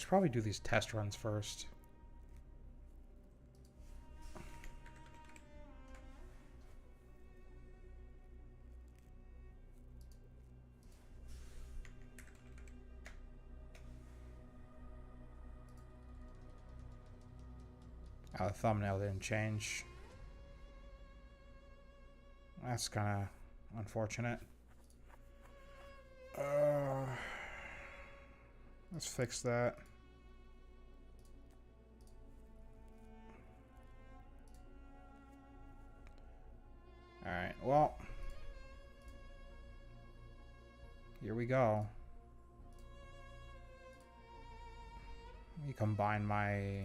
should probably do these test runs first. Oh, the thumbnail didn't change. That's kind of unfortunate. Let's fix that. Alright, well. Here we go. Let me combine my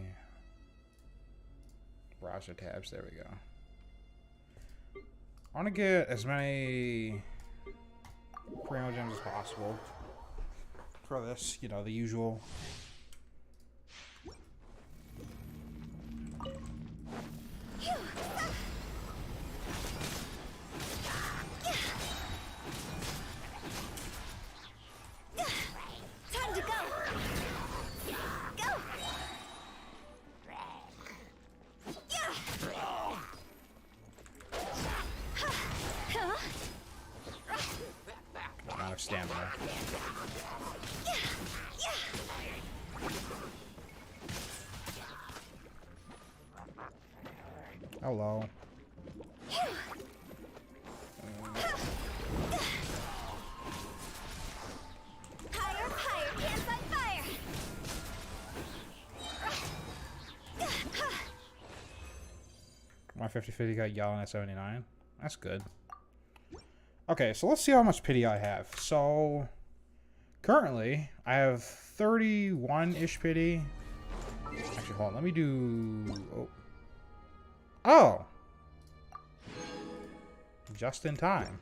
browser tabs. There we go. I want to get as many Primo gems as possible for this, you know, the usual. Time to go. Go. Not enough stamina. Hello. Higher, higher, hands on fire. My 50-50 got yelan at 79. That's good. Okay, so let's see how much pity I have. So, currently, I have 31-ish pity. Actually, hold on. Let me do... Oh! Just in time.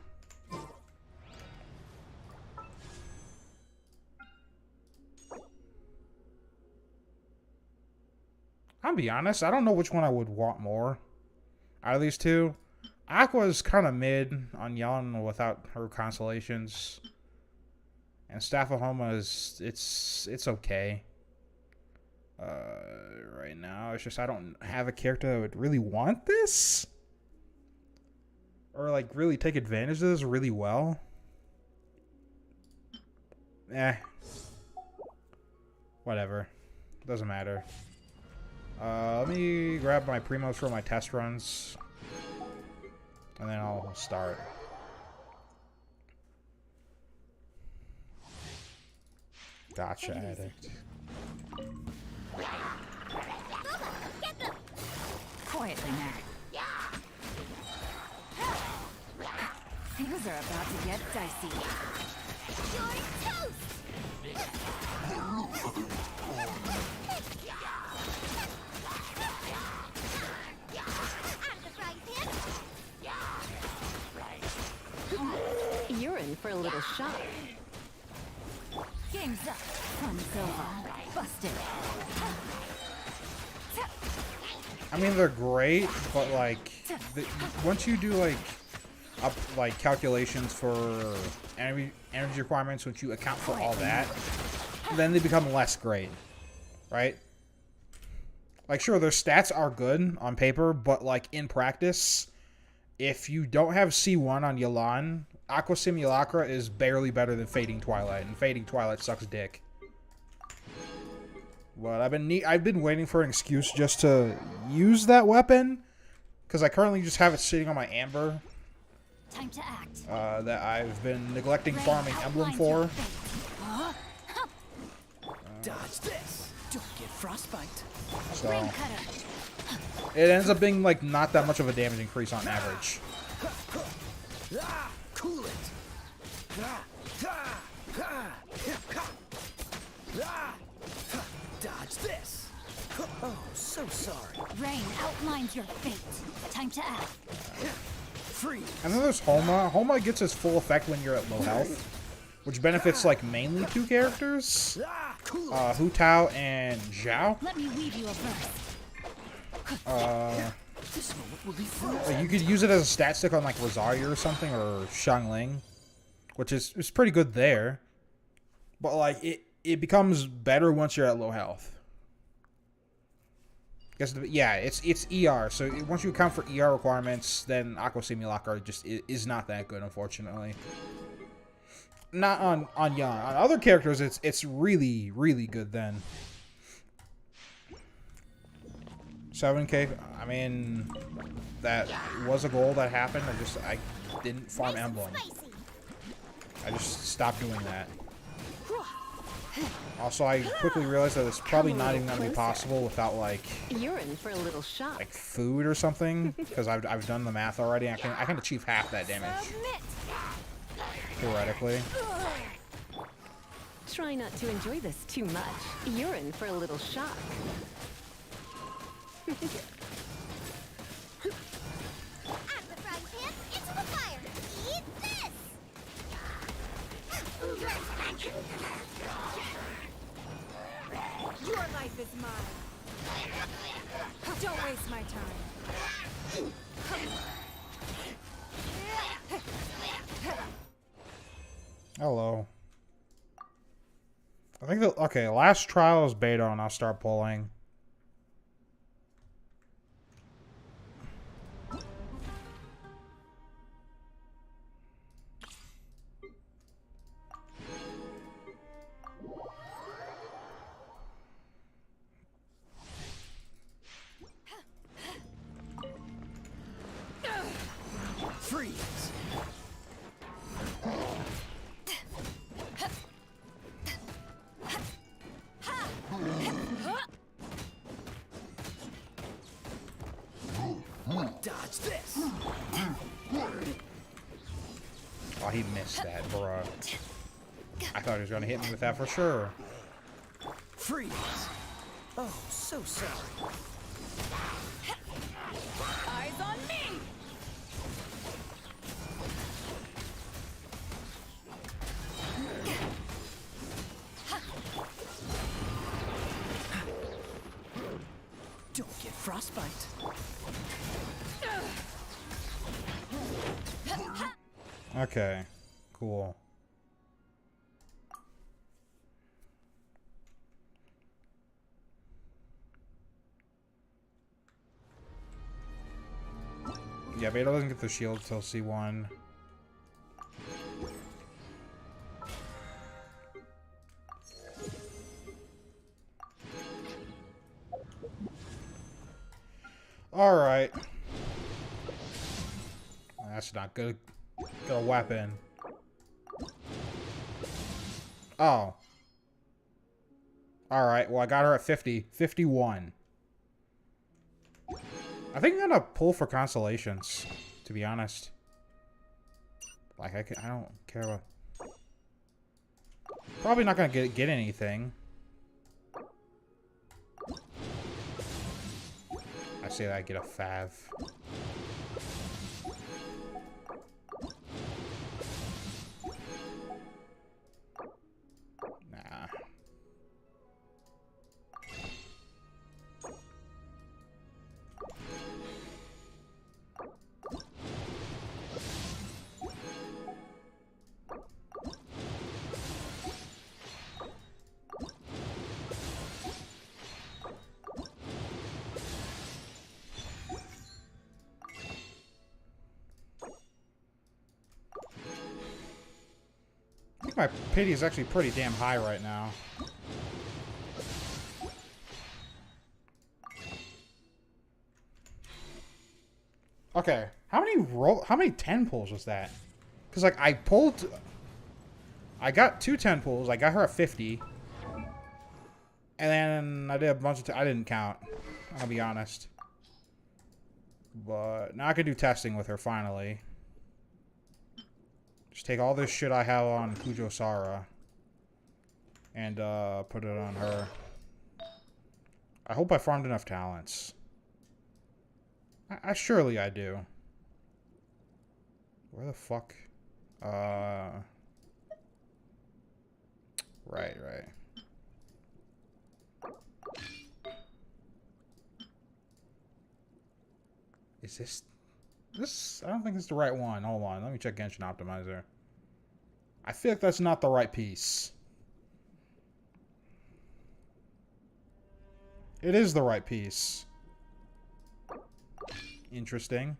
I'll be honest, I don't know which one I would want more out of these two. Aqua's kind of mid on yelan without her constellations. And Staff of Homa is... It's okay. Right now, it's just I don't have a character that would really want this. Or, like, really take advantage of this really well. Whatever. Doesn't matter. Let me grab my primos for my test runs. And then I'll start. Gotcha, addict. Quietly now. Things are about to get dicey. You're toast. I'm the frying pan. You're in for a little shock. Game's up. Fun's over. Busted. I mean, they're great, but like, once you do like calculations for energy requirements, once you account for all that, then they become less great, right? Like, sure, their stats are good on paper, but like in practice, if you don't have C1 on yelan, Aqua Simulacra is barely better than Fading Twilight, and Fading Twilight sucks dick. But I've been waiting for an excuse just to use that weapon, because I currently just have it sitting on my Amber. Time to act. That I've been neglecting farming Emblem for. Dodge this. Don't get frostbite. So it ends up being like not that much of a damage increase on average. Cool it. Dodge this. Oh, so sorry. Rain outlines your fate. Time to act. Freeze. And then there's Homa. Homa gets its full effect when you're at low health, which benefits like mainly two characters, Hu Tao and Zhao. Let me weave you a verse. This moment will be fun. Like, you could use it as a stat stick on like Rosario or something, or Xiangling, which is pretty good there. But like it it becomes better once you're at low health. Guess yeah, it's ER. So once you account for ER requirements, then Aqua Simulacra just is not that good, unfortunately. Not on Yan. On other characters, it's really good then. 7K. I mean, that was a goal that happened. I didn't farm Emblem. I just stopped doing that. Also, I quickly realized that it's probably not even gonna be possible without like You're in for a little shock. like food or something, because I've done the math already. I can achieve half that damage theoretically. Try not to enjoy this too much. You're in for a little shock. Out of the frying pan, into the fire. Eat this! Your life is mine. Don't waste my time. Hello. I think okay, last trial is beta and I'll start pulling. Freeze. Dodge this. Oh, he missed that, bruh. I thought he was gonna hit me with that for sure. Freeze. Oh, so sorry. Eyes on me! Don't get frostbite. Okay, cool. Yeah, Beta doesn't get the shield till C1. Alright. That's not good. Good weapon. Oh. Alright, well I got her at 50. 51. I think I'm gonna pull for constellations, to be honest. Like, I don't care about... Probably not gonna get anything. I say that I get a fav. Nah. I think my pity is actually pretty damn high right now. Okay, how many 10 pulls was that? Because like I got 2 10 pulls. I got her at 50, and then I did a bunch of I didn't count. I'll be honest. But now I can do testing with her finally. Just take all this shit I have on Kujo Sara and put it on her. I hope I farmed enough talents. Surely I do. Where the fuck? Right. Is this... I don't think it's the right one. Hold on, let me check Genshin Optimizer. I feel like that's not the right piece. It is the right piece. Interesting.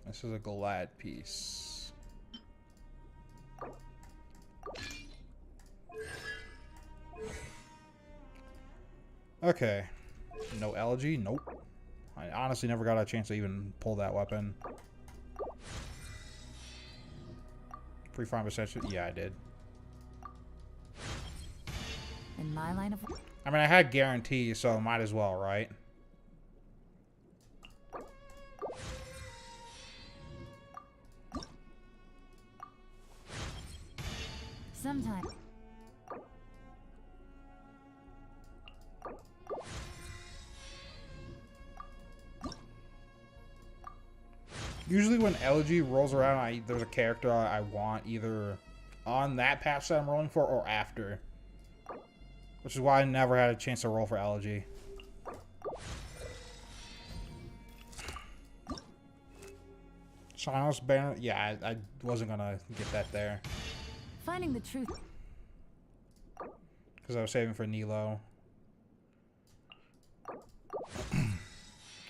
This is a glad piece. Okay. No elegy? Nope. I honestly never got a chance to even pull that weapon. Pre-farm essential? Yeah, I did. In my line of I mean, I had guarantees, so might as well, right? sometimes. Usually when elegy rolls around, there's a character I want either on that patch that I'm rolling for or after. Which is why I never had a chance to roll for elegy. Silence banner? Yeah, I wasn't gonna get that there. Finding the truth. Because I was saving for Nilo.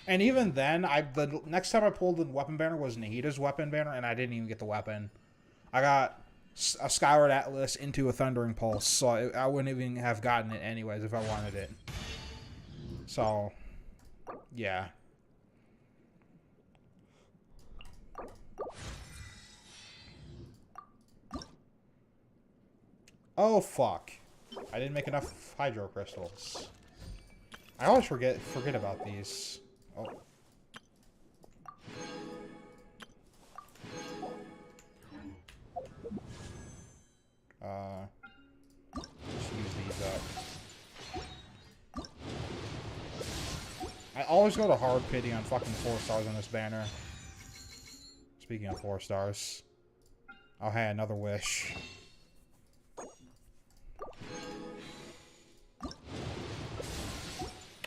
And even then, the next time I pulled the weapon banner was Nahida's weapon banner, and I didn't even get the weapon. I got a Skyward Atlas into a Thundering Pulse, so I wouldn't even have gotten it anyways if I wanted it. So, yeah. Oh, fuck. I didn't make enough Hydro Crystals. I always forget about these. Oh. Just use these up. I always go to hard pity on fucking 4 stars on this banner. Speaking of 4 stars. Oh, hey, another wish.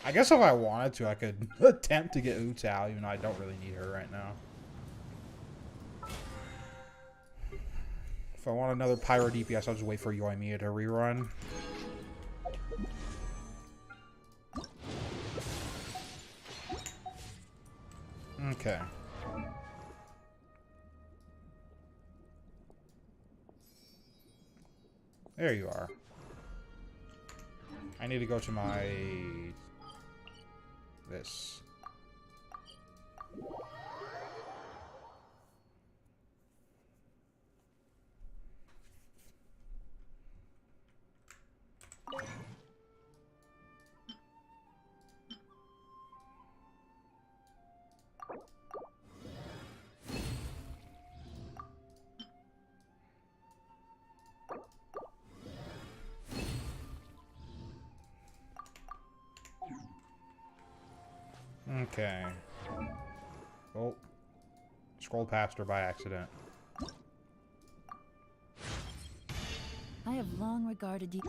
I guess if I wanted to, I could attempt to get Utao, even though I don't really need her right now. If I want another Pyro DPS, I'll just wait for Yoimiya to rerun. Okay. There you are. I need to go to my... this. Okay. Oh. Scrolled past her by accident. I have long regarded you.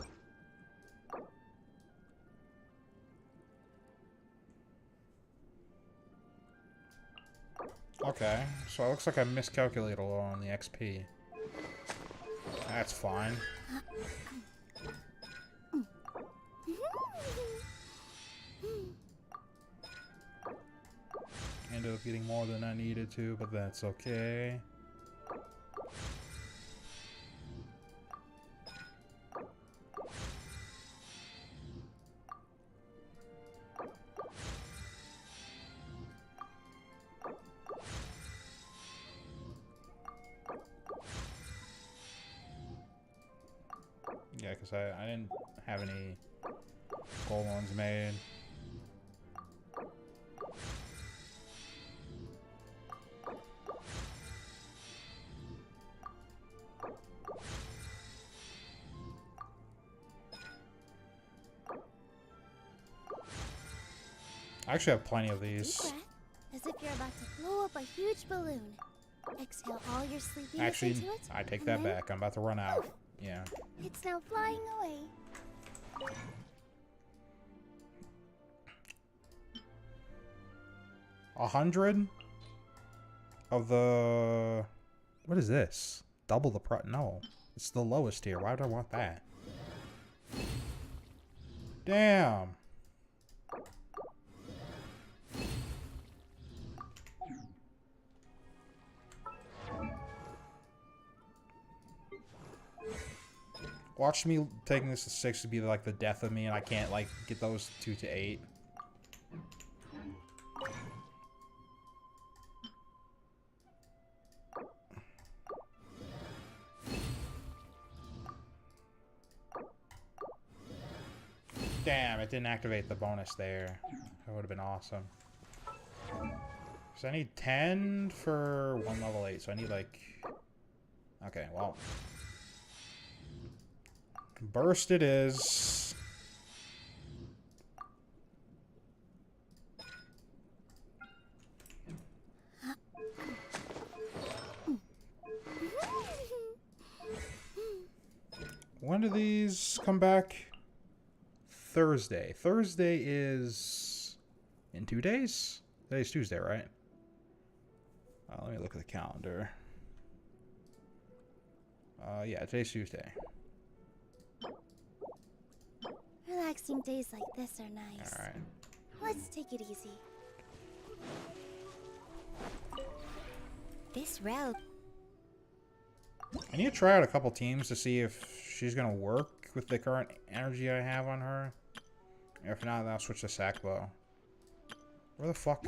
Okay, so it looks like I miscalculated a little on the XP. That's fine. Ended up getting more than I needed to, but that's okay. Yeah, because I didn't have any gold ones made. I actually have plenty of Deep these. breath, as if you're about to blow up a huge balloon. Exhale all your sleepiness Actually, into it. I take and that then back. I'm about to run out. Yeah. It's now flying away. $100? of the... What is this? Double the pro... No. It's the lowest tier. Why would I want that? Damn. Watch me taking this to 6 to be like the death of me, and I can't like get those 2 to 8. Damn, it didn't activate the bonus there. That would have been awesome. So I need 10 for 1 level 8, so I need like... Okay, well... Burst it is. When do these come back? Thursday. Thursday is in 2 days? Today's Tuesday, right? Let me look at the calendar. Yeah, today's Tuesday. Relaxing days like this are nice. Alright. Let's take it easy. This route. I need to try out a couple teams to see if she's gonna work with the current energy I have on her. If not, then I'll switch to Sackbow. Where the fuck?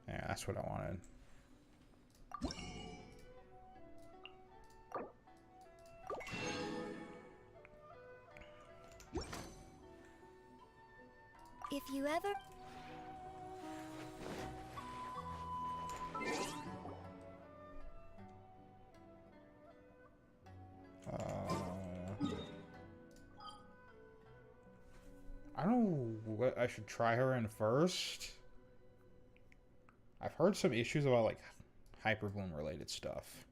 Yeah, that's what I wanted. If you ever... I don't know what I should try her in first. I've heard some issues about like Hyper Bloom related stuff.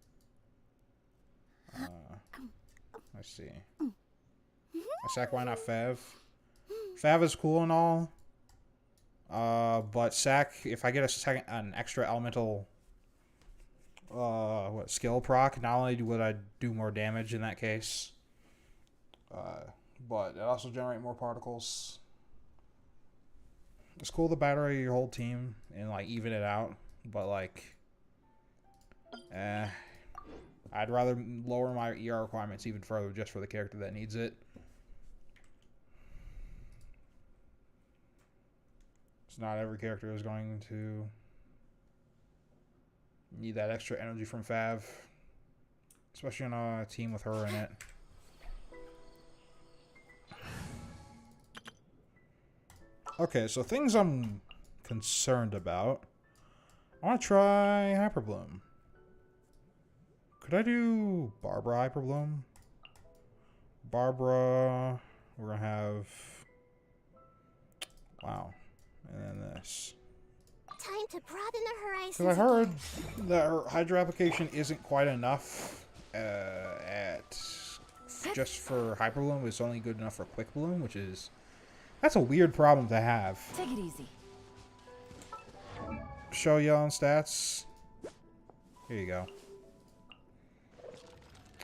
Let's see. I sack, why not Fav? Fav is cool and all. But Sack, if I get an extra elemental skill proc, not only would I do more damage in that case, but it also generate more particles. It's cool to battery your whole team and like even it out, but like I'd rather lower my ER requirements even further just for the character that needs it. So not every character is going to need that extra energy from Fav, especially on a team with her in it. Okay, so things I'm concerned about. I want to try Hyper Bloom. Could I do Barbara Hyper Bloom? Barbara, we're gonna have... Wow. And then this. Time to broaden the horizons. Because I heard that her Hydra application isn't quite enough just for Hyper Bloom. It's only good enough for Quick Bloom, which is... That's a weird problem to have. Take it easy. Show Yelan stats. Here you go.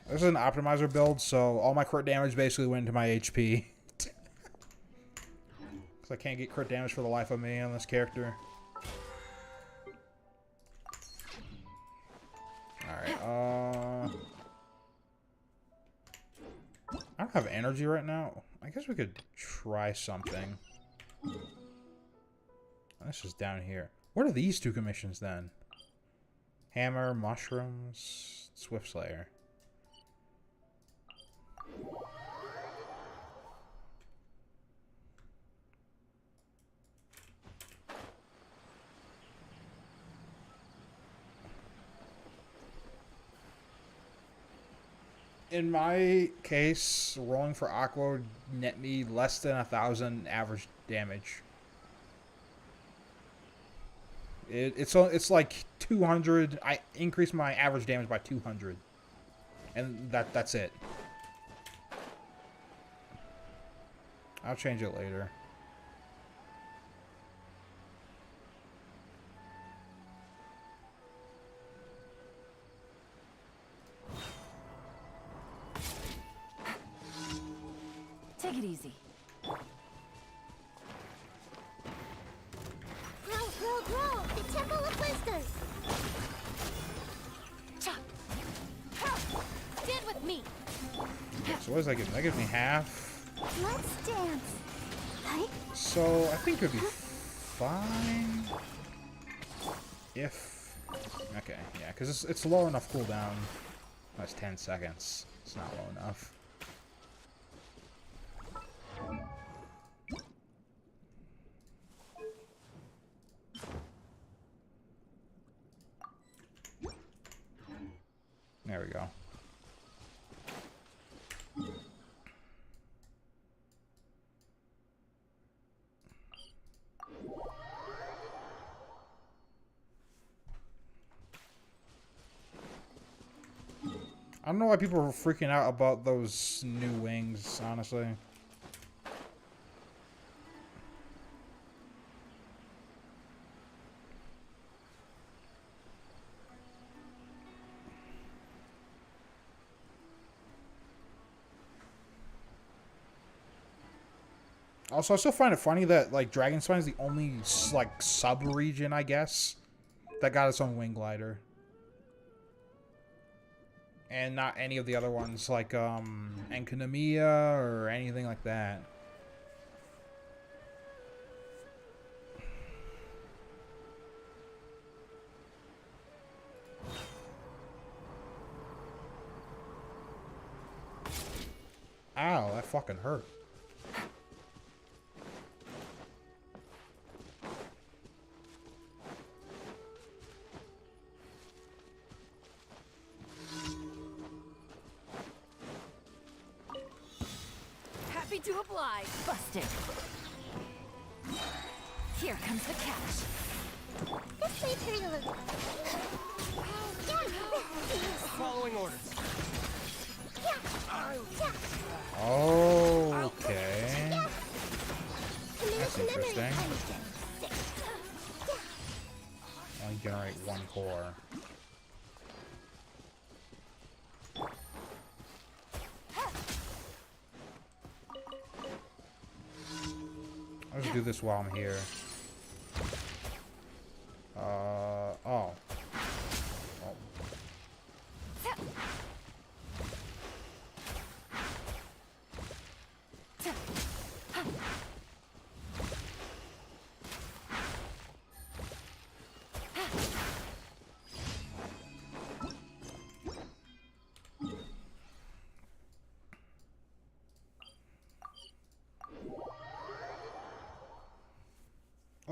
This is an optimizer build, so all my crit damage basically went into my HP. Because I can't get crit damage for the life of me on this character. Alright, I don't have energy right now. I guess we could try something. This is down here. What are these two commissions then? Hammer, mushrooms, Swift Slayer. In my case, rolling for Aqua would net me less than 1,000 average damage. It's like 200. I increased my average damage by 200, and that's it. I'll change it later. easy. Grow! The Temple of Wisdom! Stand with me. So what does that give me? That gives me half. Let's dance! Right? So I think it'd be fine if... Okay, yeah, because it's low enough cooldown. That's 10 seconds. It's not low enough. There we go. I don't know why people are freaking out about those new wings, honestly. Also, I still find it funny that, like, Dragon Spine is the only, like, sub-region, I guess, that got its own wing glider. And not any of the other ones, like, Enkanomiya or anything like that. Ow, that fucking hurt. Happy to oblige. Busted. Here comes the catch. This way, Turtle. Following orders. Oh, okay. That's interesting. Only generate one core. I'll just do this while I'm here. Oh. Oh.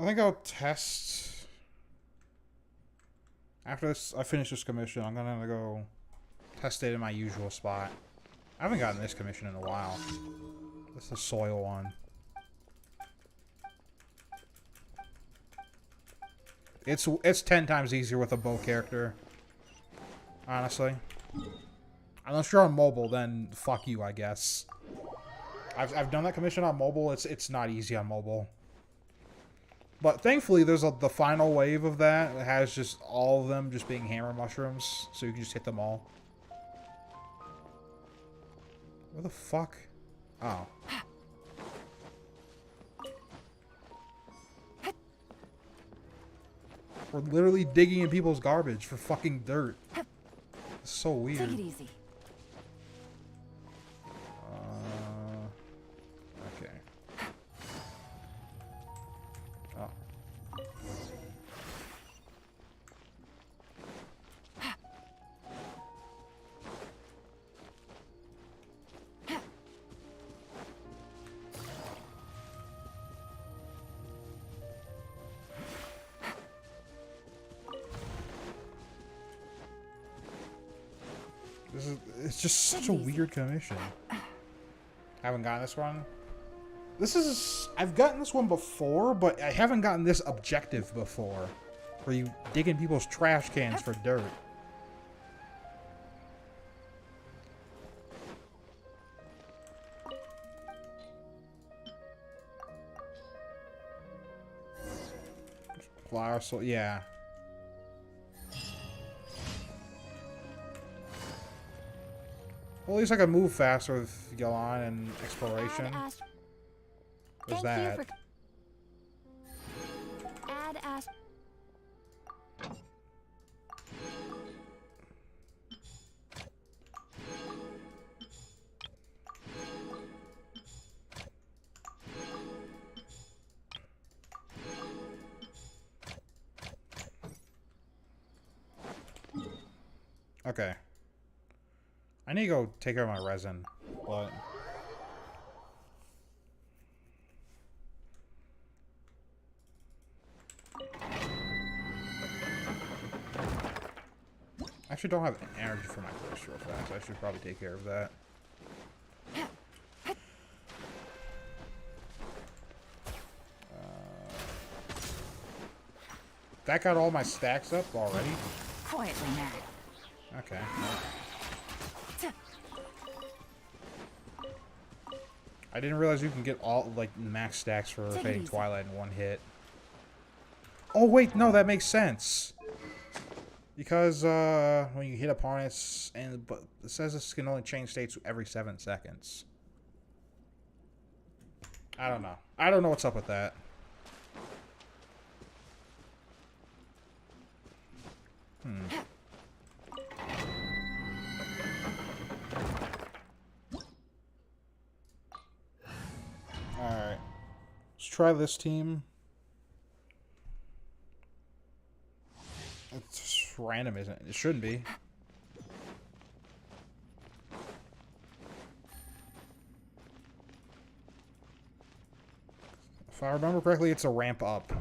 I think I'll test after this. I finish this commission. I'm gonna go test it in my usual spot. I haven't gotten this commission in a while. This is the soil one. It's 10 times easier with a bow character. Honestly, unless you're on mobile, then fuck you, I guess. I've done that commission on mobile. It's not easy on mobile. But thankfully, there's the final wave of that. It has just all of them just being hammer mushrooms, so you can just hit them all. Where the fuck? Oh. We're literally digging in people's garbage for fucking dirt. It's so weird. Take it easy. Okay. Oh. It's just such a weird commission. Haven't gotten this one. I've gotten this one before, but I haven't gotten this objective before. Where you dig in people's trash cans for dirt. Flower soul, yeah. Well, at least I can move faster with yelan and exploration. There's Thank that. you for... Add as... Okay. I need to go take care of my resin, but... I actually don't have energy for my first real fast. I should probably take care of that. That got all my stacks up already? Quietly now. Okay. I didn't realize you can get all, like, max stacks for Fading Twilight in one hit. Oh, wait, no, that makes sense. Because, when you hit opponents, but it says this can only change states every 7 seconds. I don't know. I don't know what's up with that. Alright. Let's try this team. It's just random, isn't it? It shouldn't be. If I remember correctly, it's a ramp up.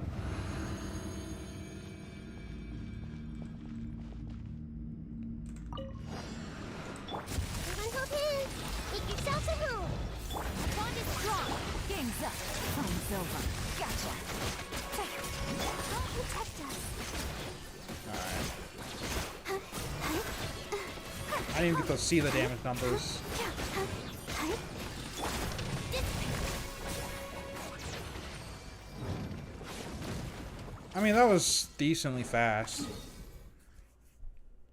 Everyone hold hands. Make yourselves at home. Bond is strong. Game's up. Phone's over. Gotcha. Don't protect us. Alright. I didn't even get to see the damage numbers. I mean, that was decently fast.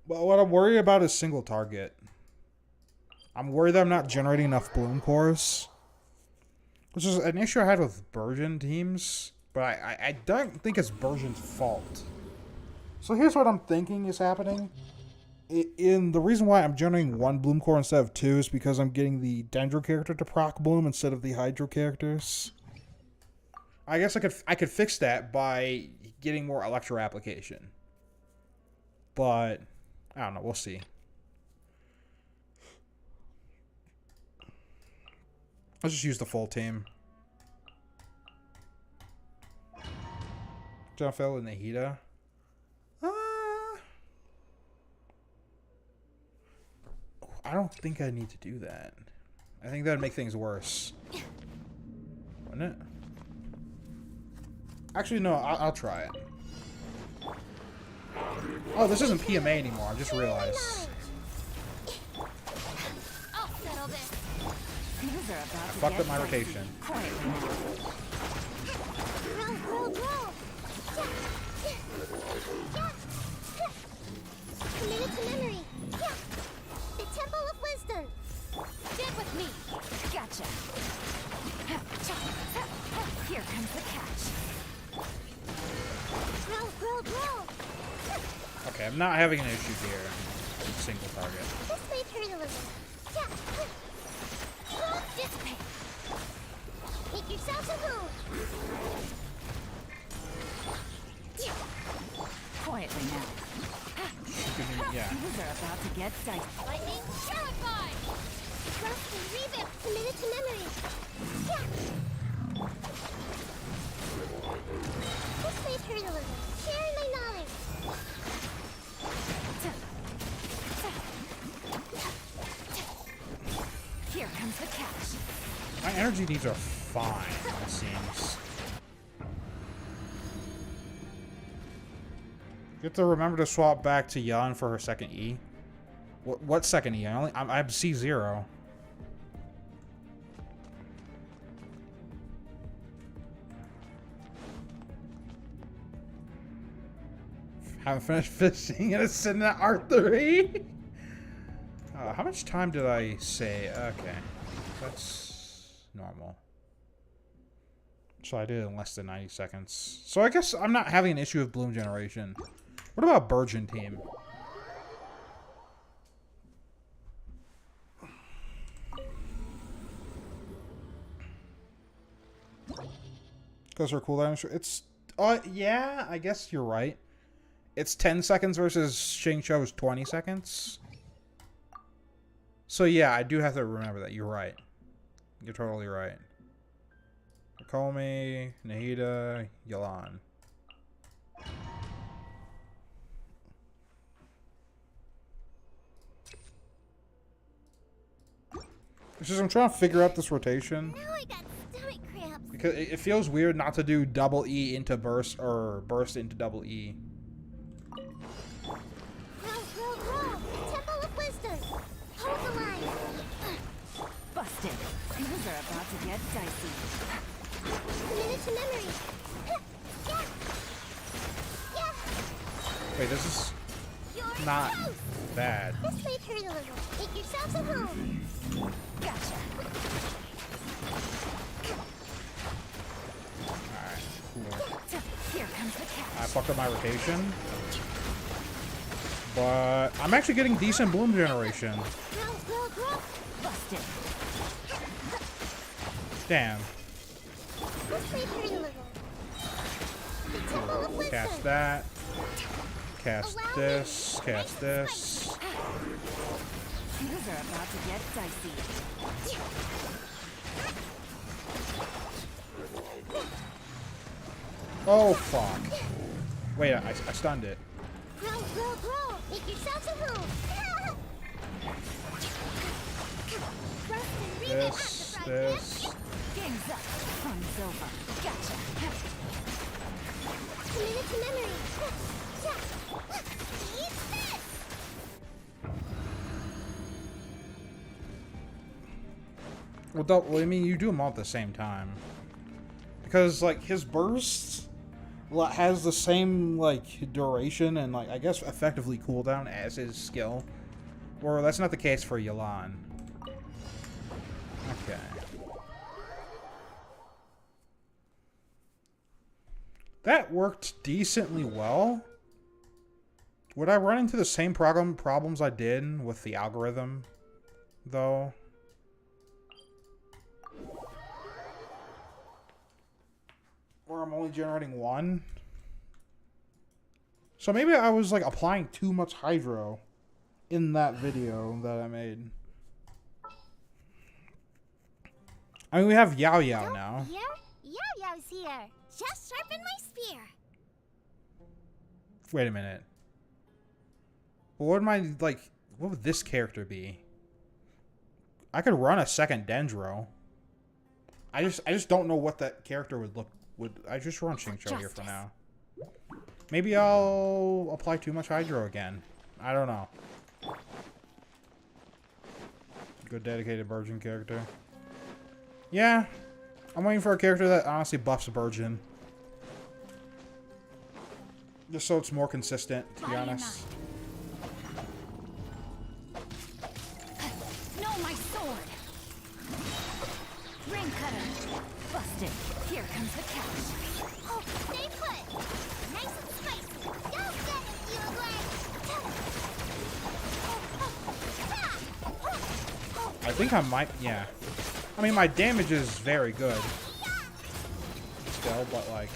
But what I'm worried about is single target. I'm worried that I'm not generating enough bloom cores. Which is an issue I had with Burgeon teams. But I don't think it's Burgeon's fault. So here's what I'm thinking is happening. The reason why I'm generating 1 bloom core instead of 2 is because I'm getting the Dendro character to proc bloom instead of the Hydro characters. I guess I could fix that by getting more Electro application. But I don't know, we'll see. Let's just use the full team. Jonfel and Nahida. I don't think I need to do that. I think that would make things worse. Wouldn't it? Actually, no, I'll try it. Oh, this isn't PMA anymore. I just realized. I'll settle this. Things are about to Fucked get up my dicey. rotation. Quietly now. Roll, roll, roll. Committed to memory. The Temple of Wisdom. Stand with me. Gotcha. Here comes the catch. Roll, roll, roll. Okay, I'm not having an issue here. Single target. This may hurt a little. Dissipate. Make yourselves at home. Quietly now. Yeah. Things are about to get dicey. Lightning, terrify. Trust and revamp. Committed to memory. This may hurt a little. Sharing my knowledge. Here comes the catch. My energy needs are fine, it seems. You have to remember to swap back to Yelan for her second E. What second E? I have C0. Haven't finished fishing and it's sitting at R3. How much time did I say? Okay, that's normal. So I did it in less than 90 seconds. So I guess I'm not having an issue with bloom generation. What about Burgeon team? Because her cooldown, it's, yeah, I guess you're right. It's 10 seconds versus Xingqiu's 20 seconds. So yeah, I do have to remember that. You're right. You're totally right. Komi, Nahida, Yelan. It's just I'm trying to figure out this rotation. Now I got stomach cramps. Because it feels weird not to do double E into burst or burst into double E. Roll, roll, roll. Temple of Wisdom. Hold the line. Busted. Things are about to get dicey. Committed to memory. Yeah. Yeah. Wait, this is You're not toast. bad. This might hurt a little. Make yourselves at home. Gotcha. Alright, cool. Here comes the catch. I fucked up my rotation. But I'm actually getting decent bloom generation. Roll, roll, roll. Busted. Damn. This might hurt a little. The Temple of Wisdom. Cast that. Cast this. Cast this. Things are about to get dicey. Oh, fuck. Wait, I stunned it. Roll, roll, roll. Make yourselves at home. Rust and read it at the This, front, this. Game's up. Fun's over. Gotcha. Committed to memory. Eat this. Well, I mean, you do them all at the same time. Because, like, his burst has the same, like, duration and, like, I guess effectively cooldown as his skill. Or that's not the case for Yelan. Okay. That worked decently well. Would I run into the same problems I did with the algorithm, though? Where I'm only generating one? So maybe I was, like, applying too much hydro in that video that I made. I mean, we have Yao Yao now. Here? Yao Yao's here. Just sharpen my spear. Wait a minute. Well, what would my, like, what would this character be? I could run a second Dendro. I just don't know what that character would look. I just run Xingqiu here for now. Maybe I'll apply too much hydro again. I don't know. Good dedicated Burgeon character. Yeah. I'm waiting for a character that honestly buffs Burgeon. Just so it's more consistent, to be honest. No, my sword. Rain cutter. Busted. Here comes the catch. Oh, stay put. Nice and spicy. Don't get it, you I think I might, yeah. I mean, my damage is very good. Still, but like...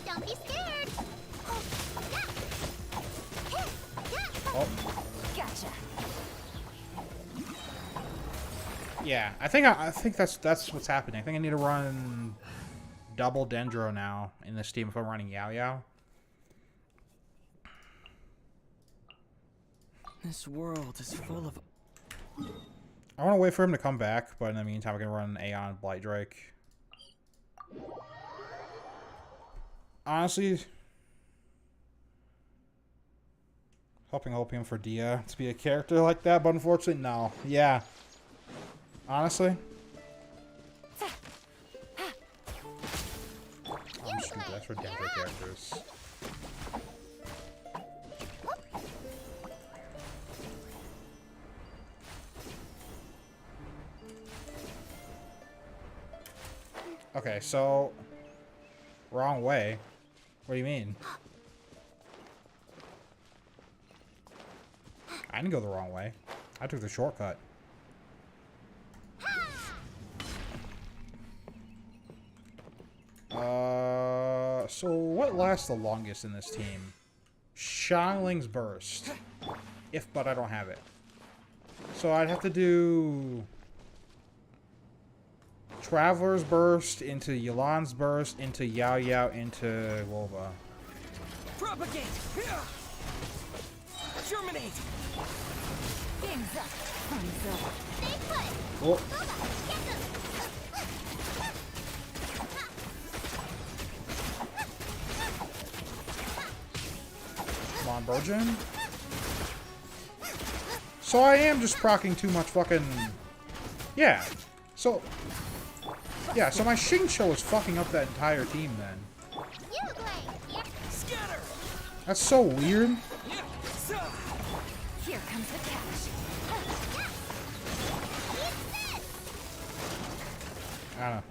Don't be scared. Oh. Gotcha. Yeah, I think that's what's happening. I think I need to run double Dendro now in this team if I'm running Yao Yao. This world is full of... I want to wait for him to come back, but in the meantime, I can run Aeon Blight Drake. Honestly, hoping for Dia to be a character like that, but unfortunately, no. Yeah. Honestly. I'm stupid. That's for Dendro characters. Okay, so Wrong way. What do you mean? I didn't go the wrong way. I took the shortcut. So what lasts the longest in this team? Xiangling's Burst. But I don't have it. So I'd have to do Traveler's Burst into Yelan's Burst into Yao Yao into Wolva. Propagate! Germinate! Game's up. Time's up. Stay put. Oh, Get them. come on, Virgin. So I am just proccing too much fucking... Yeah. So... Yeah, so my Xingqiu is fucking up that entire team then. You play. Yeah. Scatter! That's so weird. Here comes the cash. I don't know.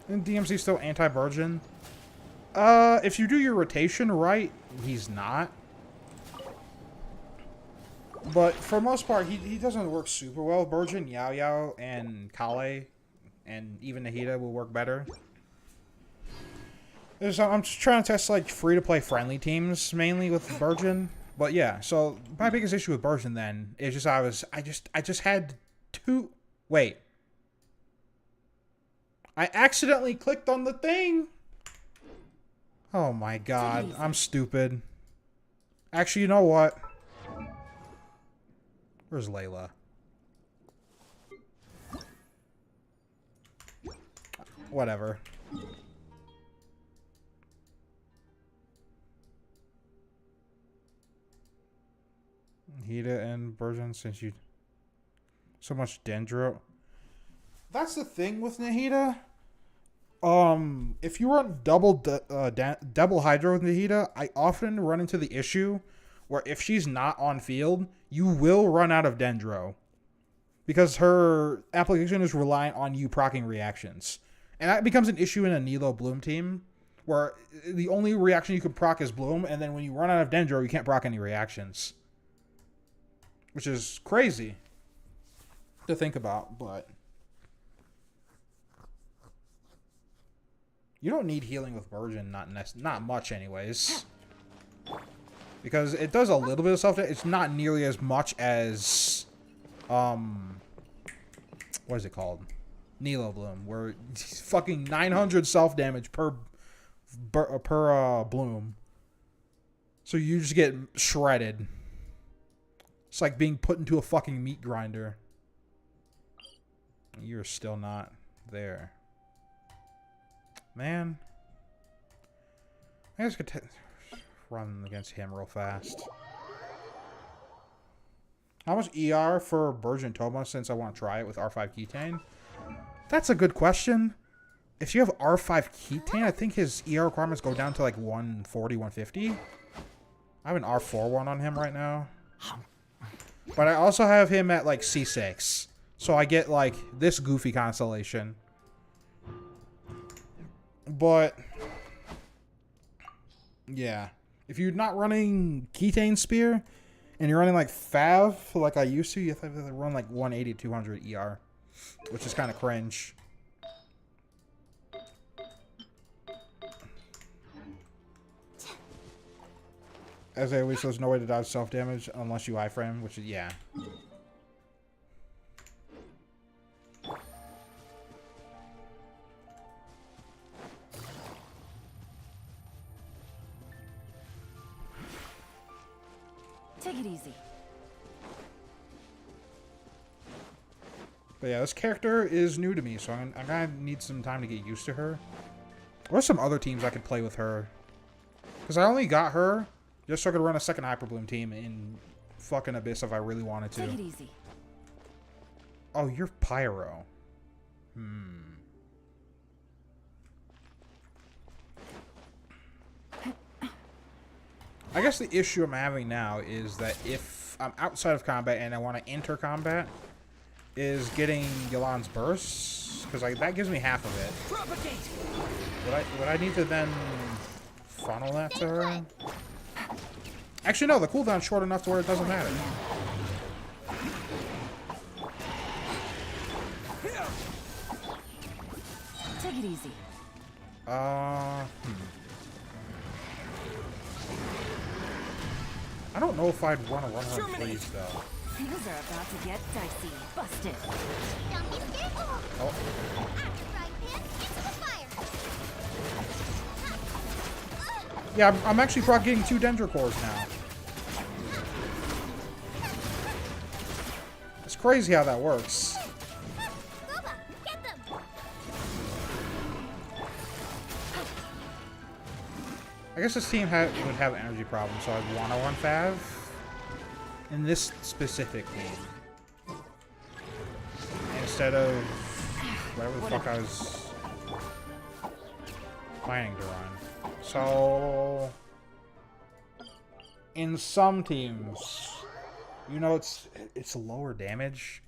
And DMC still anti-Virgin? If you do your rotation right, he's not. But for the most part, he doesn't work super well. Virgin, Yao Yao, and Kale, and even Nahida will work better. I'm just trying to test like free-to-play friendly teams mainly with Virgin. But yeah, so my biggest issue with Virgin then is just I just had two. Wait. I accidentally clicked on the thing. Oh my god, I'm stupid. Actually, you know what? Where's Layla? Whatever. Hida and Virgin, since you so much Dendro. That's the thing with Nahida. If you run double hydro with Nahida, I often run into the issue where if she's not on field, you will run out of Dendro. Because her application is reliant on you proccing reactions. And that becomes an issue in a Nilo Bloom team, where the only reaction you can proc is Bloom, and then when you run out of Dendro, you can't proc any reactions. Which is crazy to think about, but... You don't need healing with Virgin, not much anyways. Because it does a little bit of self-damage. It's not nearly as much as... What is it called? Nilo Bloom, where it's fucking 900 self-damage per Bloom. So you just get shredded. It's like being put into a fucking meat grinder. You're still not there. Man. I guess I could run against him real fast. How much ER for Virgin Toma since I want to try it with R5 Ketane? That's a good question. If you have R5 Ketane, I think his ER requirements go down to like 140, 150. I have an R4 one on him right now. But I also have him at like C6. So I get like this goofy constellation. But yeah, if you're not running Ketane Spear and you're running like Fav like I used to, you have to run like 180, 200 ER, which is kind of cringe. As I always, there's no way to dodge self-damage unless you iframe, which is, yeah. Take it easy. But yeah, this character is new to me, so I'm gonna need some time to get used to her. What are some other teams I could play with her? Because I only got her just so I could run a second Hyper Bloom team in fucking Abyss if I really wanted to. Take it easy. Oh, you're Pyro. I guess the issue I'm having now is that if I'm outside of combat and I want to enter combat, is getting Yelan's Burst, because that gives me half of it. Propagate! Would I need to then funnel that to her? Actually, no. The cooldown's short enough to where it doesn't matter. Take it easy. I don't know if I'd want to run her in freeze though. Things are about to get dicey. Busted. Don't be scared. Oh, After frying pan, into the fire. yeah. I'm actually getting 2 Dendro cores now. It's crazy how that works. Boba, get them. I guess this team would have energy problems, so I'd want to run Fav in this specific game instead of whatever the fuck I was planning to run. So in some teams, you know, it's lower damage.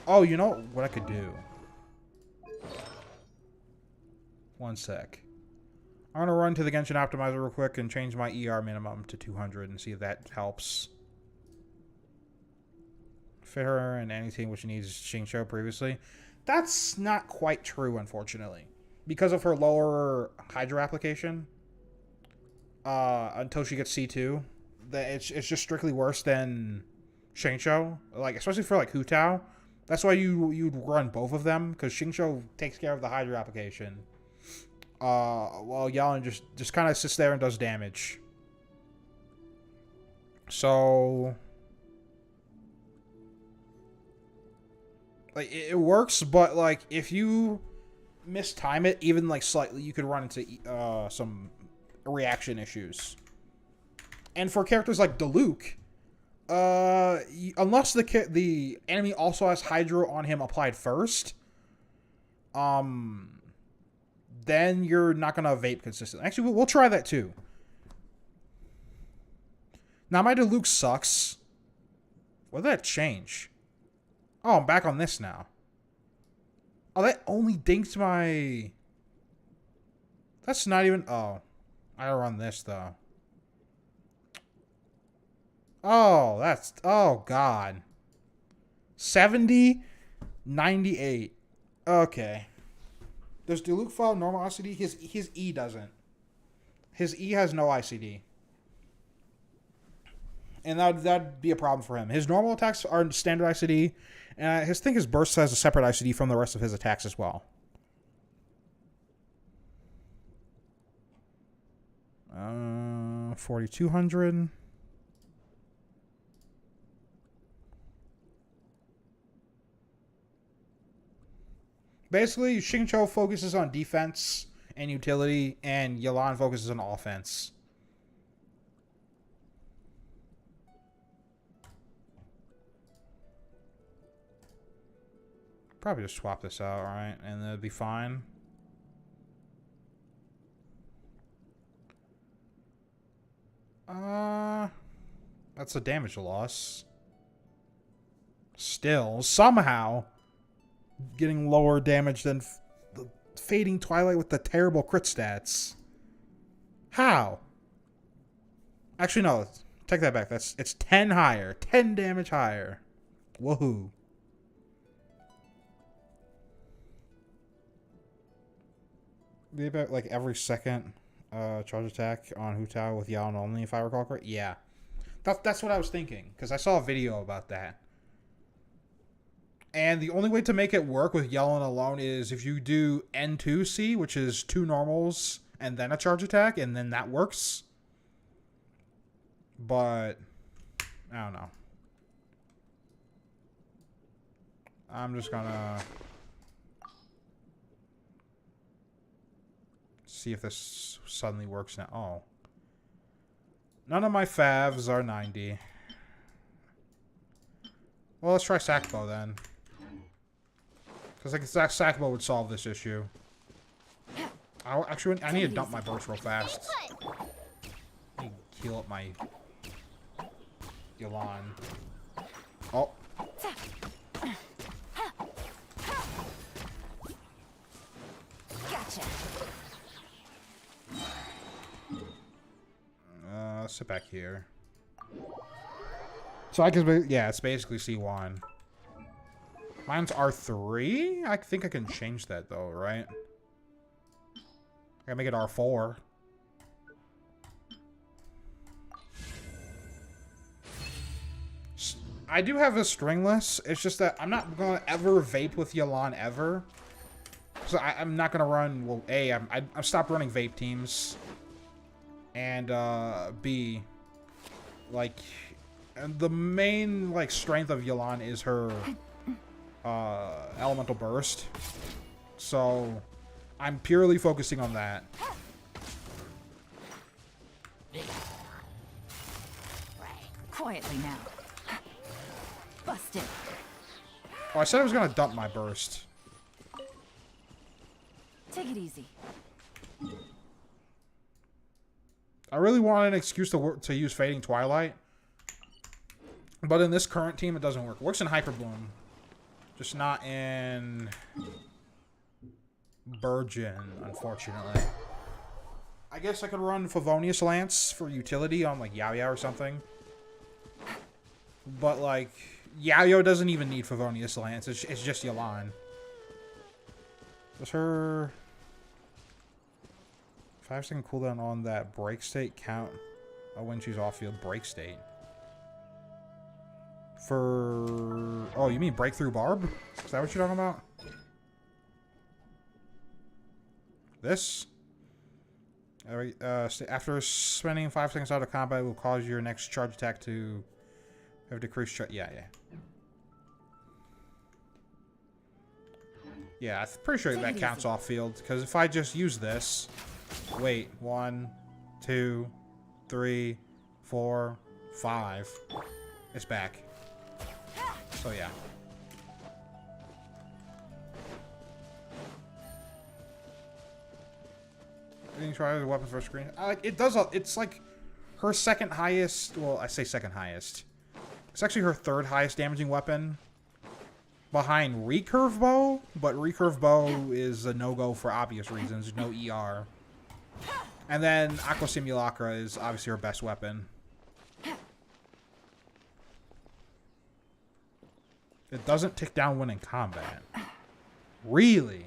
Oh, you know what I could do? One sec. I'm gonna run to the Genshin Optimizer real quick and change my ER minimum to 200 and see if that helps. Fit her in anything which needs Xingqiu previously. That's not quite true, unfortunately. Because of her lower Hydro application, until she gets C2, it's just strictly worse than Xingqiu. Like, especially for like Hu Tao. That's why you'd run both of them, because Xingqiu takes care of the Hydro application. While Yelan just kind of sits there and does damage. So, like, it works, but like if you mistime it even like slightly, you could run into some reaction issues. And for characters like Diluc, unless the enemy also has Hydro on him applied first, then you're not gonna vape consistently. Actually, we'll try that too. Now my Diluc sucks. What did that change? Oh, I'm back on this now. Oh, that only dinked my... That's not even... Oh. I gotta run this, though. Oh, that's... Oh, God. 70, 98. Okay. Does Diluc follow normal ICD? His E doesn't. His E has no ICD. And that'd be a problem for him. His normal attacks are standard ICD, and his burst has a separate ICD from the rest of his attacks as well. 4,200. Basically, Xingqiu focuses on defense and utility, and Yelan focuses on offense. Probably just swap this out, right? And it'll be fine. That's a damage loss. Still, somehow, getting lower damage than the Fading Twilight with the terrible crit stats. How? Actually, no. Take that back. It's 10 higher. 10 damage higher. Woohoo. Be about like every second charge attack on Hu Tao with Yelan only, if I recall correctly. Yeah. That's what I was thinking, because I saw a video about that. And the only way to make it work with Yelan alone is if you do N2C, which is 2 normals and then a charge attack, and then that works. But I don't know. I'm just gonna see if this suddenly works now. Oh. None of my favs are 90. Well, let's try Sackbow then. Because like Sackbow would solve this issue. I need to dump my burst real fast. I need to heal up my Yelan. Oh. Gotcha. let's sit back here. So I can, yeah, it's basically C1. Mine's R3? I think I can change that though, right? I gotta make it R4. I do have a stringless. It's just that I'm not gonna ever vape with Yelan ever. So I'm not gonna run. Well, A, I've stopped running vape teams, and B, like, the main like strength of Yelan is her elemental burst. So I'm purely focusing on that. Quietly now. Busted. Oh, I said I was gonna dump my burst. Take it easy. I really wanted an excuse to use Fading Twilight, but in this current team, it doesn't work. It works in Hyper Bloom, just not in Burgeon, unfortunately. I guess I could run Favonius Lance for utility on like Yao or something, but like Yao doesn't even need Favonius Lance. It's just Yelan. Does her 5-second cooldown on that break state count when she's off field? Break state for, oh, you mean breakthrough barb? Is that what you're talking about? This after spending 5 seconds out of combat will cause your next charge attack to have decreased charge. Yeah. Yeah, I'm pretty sure that counts off field, because if I just use this, wait, 1, 2, 3, 4, 5, it's back. So yeah. Try the weapon for screen. It does. It's like her second highest. Well, I say second highest. It's actually her third highest damaging weapon, behind recurve bow. But recurve bow is a no-go for obvious reasons. No ER. And then Aqua Simulacra is obviously her best weapon. It doesn't tick down when in combat. Really?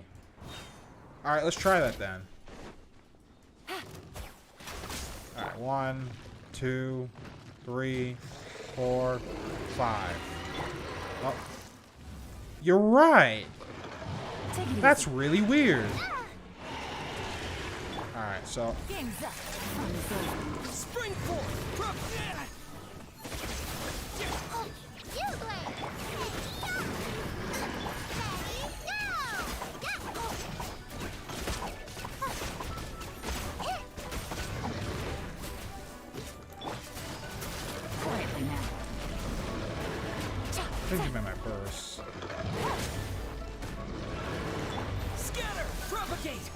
All right, let's try that then. Alright, 1, 2, 3, 4, 5. Oh. You're right! That's really weird. Alright, so... Game's up. Spring forth! You blade! Quietly now. I think you meant my purse. Scatter! Propagate!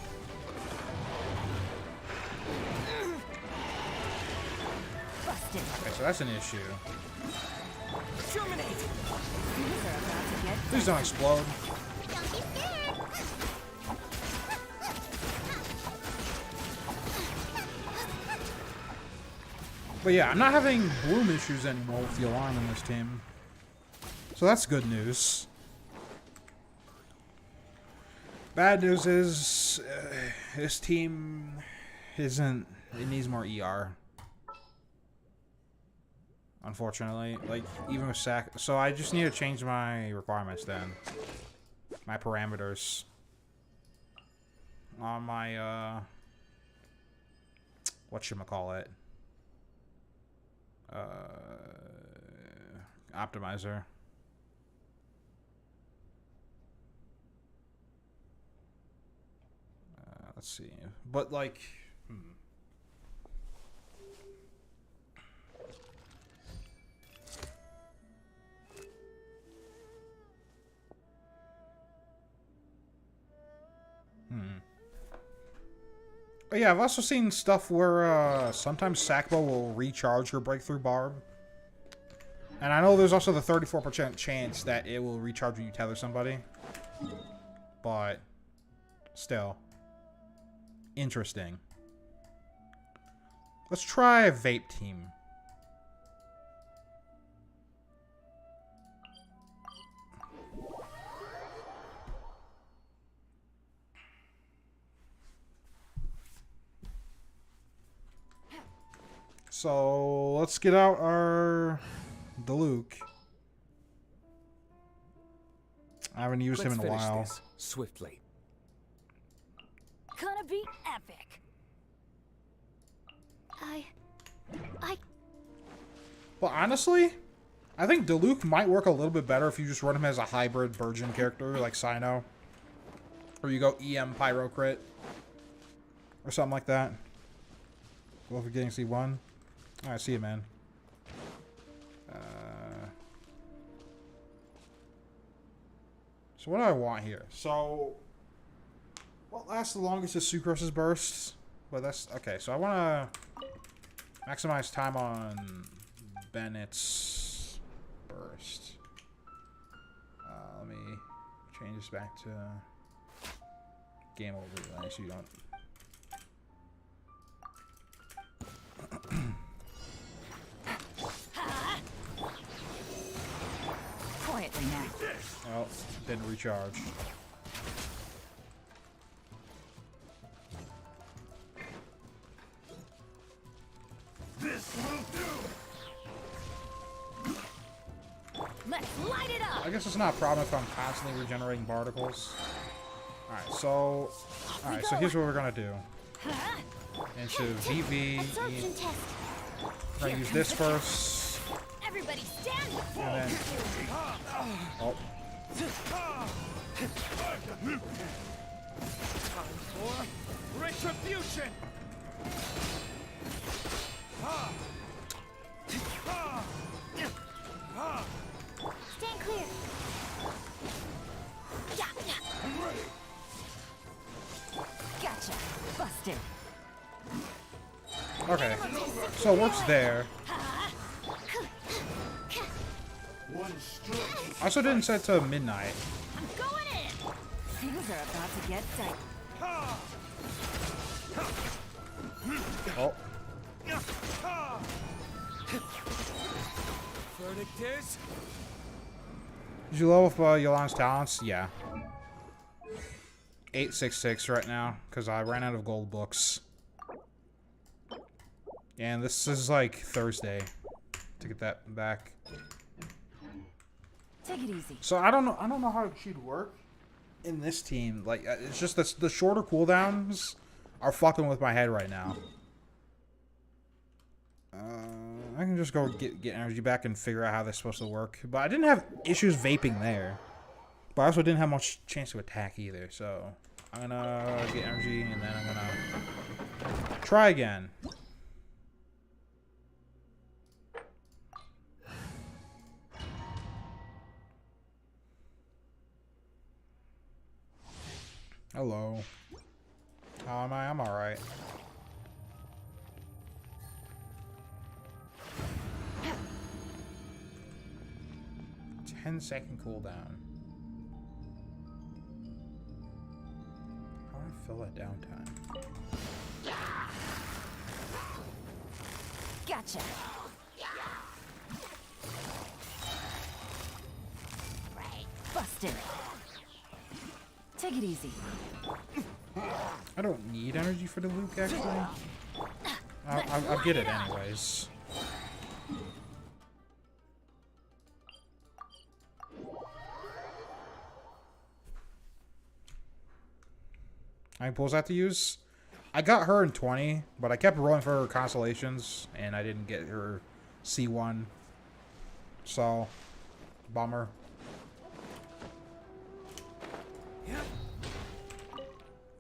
Busted. Okay, so that's an issue. Terminate! Things are about to get Please don't explode. Don't be scared! But yeah, I'm not having bloom issues anymore with the alarm in this team. So that's good news. Bad news is this team isn't. It needs more ER. Unfortunately, like even with sack. So I just need to change my requirements then. My parameters on my whatchamacallit? Optimizer. Let's see. But like But yeah, I've also seen stuff where sometimes Sackbow will recharge her breakthrough barb. And I know there's also the 34% chance that it will recharge when you tether somebody. But still. Interesting. Let's try a vape team. So let's get out our Diluc. I haven't used him in a Let's finish while. this swiftly. Gonna be epic. Well, honestly, I think Diluc might work a little bit better if you just run him as a hybrid virgin character like Cyno. Or you go EM Pyro Crit. Or something like that. Well, if you're getting C1. Alright, see you, man. So what do I want here? So, what lasts the longest is Sucrose's bursts. But that's... Okay, so I want to maximize time on Bennett's burst. Let me change this back to game overlay so you don't... Quietly now. Oh, didn't recharge. This will do. Let's light it up. I guess it's not a problem if I'm constantly regenerating particles. Alright, so... Alright, so here's what we're gonna do. Into VV... Absorption test. We're gonna use this first. Everybody stand. And then... Oh. Time for retribution. Stand clear. I'm ready. Gotcha. Busted. Okay. So it works there. One stroke. I also didn't set to midnight. I'm going in. Things are about to get tight. Oh. Verdict is Did you level up Yelan's talents? Yeah. 866 right now, because I ran out of gold books. And this is like Thursday to get that back. Take it easy. So I don't know how she'd work in this team. Like it's just the shorter cooldowns are fucking with my head right now. I can just go get energy back and figure out how that's supposed to work. But I didn't have issues vaping there. But I also didn't have much chance to attack either. So I'm gonna get energy and then I'm gonna try again. Hello. How am I? I'm alright. 10-second cooldown. How do I fill that downtime? Gotcha. Busted. Take it easy. I don't need energy for the Luke, actually. I'll get it anyways. How many pulls I have to use? I got her in 20, but I kept rolling for her constellations, and I didn't get her C1. So, bummer.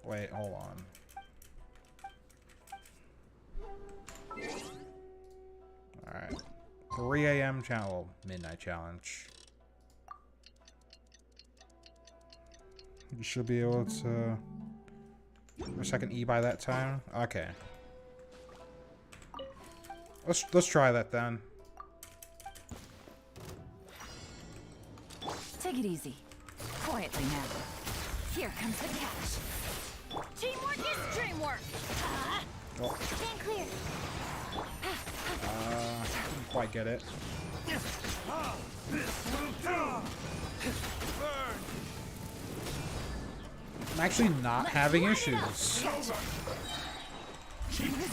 Wait, hold on. Alright. 3 a.m. channel, midnight challenge. You should be able to... A second E by that time? Okay. Let's try that then. Take it easy. Quietly now. Here comes the catch. Teamwork is dreamwork. Oh, Stand clear. quite get it. This will do. Burn. I'm actually not having issues. Things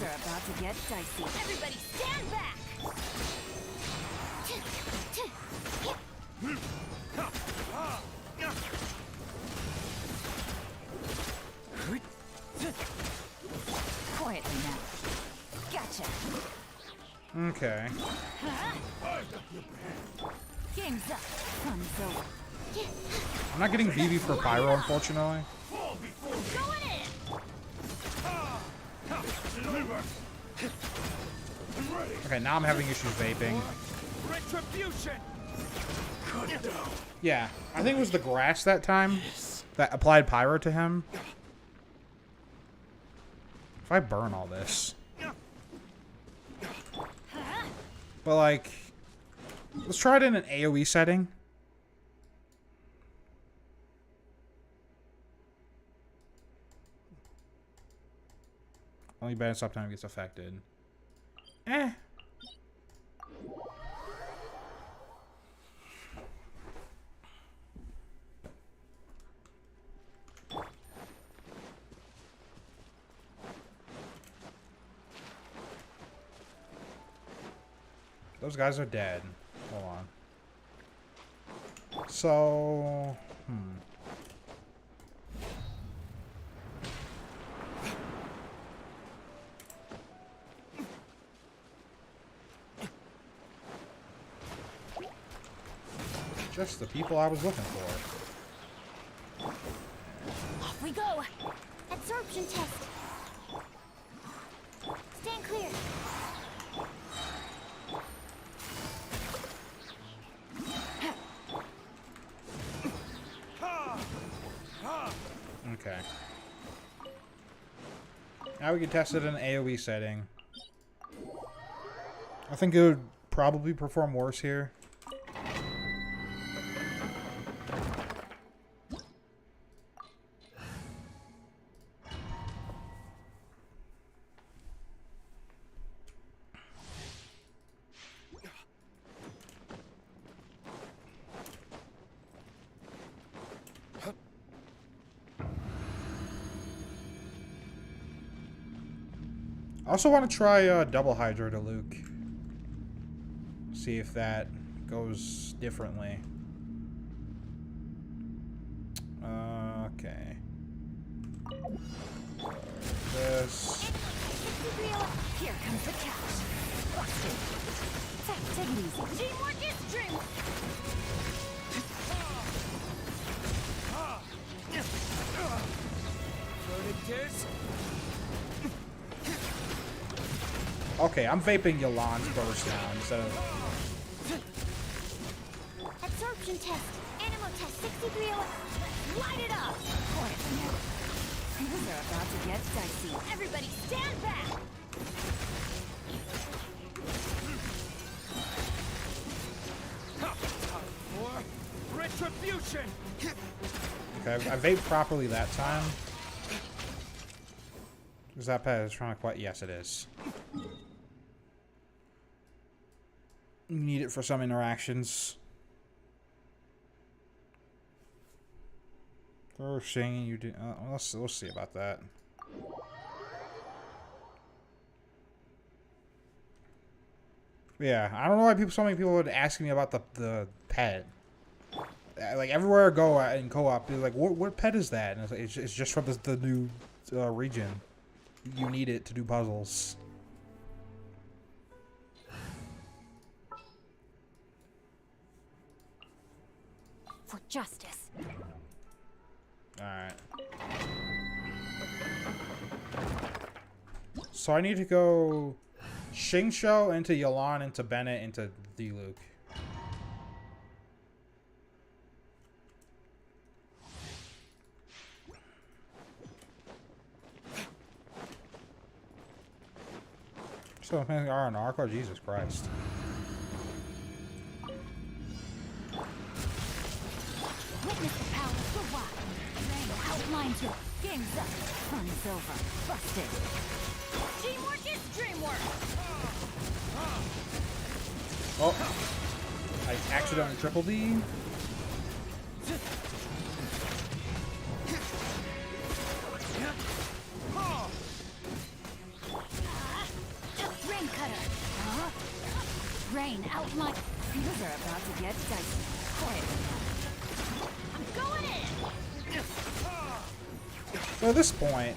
are about to get dicey. Everybody stand back! Quietly now. Gotcha. Okay. Game's up. Fun's over. I'm not getting BB for Pyro, unfortunately. Going in! Okay, now I'm having issues vaping. Retribution. Yeah, I think it was the grass that time that applied Pyro to him. If I burn all this. But like, let's try it in an AoE setting. Only bad stop time gets affected. Eh. Those guys are dead. Hold on. So, just the people I was looking for. Off we go! Absorption test. Stand clear. Okay. Now we can test it in an AoE setting. I think it would probably perform worse here. I also want to try double Hydra to Luke. See if that goes differently. Okay. This. Here comes the catch. Busted. Take it easy. Teamwork is dream! Verdict. Okay, I'm vaping Yelan's burst now instead of. Absorption test. Animal test 6301. Light it up! Quietly now. Things are about to get dicey. Everybody stand back! For retribution. Okay, I vaped properly that time. Is that pet trying to quite? Yes, it is. You need it for some interactions. First thing you do. We'll see about that. Yeah, I don't know why so many people would ask me about the pet. Like everywhere I go in co-op, they're like, "What pet is that?" And it's just from the new region. You need it to do puzzles. For justice. Alright. So I need to go Xingqiu into Yelan, into Bennett, into D-Luke. So I'm thinking R&R, oh Jesus Christ. Witness the power of the wild. Outline to game's up. Fun's over. Busted. Teamwork is dreamwork! Oh, I accidentally triple D. Rain cutter. Huh? Rain outline. Things are about to get dicey. Quiet. I'm going in. So at this point,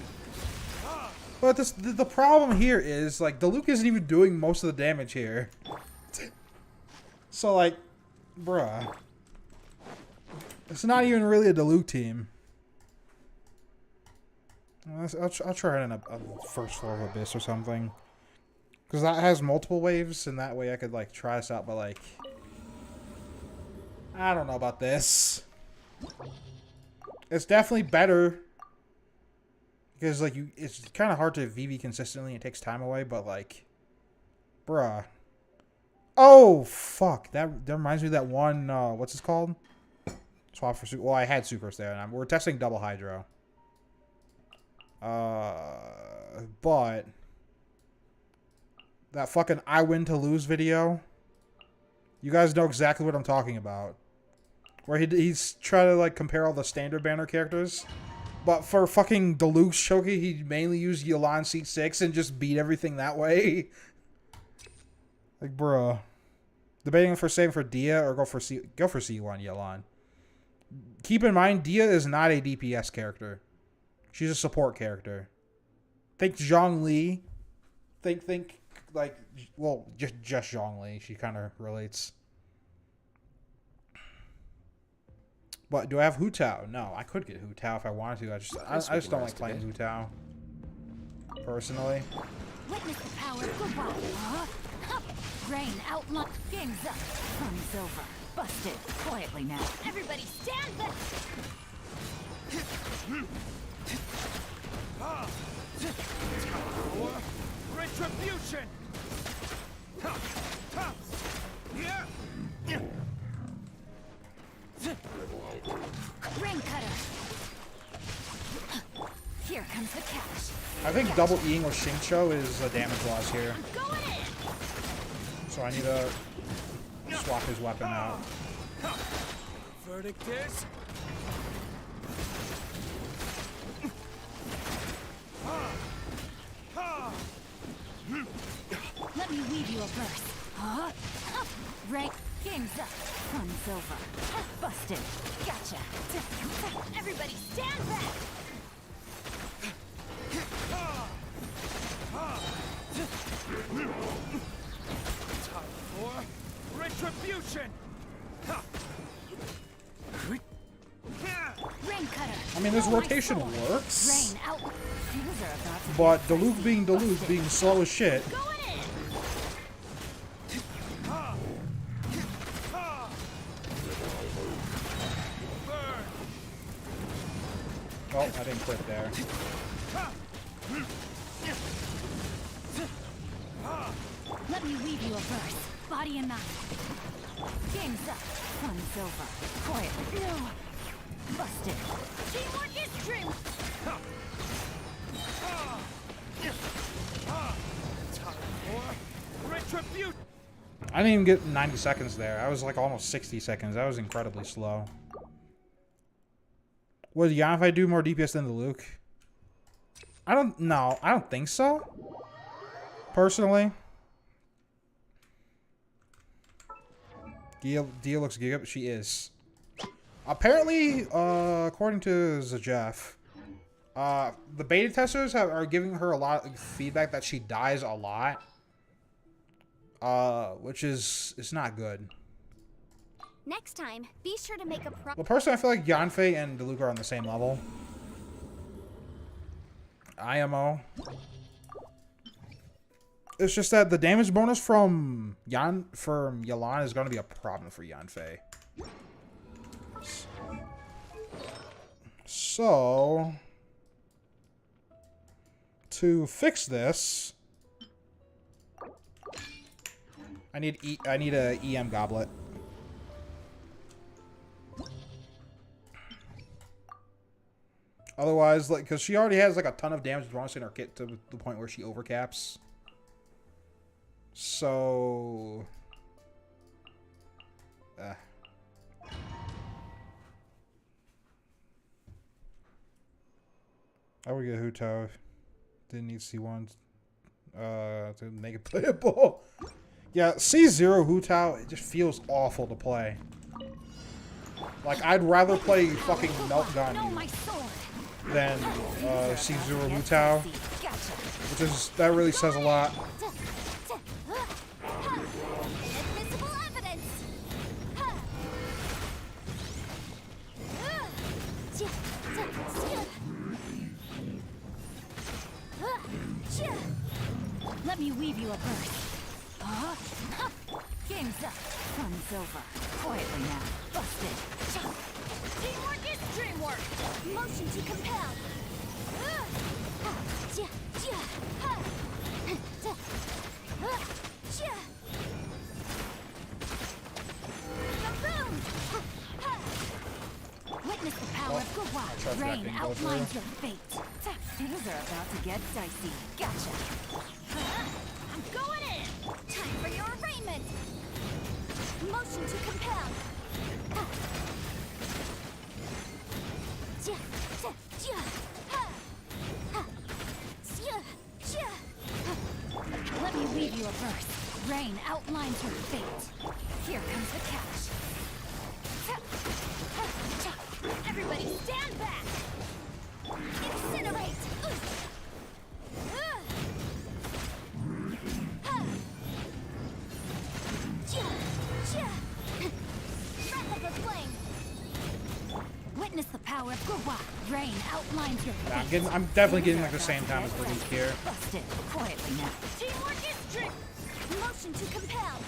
but the problem here is like Diluc isn't even doing most of the damage here. So like, bruh, it's not even really a Diluc team. I'll try it in a first floor of Abyss or something, because that has multiple waves, and that way I could like try this out. But like, I don't know about this. It's definitely better. Because, like, it's kind of hard to VV consistently. It takes time away, but, like, bruh. Oh, fuck. That reminds me of that one, what's it called? Swap for Sucrose. Well, I had Sucrose there, and we're testing double Hydro. But that fucking I win to lose video, you guys know exactly what I'm talking about. Where he's trying to, like, compare all the standard banner characters. But for fucking Diluc Shoki, he mainly used Yelan Seat 6 and just beat everything that way. Like, bruh. Debating for saving for Dia or go for C1 Yelan. Keep in mind, Dia is not a DPS character. She's a support character. Think Zhongli. Think like, well, just Zhongli. She kind of relates. But do I have Hu Tao? No, I could get Hu Tao if I wanted to. I just don't like playing Hu Tao. Personally. Witness the power of the wild. Huh? Rain outline. Game's up. Fun's over. Busted. Quietly now. Everybody stand back. Retribution! Rain cutter. Here comes the cash. I think double Eing with Xingqiu is a damage loss here. Going in. So I need to swap his weapon out. Verdict is... Let me weave you a verse. Huh? Rain. Game's up. Fun's over. Busted. Gotcha. Everybody stand back. Time for retribution! Rain cutter. I mean, this rotation works. Rain out. Things are about to But Diluc being slow as shit. going in. Burn! Oh, I didn't quit there. Let me weave you a verse. Body and mind. Game's up. Fun's over. Quiet. No. Busted. Teamwork is dream. Time for retribution! I didn't even get 90 seconds there. I was like almost 60 seconds. That was incredibly slow. Would Yanfei do more DPS than Diluc? I don't think so. Personally. Dia looks giga, but she is. Apparently, according to Zajef, the beta testers are giving her a lot of feedback that she dies a lot. Which is not good. Next time, be sure to make a Well, personally, I feel like Yanfei and Diluc are on the same level. IMO. It's just that the damage bonus from Yelan is going to be a problem for Yanfei. So, to fix this, I need a EM goblet. Otherwise, like, because she already has like a ton of damage bonus in her kit to the point where she overcaps. So, I would get Hutao. Didn't need C1 to make it playable. Yeah, C0 Hutao, it just feels awful to play. Like, I'd rather play fucking Meltgun than C0 Hutao. Which is, that really says a lot. Invisible evidence. Let me weave you a burst. Game's up. Fun's over. Quietly now. Busted. Teamwork is dreamwork. Motion to compel. Witness the power of Gawad. Rain outlines your fate. Things are about to get dicey. Gotcha. I'm going in. Time for your arraignment. Motion to compel. Let me weave you a verse. Rain outlines your fate. Here comes the catch. Everybody stand back. Incinerate. Replica flame. Witness the power of Gawad. Rain outlines your fate. I'm definitely getting like the same time as Blink here. Busted. Quietly now. Teamwork is dream. Motion to compel.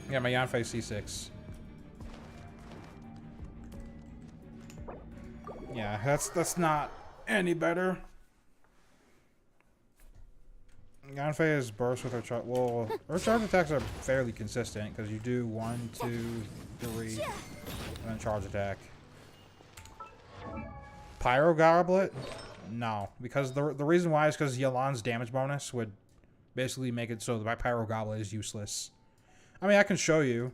Yeah, my Yanfei C6. Yeah, that's not any better. Yanfei is burst with her charge. Well, her charge attacks are fairly consistent because you do 1, 2, 3, and then charge attack. Pyro Goblet? No, because the reason why is because Yelan's damage bonus would basically make it so that my Pyro Goblet is useless. I mean, I can show you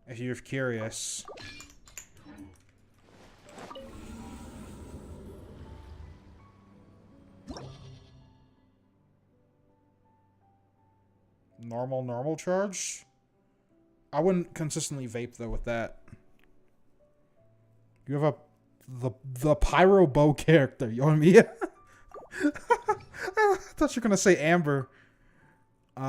if you're curious. Normal charge? I wouldn't consistently vape though with that. You have the Pyro Bow character, you know what I mean? I thought you were gonna say Amber. You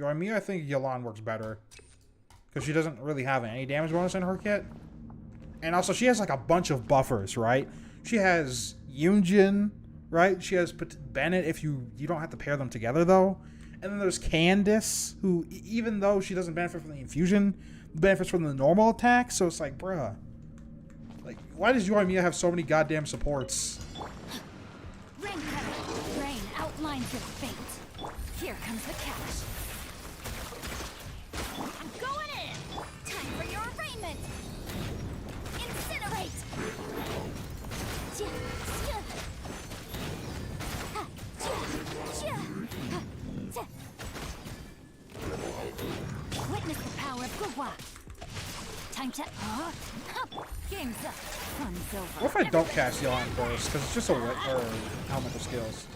know what I mean? I think Yelan works better. Because she doesn't really have any damage bonus in her kit. And also, she has like a bunch of buffers, right? She has Yunjin, right? She has Bennett if you don't have to pair them together, though. And then there's Candice, who, even though she doesn't benefit from the infusion, benefits from the normal attack. So it's like, bruh. Like, why does Yoimiya have so many goddamn supports? Rain cutter. Rain outlines your fate. Here comes the catch. I'm going in. Time for your arraignment. Incinerate. Witness the power of Gawad. Time to... Game's up. Fun's over. What if I don't cast Yelan first? Because it's just a or elemental skills.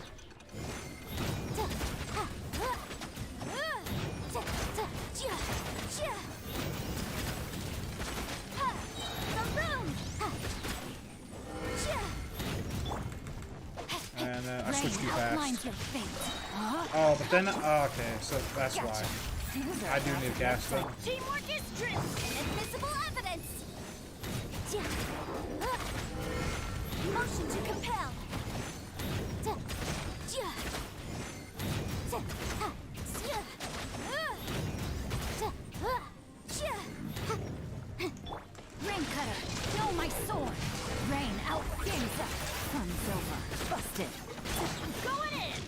And I switched too fast. Oh, but then... okay, so that's why. I do need to cast them. Teamwork is dream. Invisible evidence. Motion to compel. Rain cutter. Know my sword. Rain out. Game's up. Fun's over. Busted. I'm going in.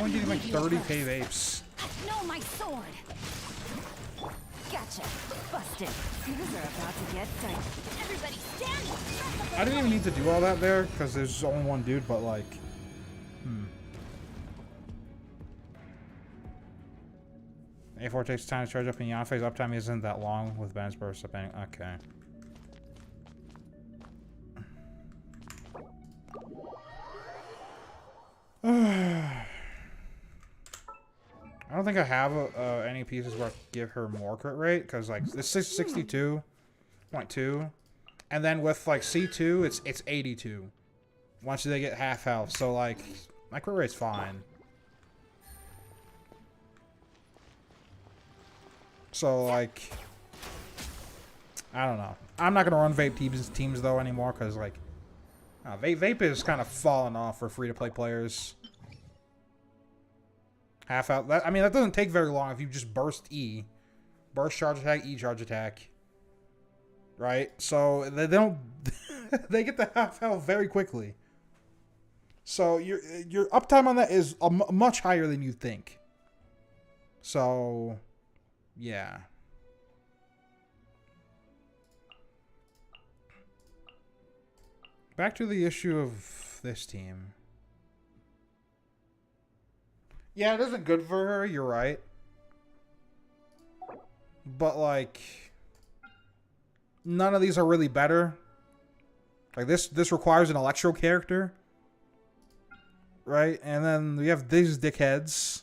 only getting like 30k vapes. No, my sword. Gotcha. Busted. Things are about to get tight. Everybody stand! I didn't even need to do all that there because there's only one dude, but like, A4 takes time to charge up, and Yanfei's uptime isn't that long with Ben's burst up. Okay. I don't think I have any pieces where I give her more crit rate because like it's 62.2, and then with like C2 it's 82 once they get half health. So like my crit rate's fine. So like I don't know. I'm not gonna run vape teams though anymore because like vape is kind of falling off for free to play players. Half out. I mean, that doesn't take very long if you just burst E. Burst charge attack, E charge attack. Right? So, they don't... they get the half health very quickly. So, your uptime on that is much higher than you think. So, yeah. Back to the issue of this team. Yeah, it isn't good for her, you're right. But, like, none of these are really better. Like, this requires an Electro character. Right? And then we have these dickheads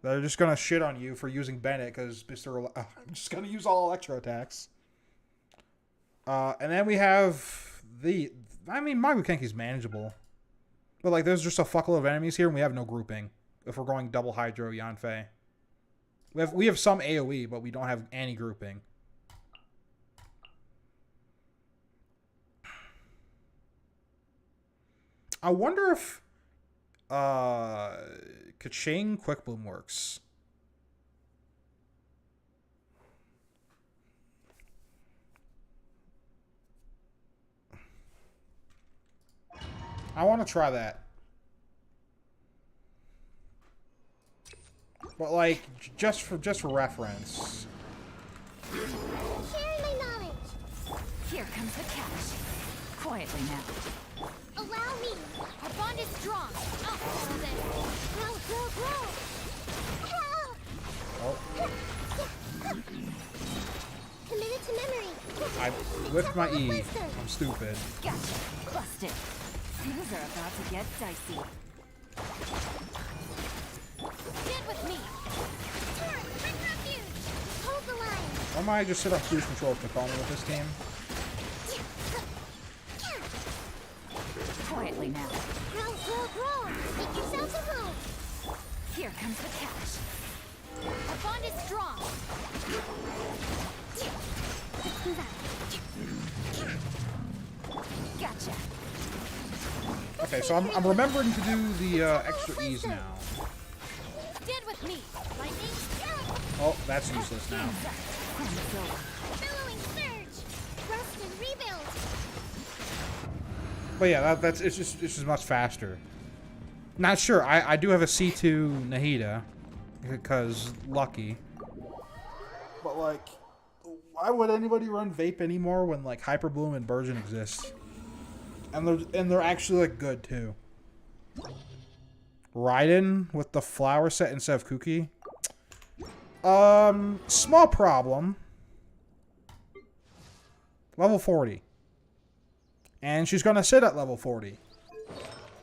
that are just gonna shit on you for using Bennett, because I'm just gonna use all Electro attacks. And then we have I mean, Magukenki's manageable. But, like, there's just a fuckload of enemies here, and we have no grouping. If we're going double Hydro Yanfei. We have some AoE, but we don't have any grouping. I wonder if Kaching Quick Bloom works. I want to try that. But like, just for reference. Sharing my knowledge. Here comes the catch. Quietly now. Allow me. Our bond is strong. I'll handle this. Grow. Help! Oh, Committed to memory. I whipped my E. I'm stupid. Gotcha. Busted. Things are about to get dicey. Get with me. Turn, bring refuge. Hold the line. Why might I just sit on cruise control to call me with this team? Quietly now. Grow. Make yourselves at home. Here comes the catch. Our bond is strong. Gotcha. Okay, so I'm remembering to do the extra E's now. Stand with me. Lightning. Oh, that's useless now. Billowing surge. Rust and rebuild. But yeah, it's just much faster. Not sure. I do have a C2 Nahida because lucky. But like, why would anybody run vape anymore when like Hyper Bloom and Burgeon exist? And they're actually like good too. Raiden with the flower set instead of Kuki. Small problem. Level 40. And she's gonna sit at level 40.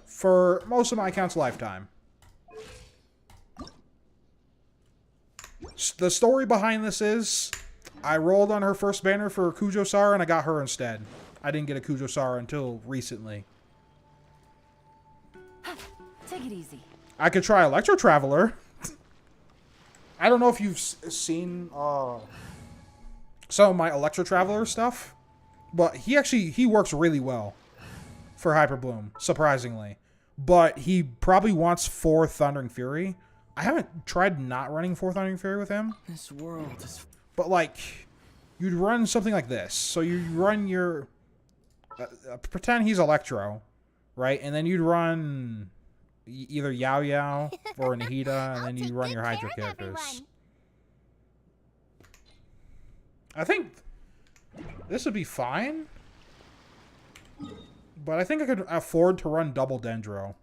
For most of my account's lifetime. The story behind this is, I rolled on her first banner for Kujo Sara and I got her instead. I didn't get a Kujo Sara until recently. Take it easy. I could try Electro Traveler. I don't know if you've seen some of my Electro Traveler stuff, but he works really well for Hyper Bloom, surprisingly. But he probably wants 4 Thundering Fury. I haven't tried not running 4 Thundering Fury with him. This world is... But like, you'd run something like this. So you run your... pretend he's Electro, right? And then you'd run either Yao Yao or Nahida, and then you run your Hydra characters. Everyone. I think this would be fine, but I think I could afford to run double Dendro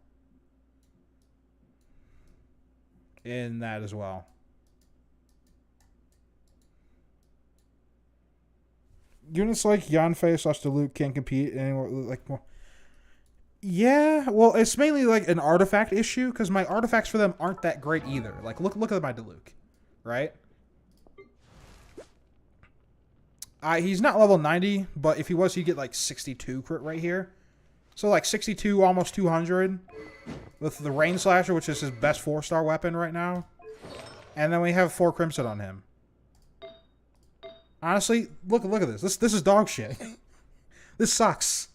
in that as well. Units like Yanfei / Diluc can't compete anymore. Like, well, yeah, well, it's mainly like an artifact issue because my artifacts for them aren't that great either. Like, look at my Diluc, right? He's not level 90, but if he was, he'd get like 62 crit right here. So like 62, almost 200 with the Rain Slasher, which is his best 4-star weapon right now. And then we have 4 Crimson on him. Honestly, look at this. This is dog shit. This sucks.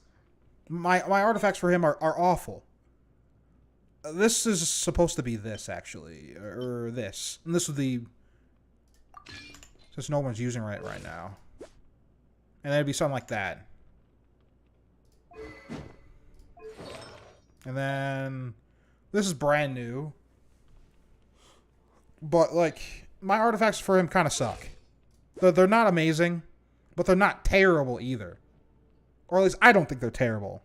My artifacts for him are awful. This is supposed to be this, actually. Or this. And this would be... Since no one's using it right now. And then it'd be something like that. And then... This is brand new. But, like, my artifacts for him kind of suck. They're not amazing, but they're not terrible either. Or at least I don't think they're terrible.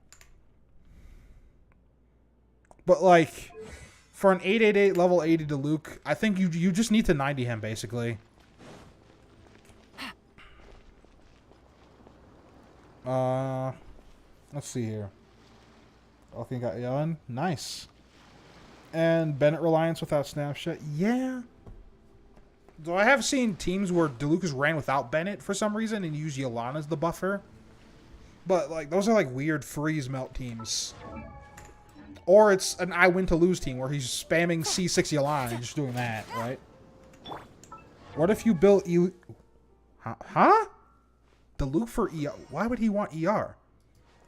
But, like, for an 888 level 80 Diluc, I think you just need to 90 him, basically. Let's see here. Okay, got Yelan. Nice. And Bennett Reliance without Snapshot. Yeah. Though I have seen teams where Dilucus ran without Bennett for some reason and used Yelan as the buffer. But, like, those are, like, weird freeze melt teams. Or it's an I win to lose team where he's spamming C6 Yelan and just doing that, right? What if you built Huh? Diluc for ER? Why would he want ER?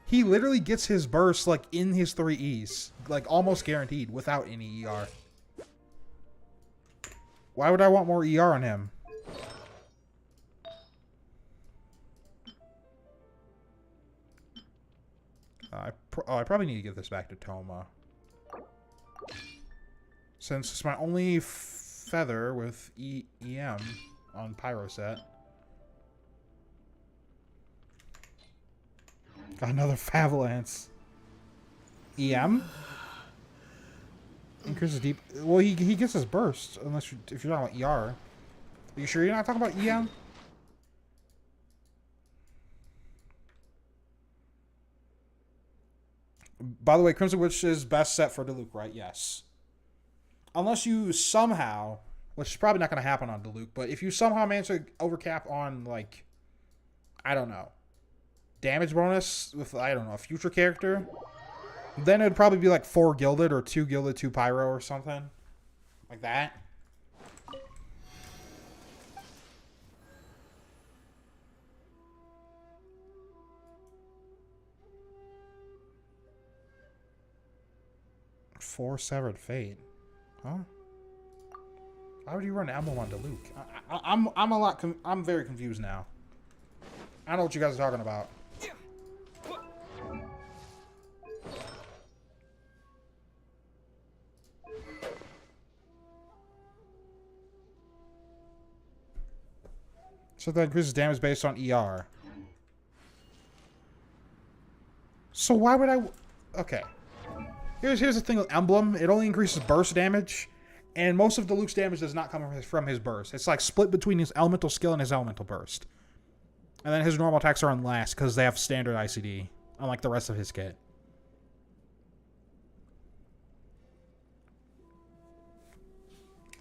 He literally gets his burst, like, in his 3 Es. Like, almost guaranteed without any ER. Why would I want more ER on him? I probably need to give this back to Toma. Since it's my only feather with EM on Pyro set. Got another Favalance. EM? Increases deep. Well, he gets his burst, unless if you're talking about ER. Are you sure you're not talking about EM? By the way, Crimson Witch is best set for Diluc, right? Yes. Unless you somehow, which is probably not going to happen on Diluc, but if you somehow manage to overcap on, like, I don't know, damage bonus with, I don't know, a future character, then it would probably be like 4 Gilded or 2 Gilded, 2 Pyro or something. Like that. Four Severed Fate. Huh? Why would you run Emblem on Diluc? I'm very confused now. I don't know what you guys are talking about. So that increases damage based on ER. So why would I... Okay. Here's the thing with Emblem. It only increases burst damage. And most of Diluc's damage does not come from his burst. It's like split between his elemental skill and his elemental burst. And then his normal attacks are on last because they have standard ICD. Unlike the rest of his kit.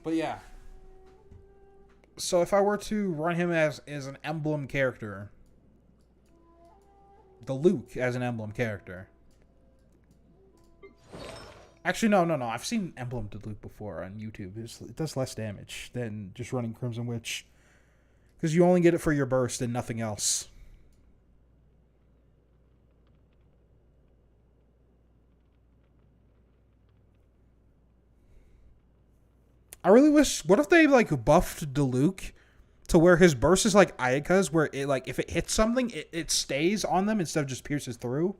But yeah. So if I were to run him as an Emblem character. Diluc as an Emblem character. Actually, no. I've seen Emblem Diluc before on YouTube. It does less damage than just running Crimson Witch. Because you only get it for your burst and nothing else. I really wish... What if they, like, buffed Diluc to where his burst is like Ayaka's, where it, like, if it hits something, it stays on them instead of just pierces through?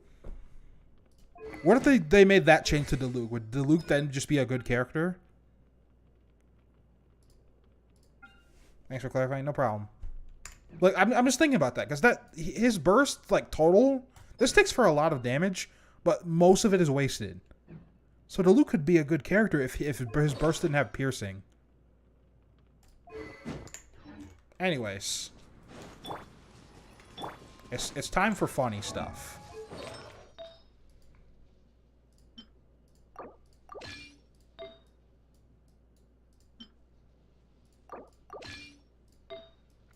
What if they made that change to Diluc? Would Diluc then just be a good character? Thanks for clarifying. No problem. Like, I'm just thinking about that, because his burst, like, total, this takes for a lot of damage, but most of it is wasted. So Diluc could be a good character if his burst didn't have piercing. Anyways. It's time for funny stuff.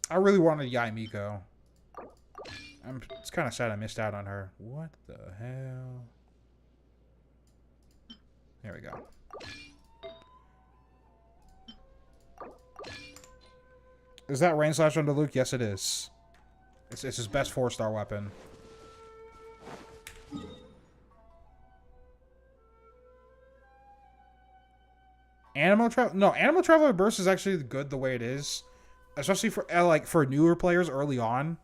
I really wanted Yai Miko. It's kind of sad I missed out on her. What the hell? There we go. Is that Rain Slash on Diluc? Yes, it is. It's his best 4-star weapon. Animal Traveler Burst is actually good the way it is. Especially for for newer players early on,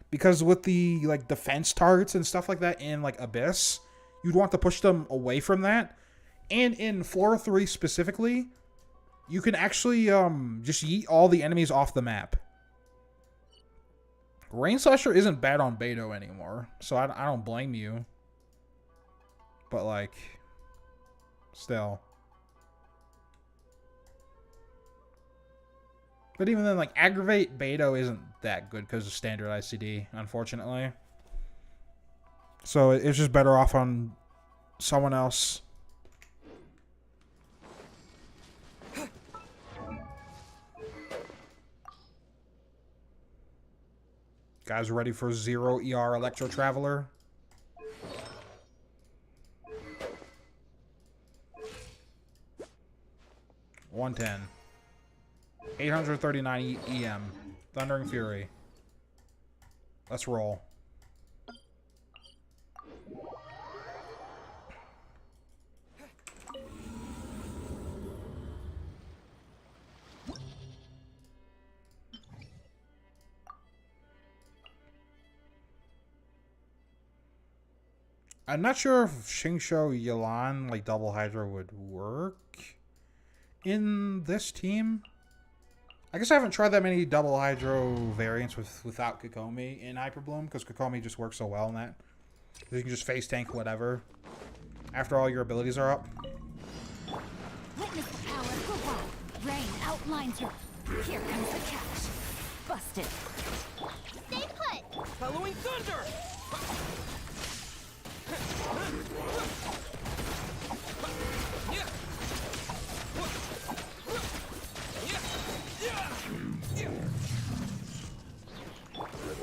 because with the like defense targets and stuff like that in like Abyss, you'd want to push them away from that. And in Floor 3 specifically, you can actually just yeet all the enemies off the map. Rain Slasher isn't bad on Beto anymore, so I don't blame you. But like, still. But even then, like, Aggravate Beto isn't that good because of standard ICD, unfortunately. So it's just better off on someone else. Guys ready for 0 ER Electro Traveler? $110. 839 EM. Thundering Fury. Let's roll. I'm not sure if Xingqiu Yelan, like double Hydra, would work in this team. I guess I haven't tried that many double Hydro variants without Kokomi in Hyper Bloom, because Kokomi just works so well in that. You can just face tank whatever after all your abilities are up. Witness the power of the Rain outlines your... Here comes the catch. Busted. Stay put! Following thunder!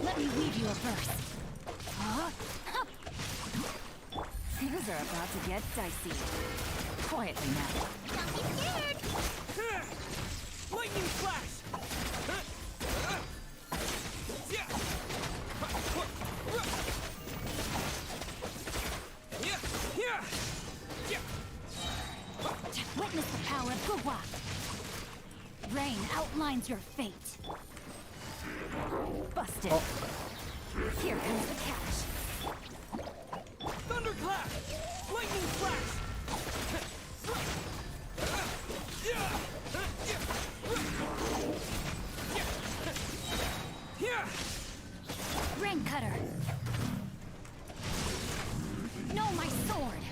Let me weave you a verse. Huh? Things are about to get dicey. Quietly now. Don't be scared! Lightning flash! Witness the power of Guwa. Rain outlines your fate. Busted. Oh. Here comes the catch. Thunderclap! Lightning flash! Rain cutter. No, my sword.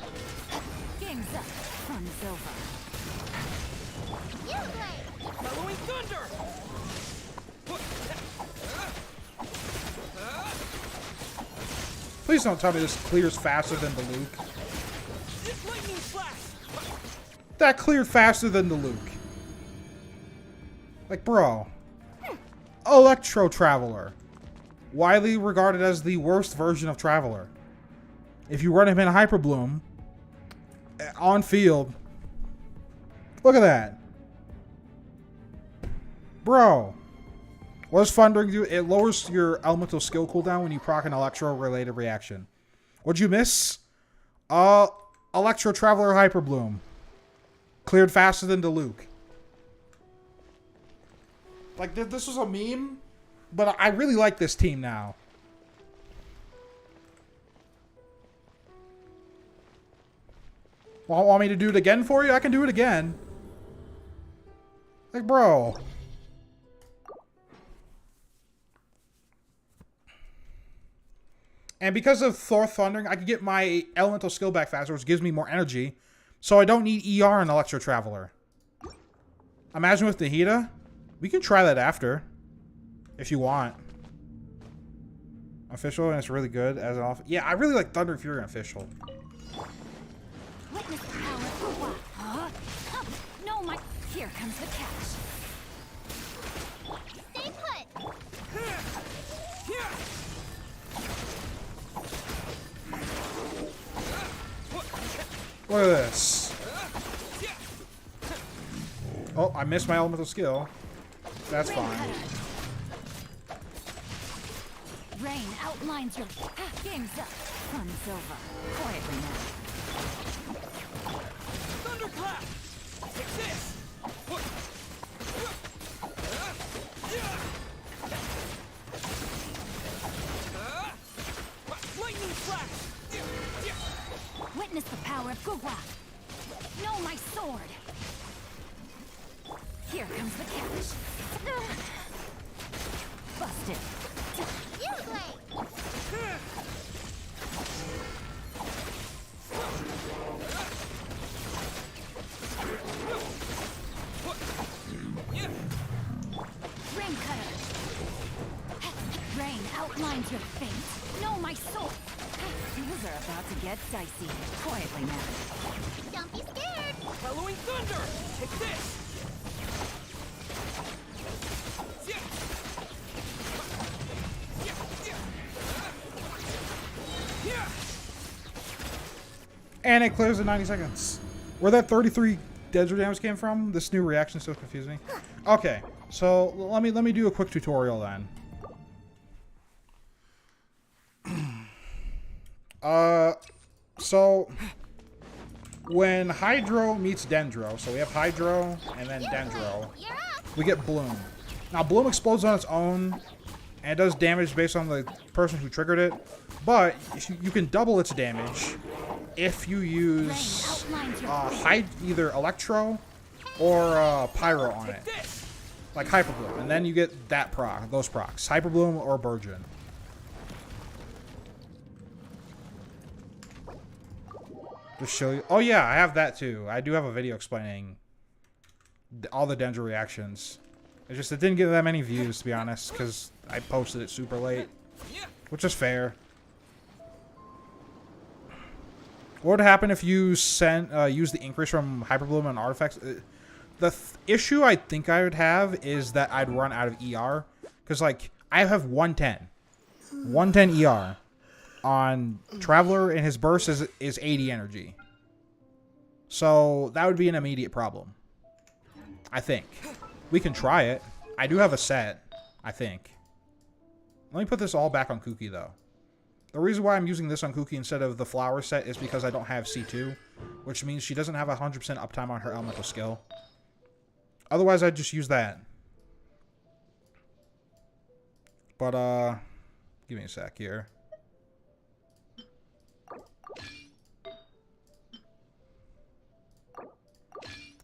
Game's up. Fun's over. You play! Following thunder! Please don't tell me this clears faster than the Luke. Lightning flash! That cleared faster than the Luke. Like, bro. Electro Traveler. Widely regarded as the worst version of Traveler. If you run him in Hyper Bloom, on field, look at that. Bro. What does Thundering do? It lowers your elemental skill cooldown when you proc an Electro-related reaction. What'd you miss? Electro Traveler Hyper Bloom. Cleared faster than Diluc. Like, this was a meme, but I really like this team now. Want me to do it again for you? I can do it again. Like, bro. And because of Thor Thundering, I can get my elemental skill back faster, which gives me more energy. So I don't need ER and Electro Traveler. Imagine with Nahida. We can try that after. If you want. Official, and it's really good as an off. Yeah, I really like Thunder Fury and Official. Witness the power for what? Huh? No, my... Here comes the catch. Stay put. Look at this. Oh, I missed my elemental skill. That's fine. Rain outlines your... Game's up. Sun's over. Quietly now. Thunderclap! Take this! Lightning flash! Witness the power of Gugwa. No, my sword. Here comes the catch. Busted. You play. Rain cutter. Rain outlines your fate. No, my sword. Things are about to get dicey. Quietly now. Don't be scared. Halloween thunder! Take this! And it clears in 90 seconds. Where that 33 desert damage came from? This new reaction still confused me. Okay, so let me do a quick tutorial then. So when Hydro meets Dendro, so we have Hydro and then Dendro, You're up. we get Bloom. Now Bloom explodes on its own and it does damage based on the person who triggered it, but you can double its damage if you use either Electro or Pyro on it, like Hyper Bloom, and then you get that proc, those procs, Hyper Bloom or Burgeon. Just show you. Oh yeah, I have that too. I do have a video explaining all the Dendro reactions. It didn't get that many views, to be honest, because I posted it super late, which is fair. What would happen if you use the increase from Hyper Bloom on artifacts? The issue I think I would have is that I'd run out of ER, because like I have 110 ER. On Traveler, and his burst is 80 energy. So that would be an immediate problem. I think. We can try it. I do have a set, I think. Let me put this all back on Kuki, though. The reason why I'm using this on Kuki instead of the flower set is because I don't have C2, which means she doesn't have 100% uptime on her elemental skill. Otherwise, I'd just use that. But, give me a sec here.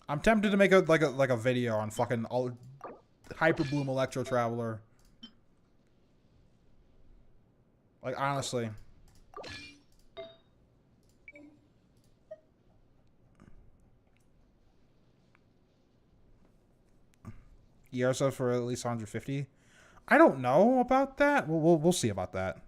I'm tempted to make a video on fucking all Hyper Bloom Electro Traveler. Like honestly. ER subs for at least 150. I don't know about that. We'll see about that.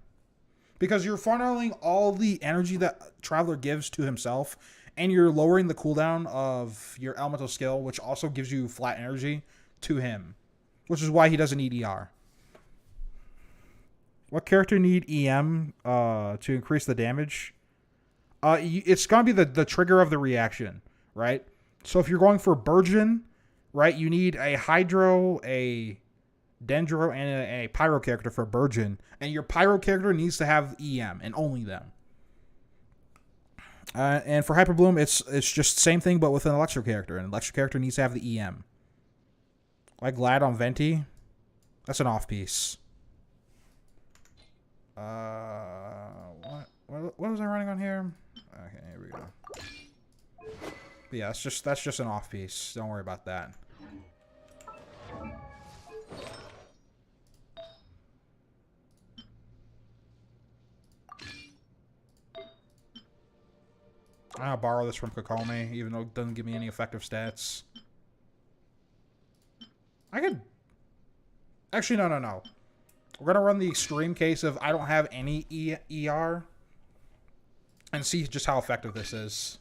Because you're funneling all the energy that Traveler gives to himself, and you're lowering the cooldown of your elemental skill, which also gives you flat energy, to him. Which is why he doesn't need ER. What character need EM to increase the damage? It's going to be the trigger of the reaction, right? So if you're going for Burgeon, right, you need a Hydro, a Dendro, and a Pyro character for Burgeon. And your Pyro character needs to have EM, and only them. And for Hyper Bloom, it's just the same thing, but with an Electro character. An Electro character needs to have the EM. Like Glad on Venti. That's an off-piece. What was I running on here? Okay, here we go. But yeah, that's just an off piece. Don't worry about that. I'll borrow this from Kokomi, even though it doesn't give me any effective stats. I could... Actually, no. We're going to run the extreme case of I don't have any ER. And see just how effective this is.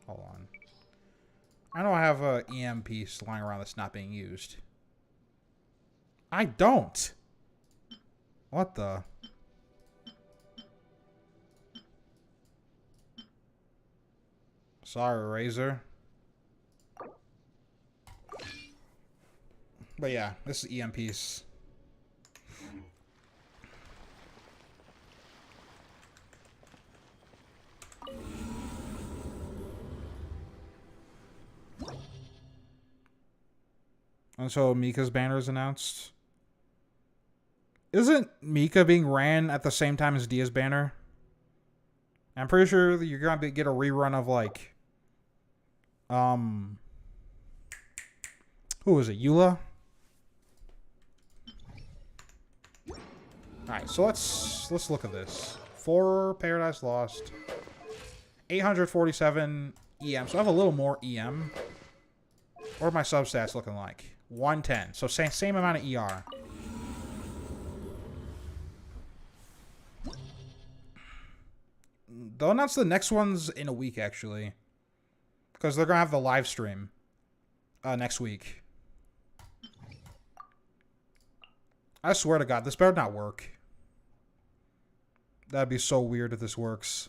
Hold on. I know I have a EM piece lying around that's not being used. I don't! What the... Sorry, Razor. But yeah, this is EM piece. And so Mika's banner is announced. Isn't Mika being ran at the same time as Dia's banner? I'm pretty sure you're gonna get a rerun of like, who was it? Eula? Alright, so let's look at this. 4 Paradise Lost. 847 EM. So I have a little more EM. What are my substats looking like? 110. So same amount of ER. They'll announce the next ones in a week, actually. Because they're going to have the live stream next week. I swear to God, this better not work. That'd be so weird if this works.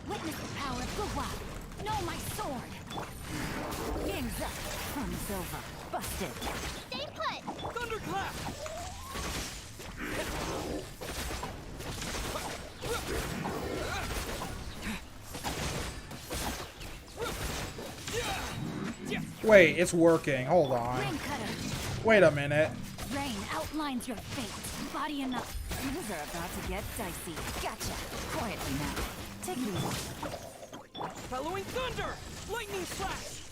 Witness the power of Gua. Know my sword. Game's up. Fun's over. Busted. Stay put. Thunderclap! Wait, it's working. Hold on. Rain cutter. Wait a minute. Rain outlines your fate. Body enough. Things are about to get dicey. Gotcha. Quietly now. Take me. Following thunder! Lightning slash!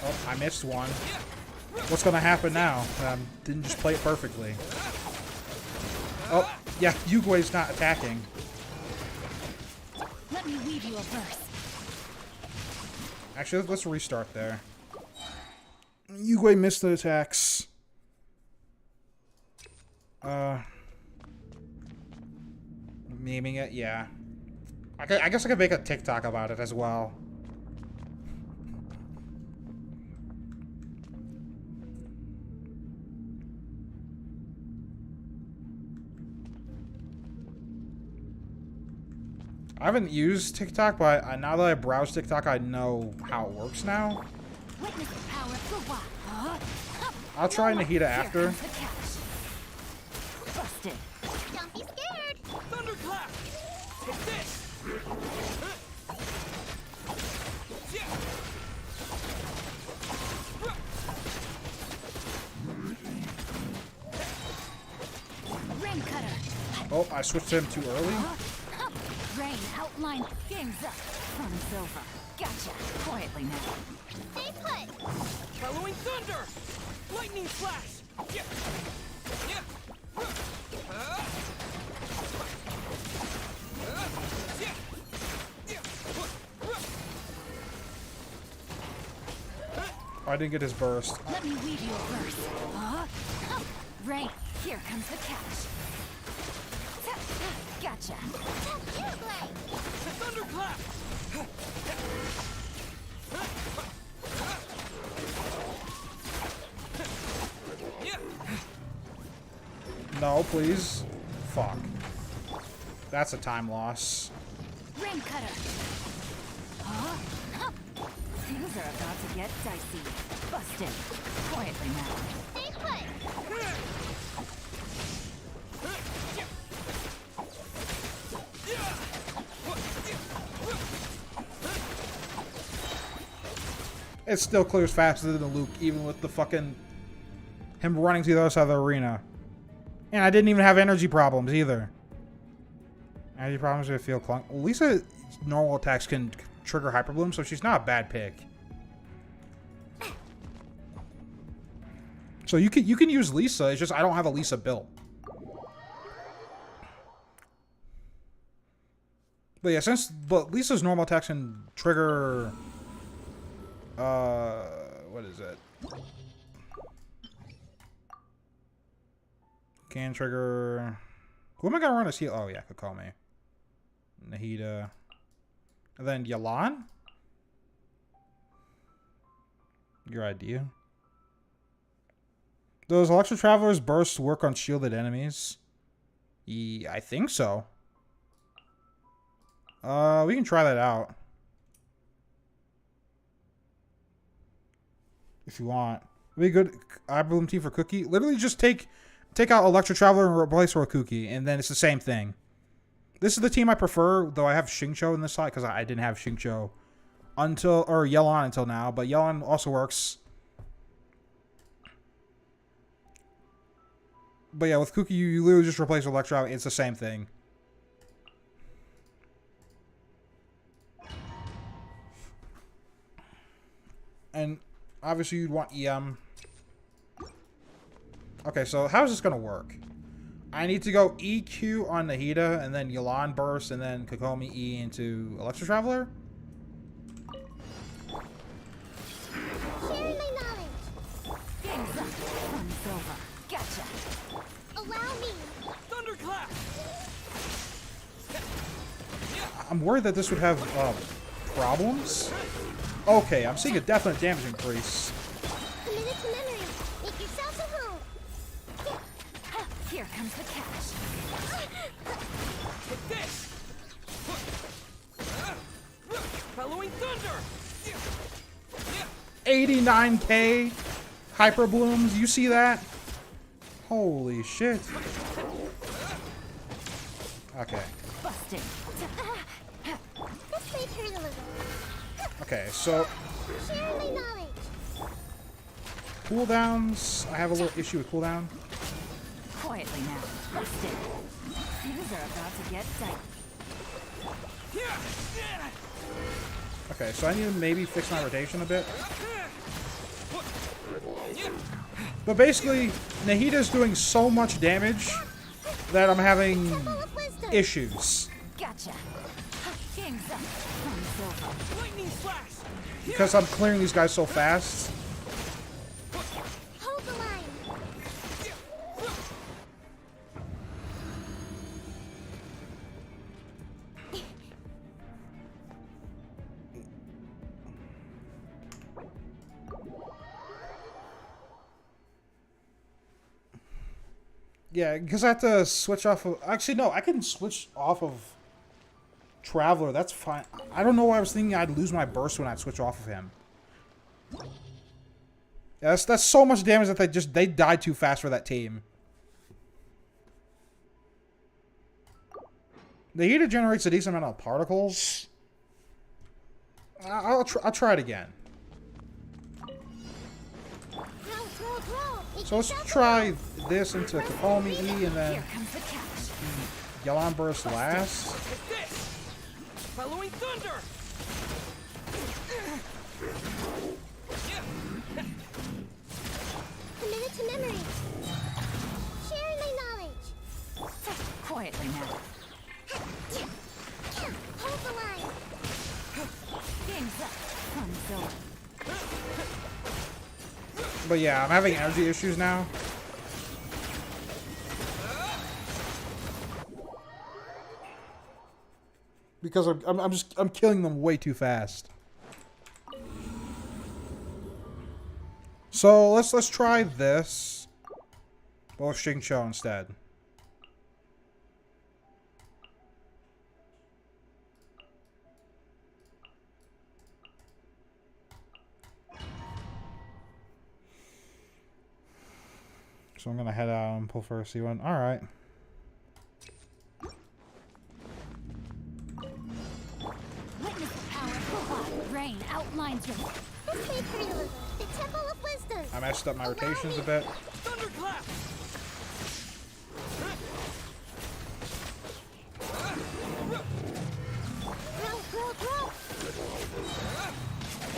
Oh, I missed one. What's gonna happen now? Didn't just play it perfectly. Oh, yeah, Yugue's not attacking. Let me weave you a verse. Actually, let's restart there. Yugue missed the attacks. Memeing it, yeah. I guess I could make a TikTok about it as well. I haven't used TikTok, but now that I browse TikTok, I know how it works now. Witness the power of Gua. I'll try Nahida after. Busted. Don't be scared. Thunderclap! Take this! Rain cutter. Oh, I switched to him too early. Rain outline. Game's up. Fun's over. Gotcha. Quietly now. Stay put. Following thunder! Lightning flash! Oh, I didn't get his burst. Let me weave you a verse. Rain. Here comes the catch. Gotcha. Thunderclap! No, please. Fuck. That's a time loss. Rain cutter. Things are about to get dicey. Busted. Quietly now. Stay put. It still clears faster than the Luke, even with the fucking him running to the other side of the arena. And I didn't even have energy problems either. Energy problems would feel clunk. Well, Lisa's normal attacks can trigger Hyper Bloom, so she's not a bad pick. So you can use Lisa. It's just I don't have a Lisa built. But yeah, but Lisa's normal attacks can trigger. What is it? Can trigger. Who am I gonna run as heal? Oh yeah, could call me. Nahida. And then Yelan? Your idea? Does Electro Traveler's burst work on shielded enemies? I think so. We can try that out. If you want. Be good Bloom team for Cookie. Literally just take out Electro Traveler and replace her with Cookie, and then it's the same thing. This is the team I prefer, though I have Xingqiu in this side because I didn't have Xingqiu or Yelan until now, but Yelan also works. But yeah, with Cookie, you literally just replace Electro. It's the same thing. And obviously you'd want EM. Okay, so how is this going to work? I need to go EQ on Nahida, and then Yelan burst, and then Kokomi E into Electro Traveler? Sharing my knowledge. Game's up. Fun's over. Gotcha. Allow me. Thunderclap! I'm worried that this would have problems. Okay, I'm seeing a definite damage increase. A minute to memory. Make yourselves at home. Here comes the cash. Take this! Following thunder! 89k Hyper Blooms. You see that? Holy shit. Okay. Busted. This may hurt a little. Okay, so Sharing my knowledge. cooldowns. I have a little issue with cooldown. Quietly now. Busted. Things are about to get tight. Okay, so I need to maybe fix my rotation a bit. But basically, Nahida's doing so much damage that I'm having Full of wisdom. issues. Gotcha. Game's up. Fun's over. Lightning slash! Because I'm clearing these guys so fast. Hold the line. Yeah, because I have to switch off of... Actually, no, I can switch off of Traveler. That's fine. I don't know why I was thinking I'd lose my burst when I'd switch off of him. Yeah, that's so much damage that they died too fast for that team. The heater generates a decent amount of particles. I'll try it again. Throw. Make So let's yourselves try this into Kokomi E and then Here comes the cash. Yelan burst last. Take this! Following thunder! a minute to memory. Sharing my knowledge. Quietly now. Hold the line. Game's up. Fun's over. But yeah, I'm having energy issues now. Because I'm killing them way too fast. So let's try this. Or Xingqiu instead. So I'm gonna head out and pull for a C1. Alright. Witness the power of the rain outlines your... This may hurt a messed up my rotations a bit. Thunderclap!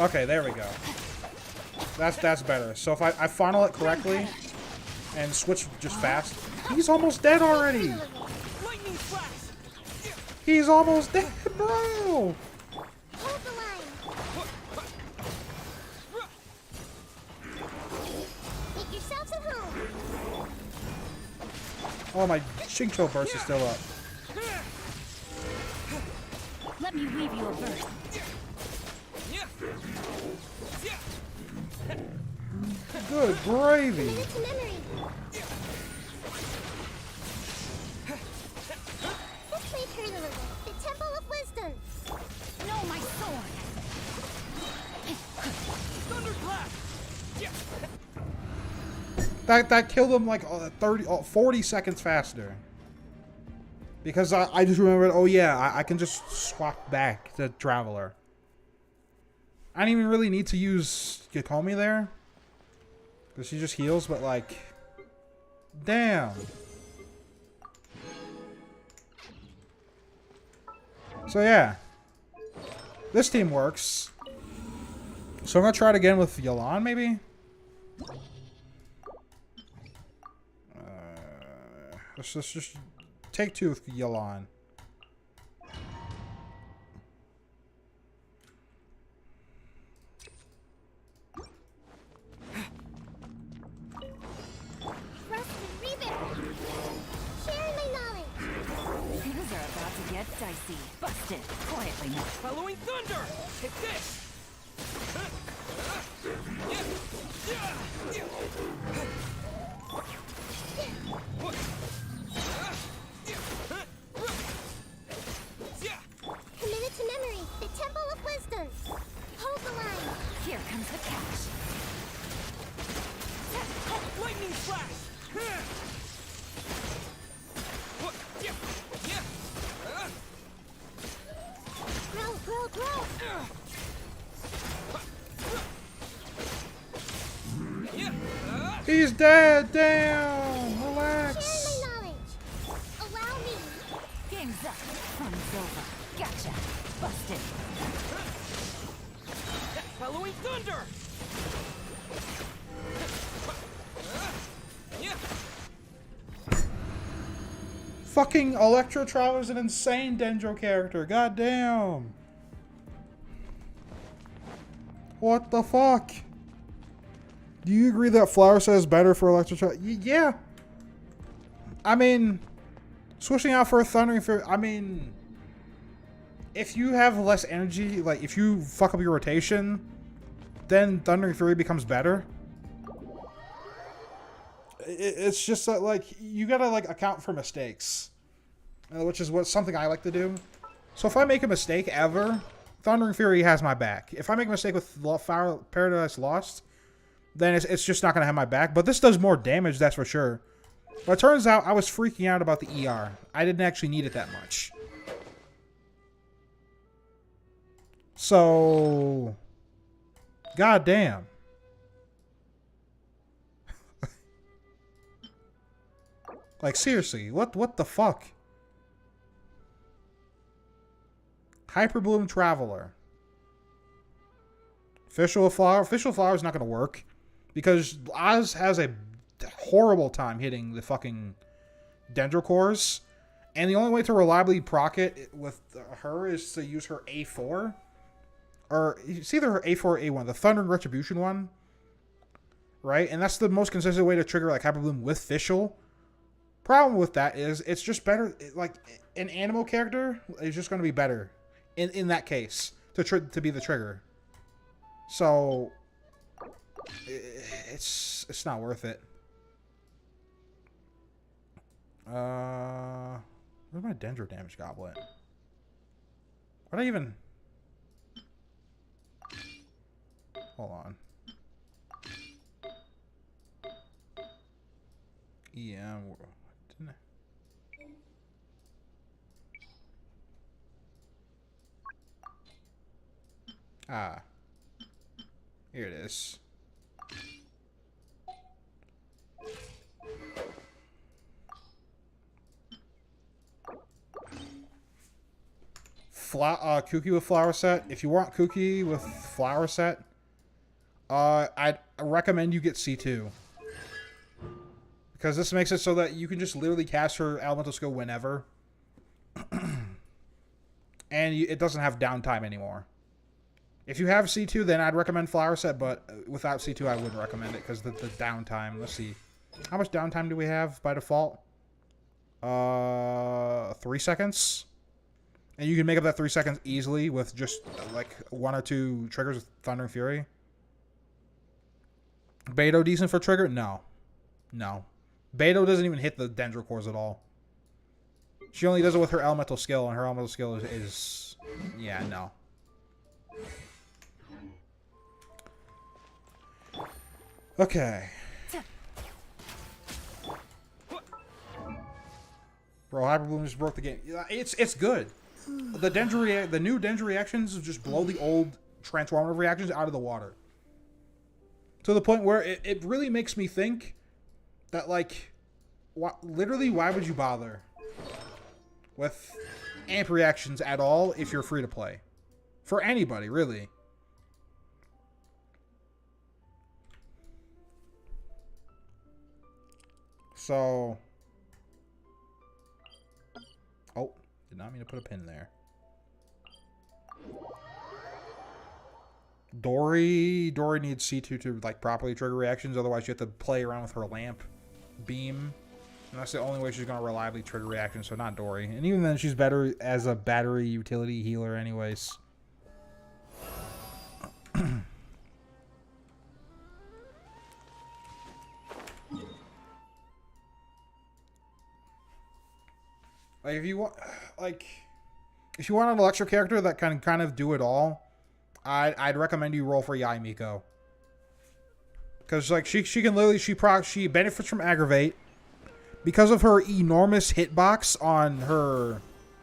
Okay, there we go. That's better. So if I funnel it correctly and switch just fast, he's almost dead already. Lightning flash! He's almost dead, bro. Hold the line. Make yourselves at home. Oh, my Shincho burst is still up. Let me weave you a verse. Good gravy. Minute to memory. Let's play turn a little. The Temple of Wisdom. No, my sword. Thunderclap! That killed him like 40 seconds faster. Because I just remembered, oh yeah, I can just swap back to Traveler. I didn't even really need to use Yakomi there. Because she just heals, but like... Damn. So yeah. This team works. So I'm going to try it again with Yelan, maybe? Let's just take two with Yelan. Rust and rebuild. Sharing my knowledge. Things are about to get dicey. Busted. Quietly now. Following thunder! Hit this! Committed to memory. The Temple of Wisdom. Hold the line. Here comes the catch. Lightning flash! Grow. He's dead! Damn! Relax! Sharing my knowledge. Allow me. Game's up. Fun's over. Gotcha. Busted. Following thunder! Fucking Electro Traveler's an insane Dendro character. God damn. What the fuck? Do you agree that Flower says better for Electro Traveler? Yeah. I mean, switching out for a Thundering Fury, I mean, if you have less energy, like if you fuck up your rotation, then Thundering Fury becomes better. It's just that, like, you gotta, like, account for mistakes. Which is something I like to do. So if I make a mistake ever, Thundering Fury has my back. If I make a mistake with Paradise Lost, then it's just not gonna have my back. But this does more damage, that's for sure. But it turns out I was freaking out about the ER. I didn't actually need it that much. So... God damn. Like, seriously, what the fuck? Hyperbloom Traveler. Official Flower. Official Flower is not going to work. Because Oz has a horrible time hitting the fucking Dendrocores. And the only way to reliably proc it with her is to use her A4. Or, it's either her A4 or A1. The Thunder and Retribution one. Right? And that's the most consistent way to trigger, like, Hyperbloom with Fischl. Problem with that is it's just better, like an animal character is just going to be better in that case to be the trigger. So it's not worth it. Where's my Dendro damage goblet? What I even? Hold on. Yeah. Ah. Here it is. Kooky with Flower Set. If you want Kooky with Flower Set, I'd recommend you get C2. Because this makes it so that you can just literally cast her elemental skill whenever. And it doesn't have downtime anymore. If you have C2, then I'd recommend Flower Set, but without C2, I wouldn't recommend it because the downtime. Let's see. How much downtime do we have by default? 3 seconds. And you can make up that 3 seconds easily with just like 1 or 2 triggers with Thunder and Fury. Beto decent for trigger? No. No. Beto doesn't even hit the Dendro cores at all. She only does it with her elemental skill, and her elemental skill is yeah, no. Okay. Bro, Hyper Bloom just broke the game. It's good. The new Dendro reactions just blow the old transformative reactions out of the water. To the point where it really makes me think that, like, literally, why would you bother with amp reactions at all if you're free to play? For anybody, really. So... Oh, did not mean to put a pin there. Dory needs C2 to like properly trigger reactions, otherwise you have to play around with her lamp beam. And that's the only way she's gonna reliably trigger reactions, so not Dory. And even then she's better as a battery utility healer anyways. Like if you want an Electro character that can kind of do it all, I'd recommend you roll for Yai Miko. Because like she can literally she benefits from Aggravate because of her enormous hitbox on her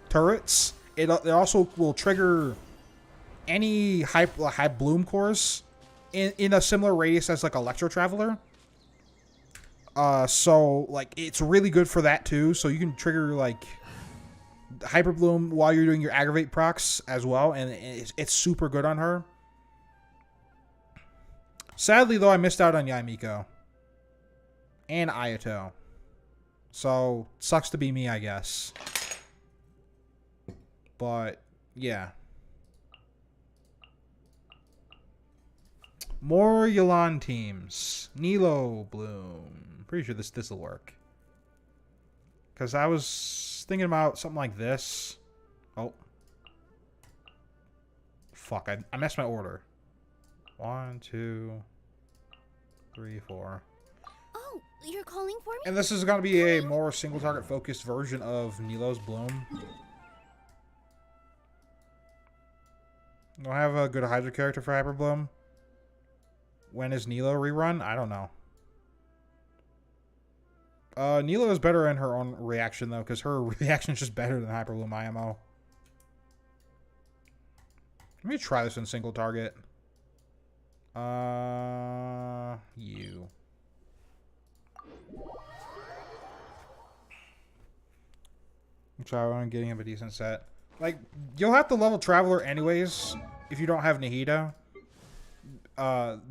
turrets. It also will trigger any high bloom cores in a similar radius as like Electro Traveler. So like it's really good for that too. So you can trigger like Hyper Bloom while you're doing your Aggravate procs as well, and it's super good on her. Sadly, though, I missed out on Yai Miko and Ayato, so sucks to be me, I guess. But yeah, more Yelan teams. Nilo Bloom. Pretty sure this will work. Because I was thinking about something like this. Oh. Fuck, I messed my order. 1, 2, 3, 4. Oh, you're calling for me? And this is going to be a more single target focused version of Nilo's Bloom. Do I have a good Hydra character for Hyper Bloom? When is Nilo rerun? I don't know. Nilo is better in her own reaction, though, because her reaction is just better than Hyper Bloom IMO. Let me try this in single target. You. Try on getting him a decent set. Like, you'll have to level Traveler anyways if you don't have Nahida.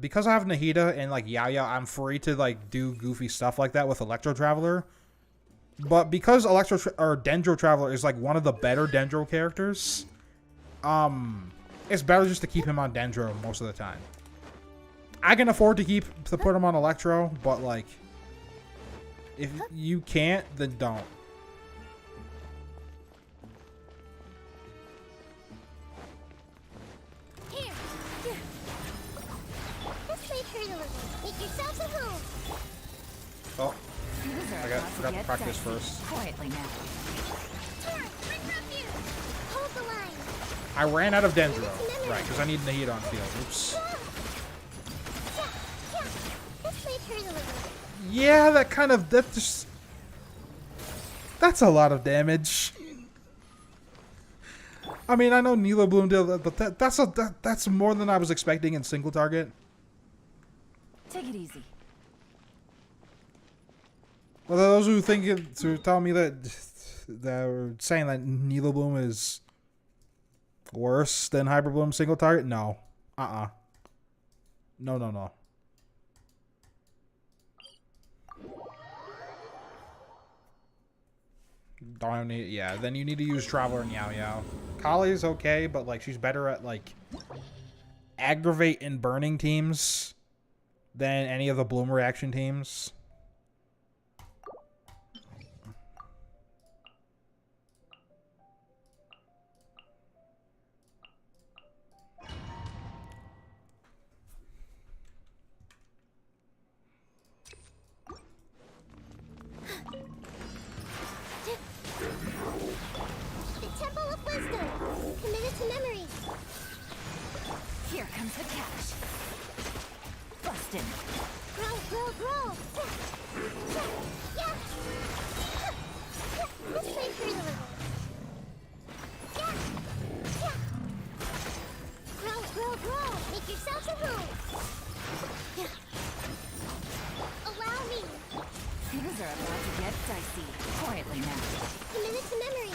Because I have Nahida and like Yaya, I'm free to like do goofy stuff like that with Electro Traveler. But because Dendro Traveler is like one of the better Dendro characters, it's better just to keep him on Dendro most of the time. I can afford to put him on Electro, but like if you can't, then don't. Oh, I forgot to practice first. Quietly now. Hold the line. I ran out of Dendro. Right, because I need Nahida on field. Oops. Yeah, that's a lot of damage. I mean, I know Nilo Bloom did that, but that's more than I was expecting in single target. Take it easy. Well, those who think to tell me that were saying that Nilo Bloom is Worse than Hyper Bloom single target? No. No, no, no. Don't need, yeah, then you need to use Traveler and Yao Yao. Kali's okay, but like she's better at like aggravate and burning teams than any of the Bloom reaction teams. The Temple of Wisdom. Committed to memory. Here comes the catch. Busted. Grow, grow, grow. Yeah. Let's play through the level. Yeah. Yeah. Grow, grow, grow. Make yourselves at home. Yeah. Allow me. Things are about to get dicey. Quietly now. Committed to memory.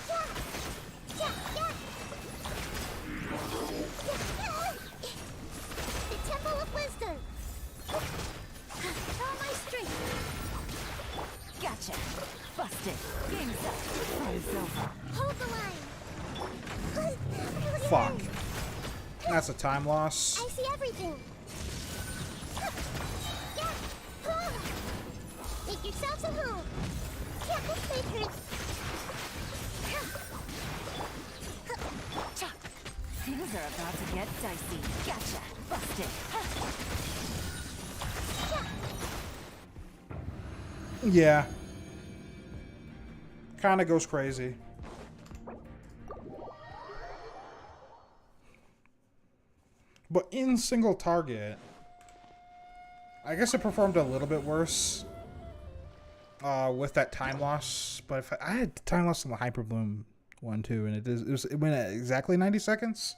Yeah. Yeah, yeah. The Temple of Wisdom. All my strength. Gotcha. Busted. Game's up. Fun's over. Hold the line. Fuck. That's a time loss. I see everything. Yeah. Make yourselves at home. Yeah, let's play through. Things are about to get dicey. Gotcha. Busted. Yeah. Kind of goes crazy. But in single target, I guess it performed a little bit worse with that time loss. But if I had time loss on the Hyper Bloom one too, and it went at exactly 90 seconds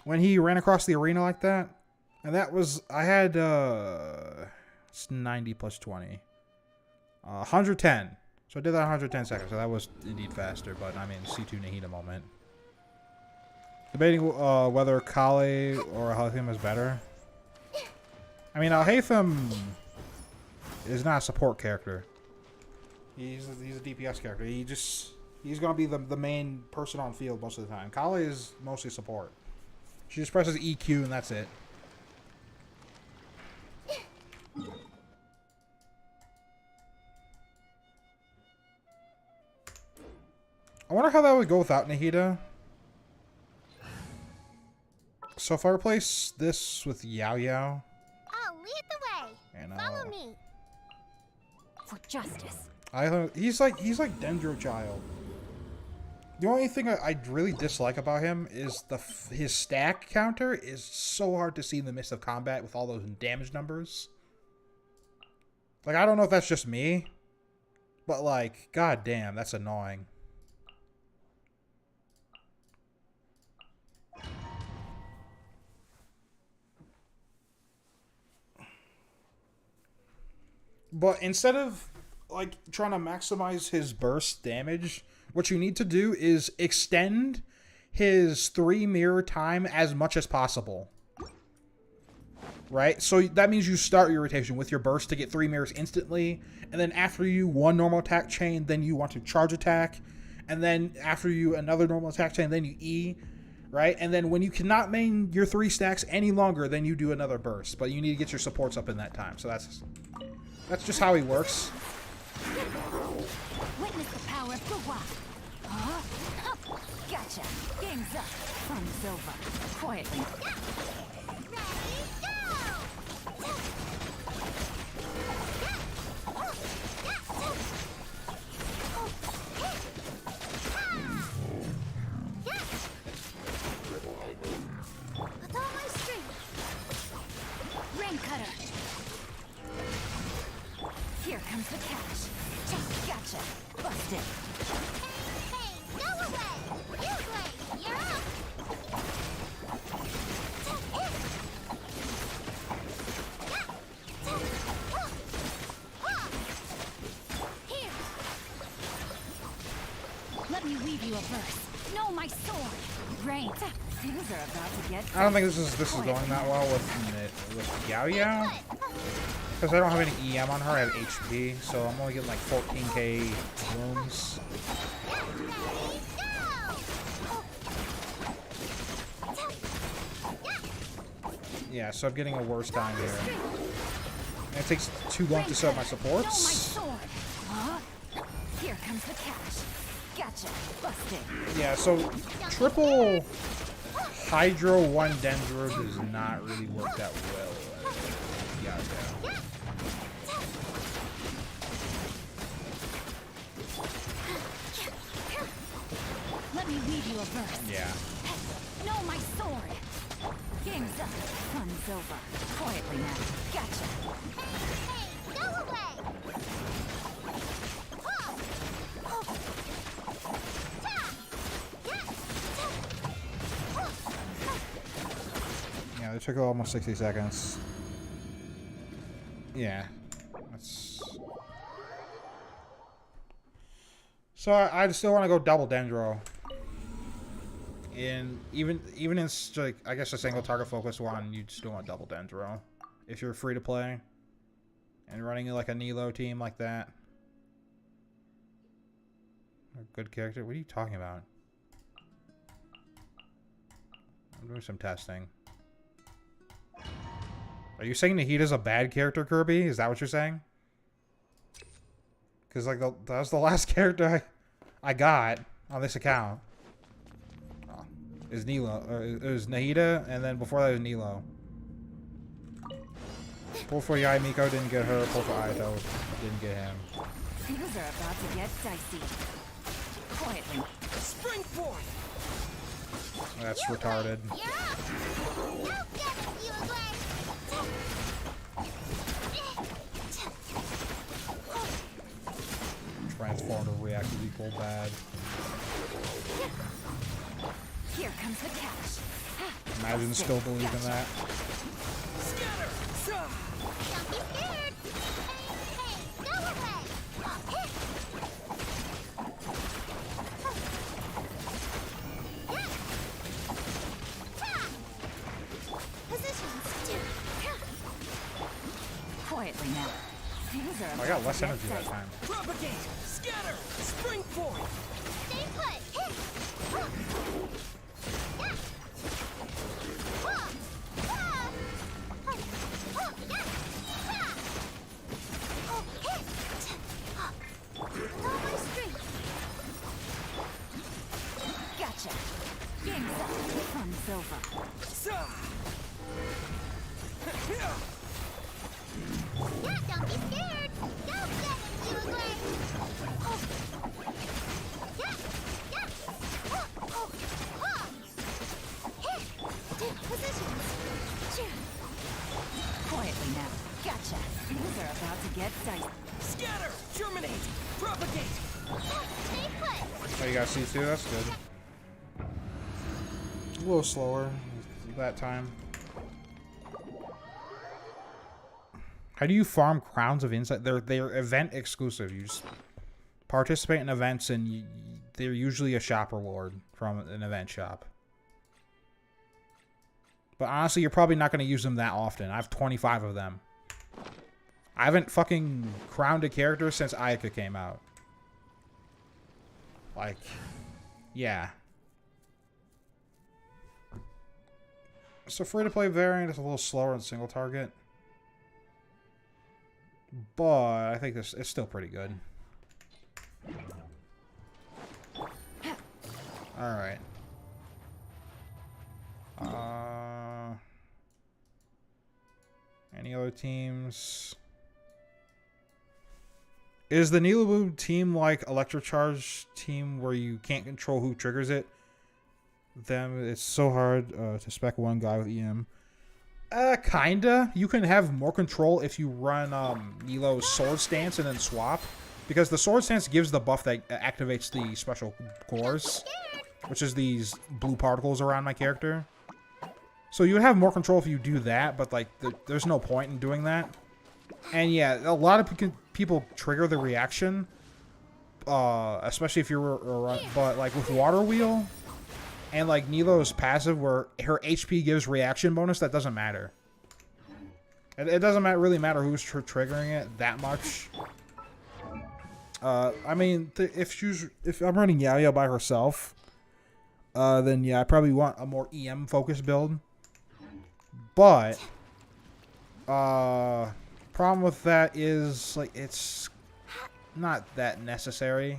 when he ran across the arena like that, and that was I had it's 90 plus 20, 110. So I did that 110 seconds. So that was indeed faster. But I mean, C2 Nahida moment. Debating whether Kali or Alhaitham is better. I mean, Alhaitham is not a support character. He's a DPS character. He's gonna be the main person on field most of the time. Kali is mostly support. She just presses EQ and that's it. I wonder how that would go without Nahida. So if I replace this with Yao Yao, I'll lead the way. and Follow me. For justice. he's like Dendro Child. The only thing I really dislike about him is his stack counter is so hard to see in the midst of combat with all those damage numbers. Like, I don't know if that's just me, but like, god damn, that's annoying. But instead of like trying to maximize his burst damage, what you need to do is extend his 3 mirror time as much as possible. Right? So that means you start your rotation with your burst to get 3 mirrors instantly, and then after you 1 normal attack chain, then you want to charge attack, and then after you another normal attack chain, then you E, right? And then when you cannot main your 3 stacks any longer, then you do another burst, but you need to get your supports up in that time. So that's just how he works. Witness the power of the Wa. Gotcha. Game's up. Fun's over. Quietly. Ready, go! With all my strength. Rain cutter. Here comes the catch. Gotcha. Busted. Hey, go away! You play! You're up! Let me weave you a verse. No No, my sword. Great. Things are about to get. I don't think this is going that well with Yao Yao. Because I don't have any EM on her, I have HP, so I'm only getting like 14k wounds. Yeah, so I'm getting a worse time here. And it takes too long to set up my supports. No, my sword. Huh? Here comes the catch. Gotcha. Busted. Yeah, so triple Hydro 1 Dendro does not really work that well. Yeah. Let me weave you a verse. Yeah. No, my sword. Game's up. Fun's over. Quietly now. Gotcha. Hey, go away! Yeah, they took almost 60 seconds. Yeah. That's... So I still want to go double Dendro. And even in like I guess a single target focus one, you'd still want double Dendro if you're free to play and running like a Nilo team like that. A good character. What are you talking about? I'm doing some testing. Are you saying Nahida's a bad character, Kirby? Is that what you're saying? Because like that was the last character I got on this account. Is Nilo. It was Nahida, and then before that was Nilo. Pull for Yai Miko, didn't get her. Pull for Ayato, didn't get him. Things are about to get dicey. Quietly. Springboard! That's retarded. You're up! Go get it, you away! Transform to react equal bad. Here comes the catch. Imagine still believing that. Scatter! Zah! Don't be scared! Hey, go away! Positions. Quietly now. Things are I got less energy that time. Propagate! Scatter! Springboard! Stay put! Gotcha. Game's up. Fun's over. Zah! Yeah, don't be scared! Go get it, you away! Positions. Quietly now. Gotcha. Things are about to get dicey. Scatter! Germinate! Propagate! Stay put! Oh, you got C2? That's good. A little slower that time. How do you farm Crowns of Insight? They're event exclusive. You just participate in events, and they're usually a shop reward from an event shop. But honestly, you're probably not going to use them that often. I have 25 of them. I haven't fucking crowned a character since Ayaka came out. Like, yeah. So free-to-play variant is a little slower in single target. But I think it's still pretty good. Alright. Any other teams? Is the Nilabu team like Electrocharge team where you can't control who triggers it? It's so hard to spec one guy with EM. Kinda. You can have more control if you run Nilo's Sword Stance and then swap. Because the Sword Stance gives the buff that activates the special cores. Which is these blue particles around my character. So you would have more control if you do that, but like there's no point in doing that. And yeah, a lot of people trigger the reaction. Especially if you're but like with Water Wheel, And like Nilo's passive, where her HP gives reaction bonus, that doesn't matter. It doesn't really matter who's triggering it that much. I mean, if I'm running Yayo by herself, then yeah, I probably want a more EM focused build. But problem with that is like it's not that necessary.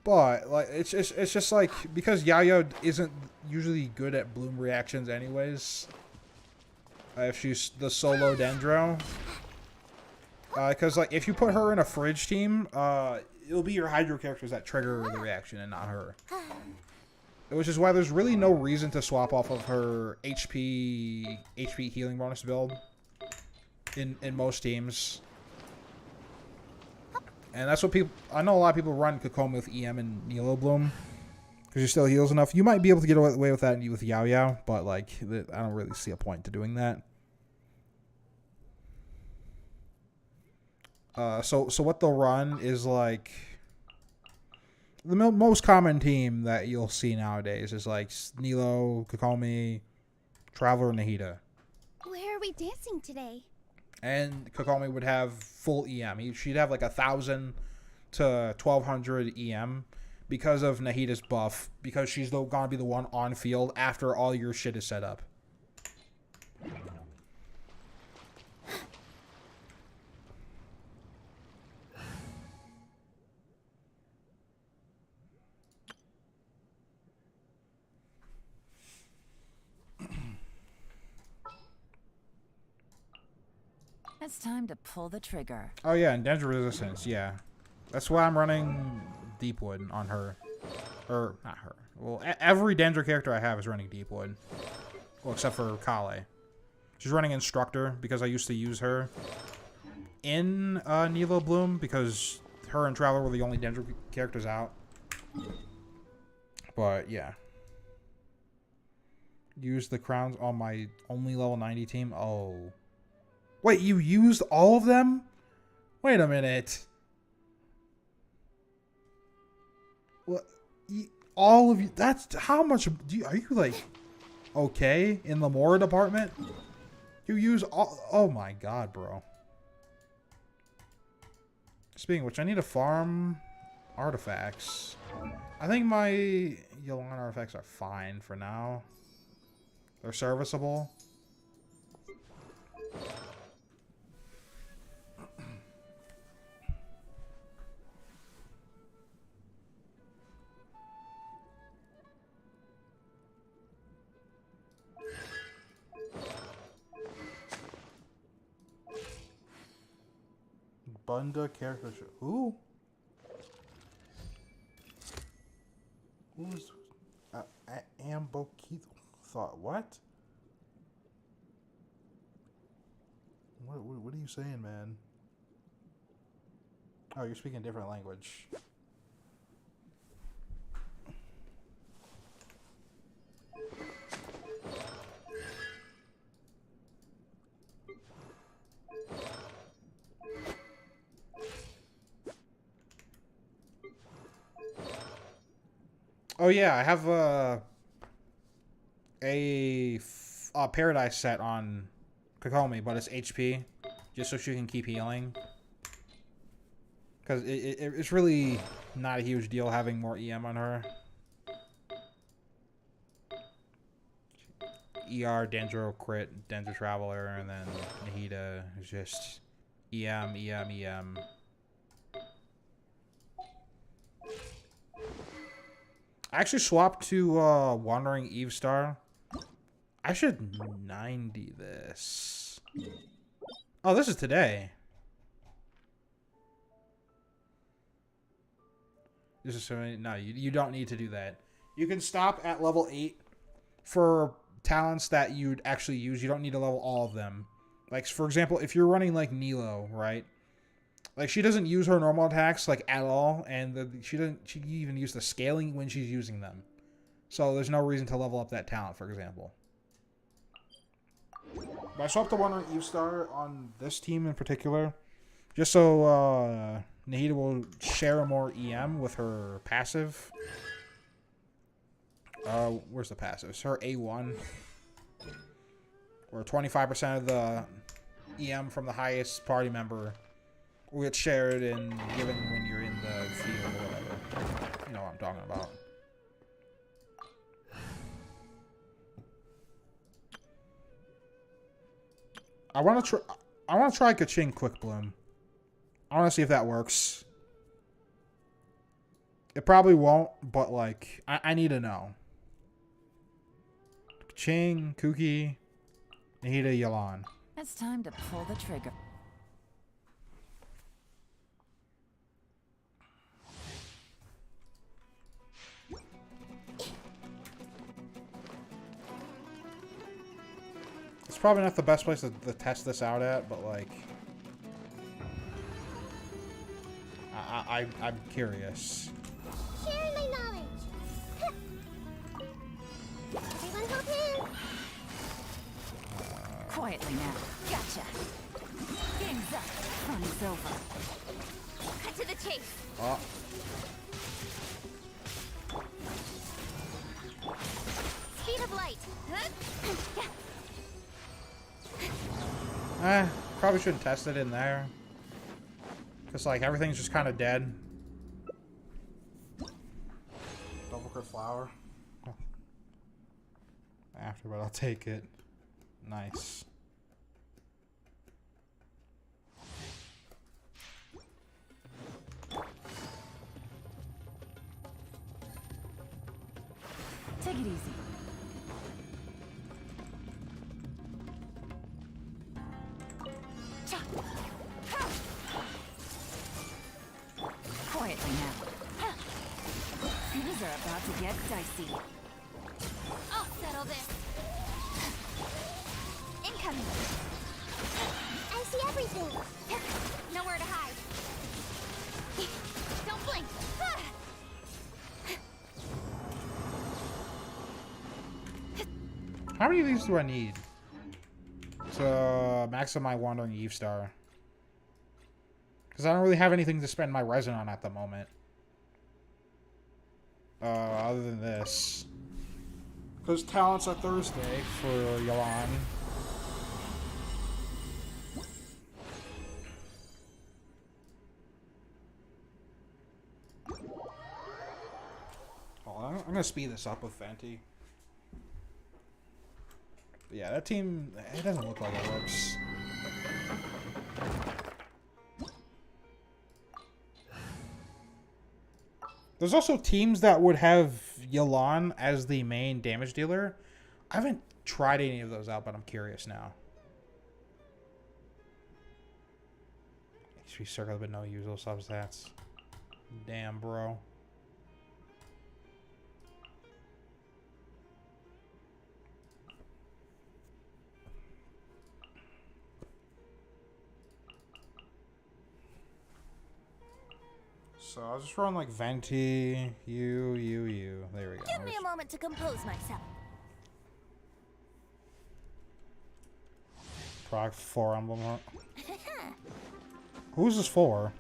But like it's just like because Yayo isn't usually good at bloom reactions anyways. If she's the solo Dendro, because like if you put her in a fridge team, it'll be your Hydro characters that trigger the reaction and not her. Which is why there's really no reason to swap off of her HP healing bonus build in most teams. And that's what people... I know a lot of people run Kokomi with EM and Nilo Bloom. Because she still heals enough. You might be able to get away with that with Yao Yao. But, like, I don't really see a point to doing that. So what they'll run is, like... The most common team that you'll see nowadays is, like, Nilo, Kokomi, Traveler, and Nahida. Where are we dancing today? And Kokomi would have full EM. She'd have like 1,000 to 1,200 EM because of Nahida's buff. Because she's gonna be the one on field after all your shit is set up. It's time to pull the trigger. Oh yeah, and Danger Resistance, yeah. That's why I'm running Deepwood on her. Or, not her. Well, every Danger character I have is running Deepwood. Well, except for Kale. She's running Instructor because I used to use her in Nilo Bloom because her and Traveler were the only Danger characters out. But, yeah. Use the crowns on my only level 90 team. Oh. Wait, you used all of them? Wait a minute. What? All of you? That's how much? Are you like okay in the Mora department? You use all? Oh my god, bro. Speaking of which, I need to farm artifacts. I think my yelan artifacts are fine for now. They're serviceable. Bunda character. Who? Who's Ambokith? Thought what? What are you saying, man? Oh, you're speaking a different language. Oh yeah, I have a Paradise set on Kokomi, but it's HP, just so she can keep healing. Because it's really not a huge deal having more EM on her. ER, Dendro Crit, Dendro Traveler, and then Nahida is just EM, EM, EM. I actually swapped to Wandering Eve Star. I should 90 this. Oh, this is today. This is no, you don't need to do that. You can stop at level 8 for talents that you'd actually use. You don't need to level all of them. Like, for example, if you're running like Nilo, right? Like, she doesn't use her normal attacks, like, at all, and she can even use the scaling when she's using them. So there's no reason to level up that talent, for example. But I swapped to Wandering Eve Star on this team in particular Just so Nahida will share more EM with her passive. Where's the passive? It's her A1. Where 25% of the EM from the highest party member will get shared and given when you're in the field or whatever. You know what I'm talking about. I want to try Kaching Quick Bloom. I want to see if that works. It probably won't, but like I need to know. Kaching, Kuki, Nahida, Yelan. It's time to pull the trigger. It's probably not the best place to test this out at, but like, I'm curious. Sharing my knowledge. Everyone hop in. Quietly now. Gotcha. Game's up. Fun's over. Cut to the chase. Oh, Speed of light. probably shouldn't test it in there. Because, like, everything's just kind of dead. Double crit flower. Oh. After, but I'll take it. Nice. Take it easy. Quietly now. Things are about to get dicey. I'll settle this. Incoming. I see everything. Nowhere to hide. Don't blink. How many of these do I need to max up my Wandering Eve Star? Because I don't really have anything to spend my resin on at the moment. Other than this. Because talents are Thursday for Yelan. I'm going to speed this up with Fenty. But yeah, that team, it doesn't look like it works. There's also teams that would have Yelan as the main damage dealer. I haven't tried any of those out, but I'm curious now. HP circle but no usual substats. Damn, bro. So I'll just run like Venti, you. There we go. Give me a moment to compose myself. Proc 4 emblem. Who's this for?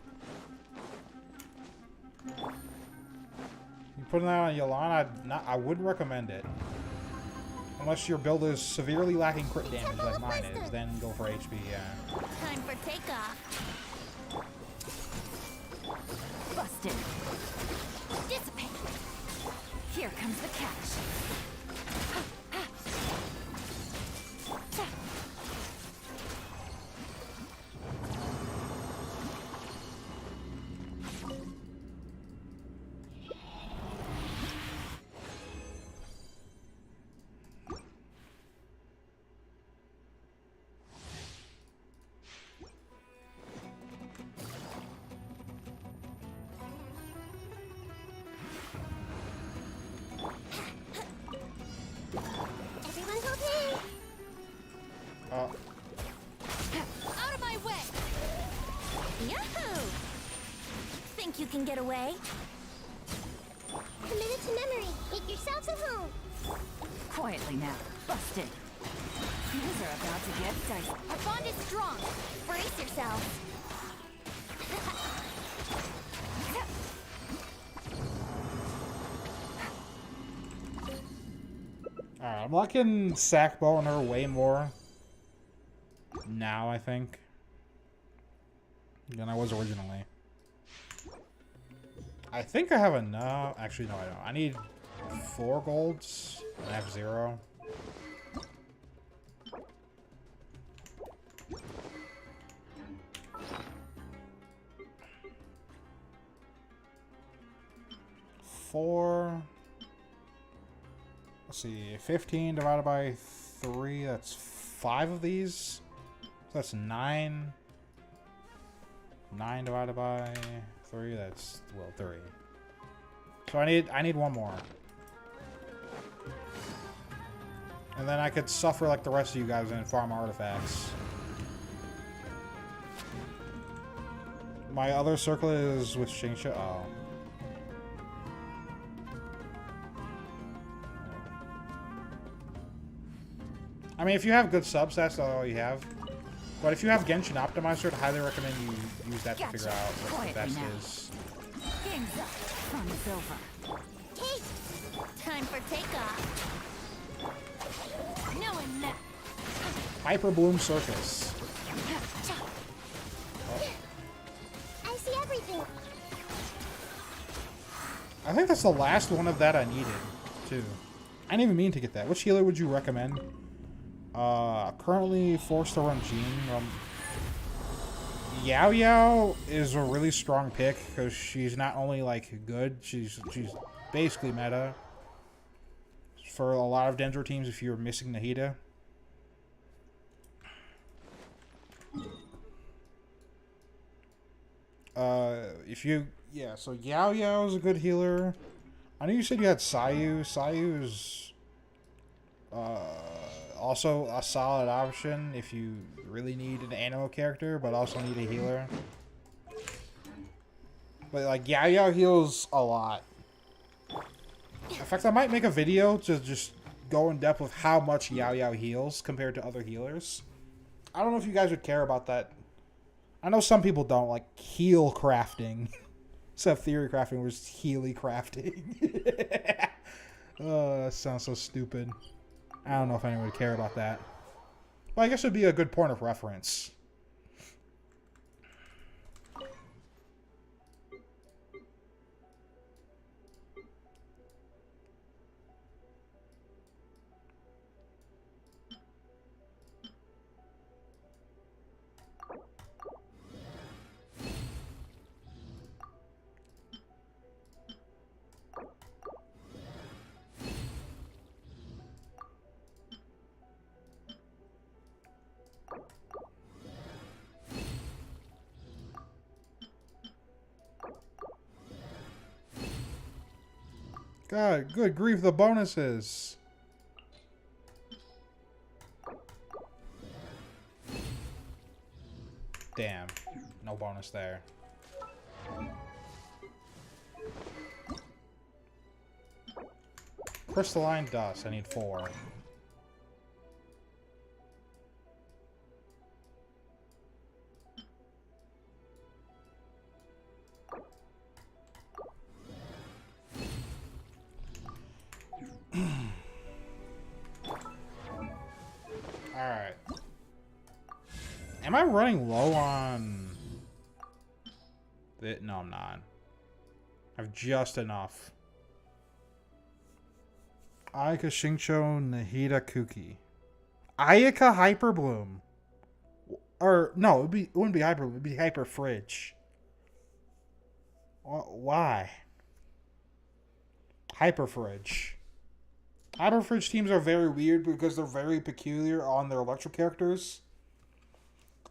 You putting that on Yelan? I wouldn't recommend it. Unless your build is severely lacking crit damage like mine is, then go for HP, yeah. Time for takeoff. Busted. Dissipate. Here comes the catch. Everyone hop in. Out of my way. Yahoo! Think you can get away? Committed to memory. Make yourselves at home. Quietly now. Busted. Things are about to get dicey. Our bond is strong. Brace yourselves. I'm liking Sackbow on her way more now, I think, than I was originally. I think I have enough. Actually, no, I don't. I need 4 golds. I have 0. Let's see, 15 divided by 3, that's 5 of these. So that's 9. 9 divided by 3, that's, well, 3. So I need 1 more. And then I could suffer like the rest of you guys and farm artifacts. My other circle is with Xingqiu. Oh. I mean, if you have good subs, that's all you have. But if you have Genshin Optimizer, I'd highly recommend you use that to figure out what the best is. Game's up. Fun's over. Okay, time for takeoff. No one left. Hyper Bloom Circus. I see everything. I think that's the last one of that I needed, too. I didn't even mean to get that. Which healer would you recommend? Currently forced to run Jean. Yao Yao is a really strong pick because she's not only like good, she's basically meta for a lot of Dendro teams if you're missing Nahida. So Yao Yao is a good healer. I know you said you had Sayu. Sayu is also a solid option if you really need an Annoy character, but also need a healer. But like Yao Yao heals a lot. In fact, I might make a video to just go in depth with how much Yao Yao heals compared to other healers. I don't know if you guys would care about that. I know some people don't, like heal crafting. Except theory crafting was healy crafting. Oh, that sounds so stupid. I don't know if anyone would care about that. Well, I guess it would be a good point of reference. God, good grief, the bonuses. Damn, no bonus there. Crystalline dust, I need 4. Alright. Am I running low on... No, I'm not. I have just enough. Ayaka Xingqiu Nahida Kuki. Ayaka Hyper Bloom. Or, no, it wouldn't be Hyper Bloom, it would be Hyper Fridge. Why? Hyper Fridge. Hyper Fridge teams are very weird because they're very peculiar on their electric characters.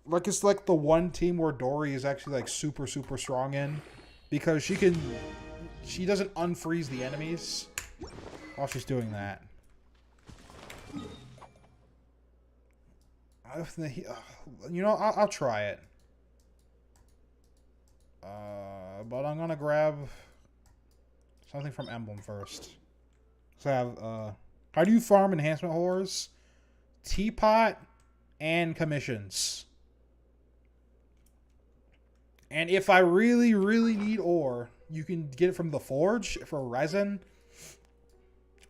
Like, it's like the one team where Dory is actually like super strong in. Because she doesn't unfreeze the enemies while she's doing that. You know, I'll try it. But I'm gonna grab something from Emblem first. So I have, how do you farm enhancement whores? Teapot and commissions. And if I really need ore, you can get it from the forge for resin.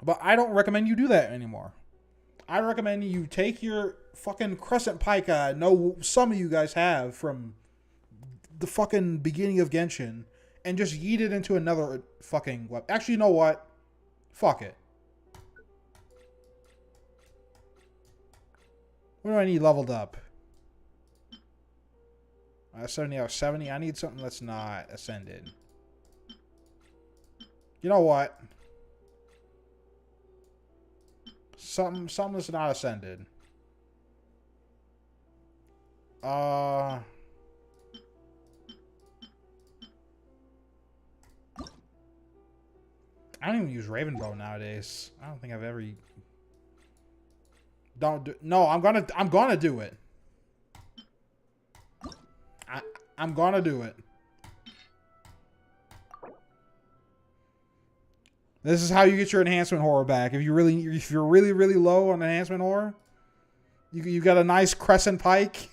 But I don't recommend you do that anymore. I recommend you take your fucking crescent pike. I know some of you guys have from the fucking beginning of Genshin, and just yeet it into another fucking weapon. Actually, you know what? Fuck it. What do I need leveled up? 70 out of 70. I need something that's not ascended. You know what? Something that's not ascended. I don't even use Ravenbow nowadays. I don't think I've ever. No, I'm gonna do it. I'm gonna do it. This is how you get your enhancement horror back. If you're really low on enhancement horror, you got a nice crescent pike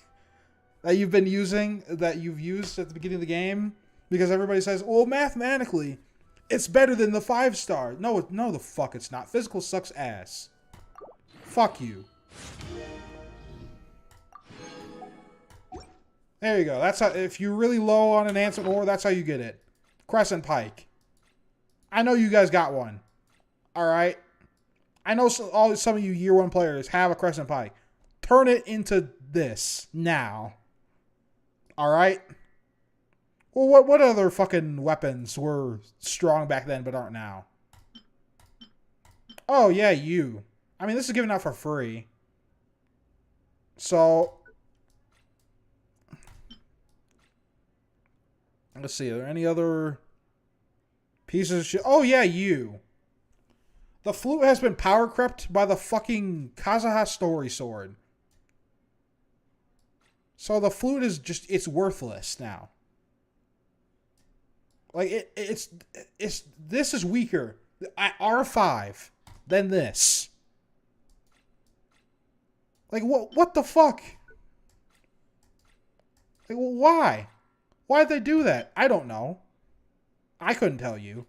that you've been using, that you've used at the beginning of the game, because everybody says, "Well, mathematically, it's better than the 5-star." No, the fuck it's not. Physical sucks ass. Fuck you. There you go. That's how. If you're really low on enhancement horror, that's how you get it. Crescent pike. I know you guys got one. All right. I know some of you year 1 players have a crescent pike. Turn it into this now. All right. Well, what other fucking weapons were strong back then but aren't now? Oh yeah, you. I mean, this is given out for free. So let's see. Are there any other pieces of shit? Oh yeah, you. The flute has been power crept by the fucking Kazuha story sword. So the flute is just, it's worthless now. Like it's this is weaker at R5 than this. Like what the fuck? Like why? Why'd they do that? I don't know. I couldn't tell you.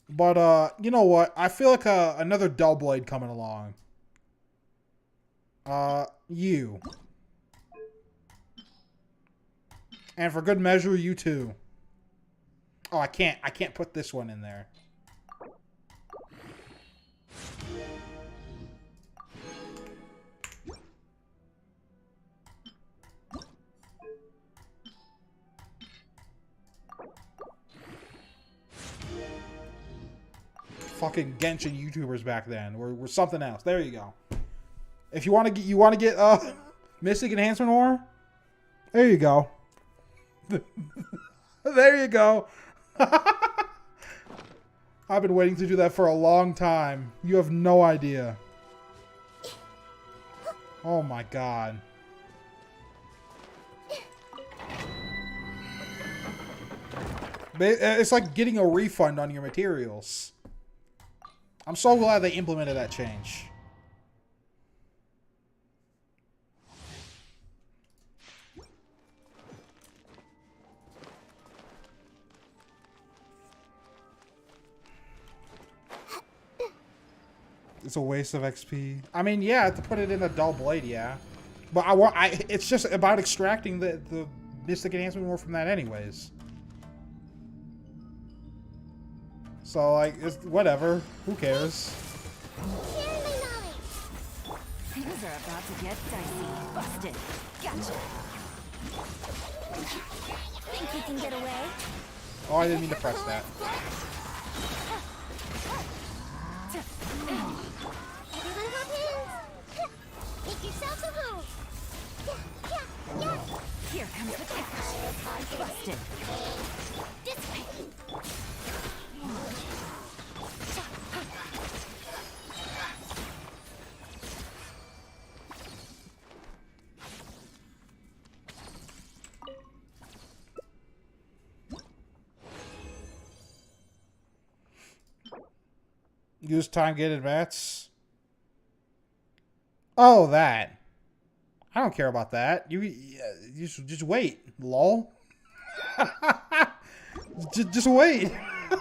But you know what? I feel like another dull blade coming along. You. And for good measure, you too. Oh, I can't put this one in there. Fucking Genshin YouTubers back then were something else. There you go. If you want to get Mystic Enhancement Ore, there you go. There you go. I've been waiting to do that for a long time. You have no idea. Oh my god. It's like getting a refund on your materials. I'm so glad they implemented that change. It's a waste of XP. I mean, yeah, to put it in a dull blade, yeah. But it's just about extracting the Mystic Enhancement more from that anyways. So, like, it's whatever. Who cares? Things are about to get dicey. Busted. Gotcha. Think you can get away? Oh, I didn't mean to press that. Everyone hop hands. Make yourselves at home. Yeah. Here comes the catch. Busted. Dissipate. Use time gated mats. Oh, that. I don't care about that. You just wait, lol. just wait. I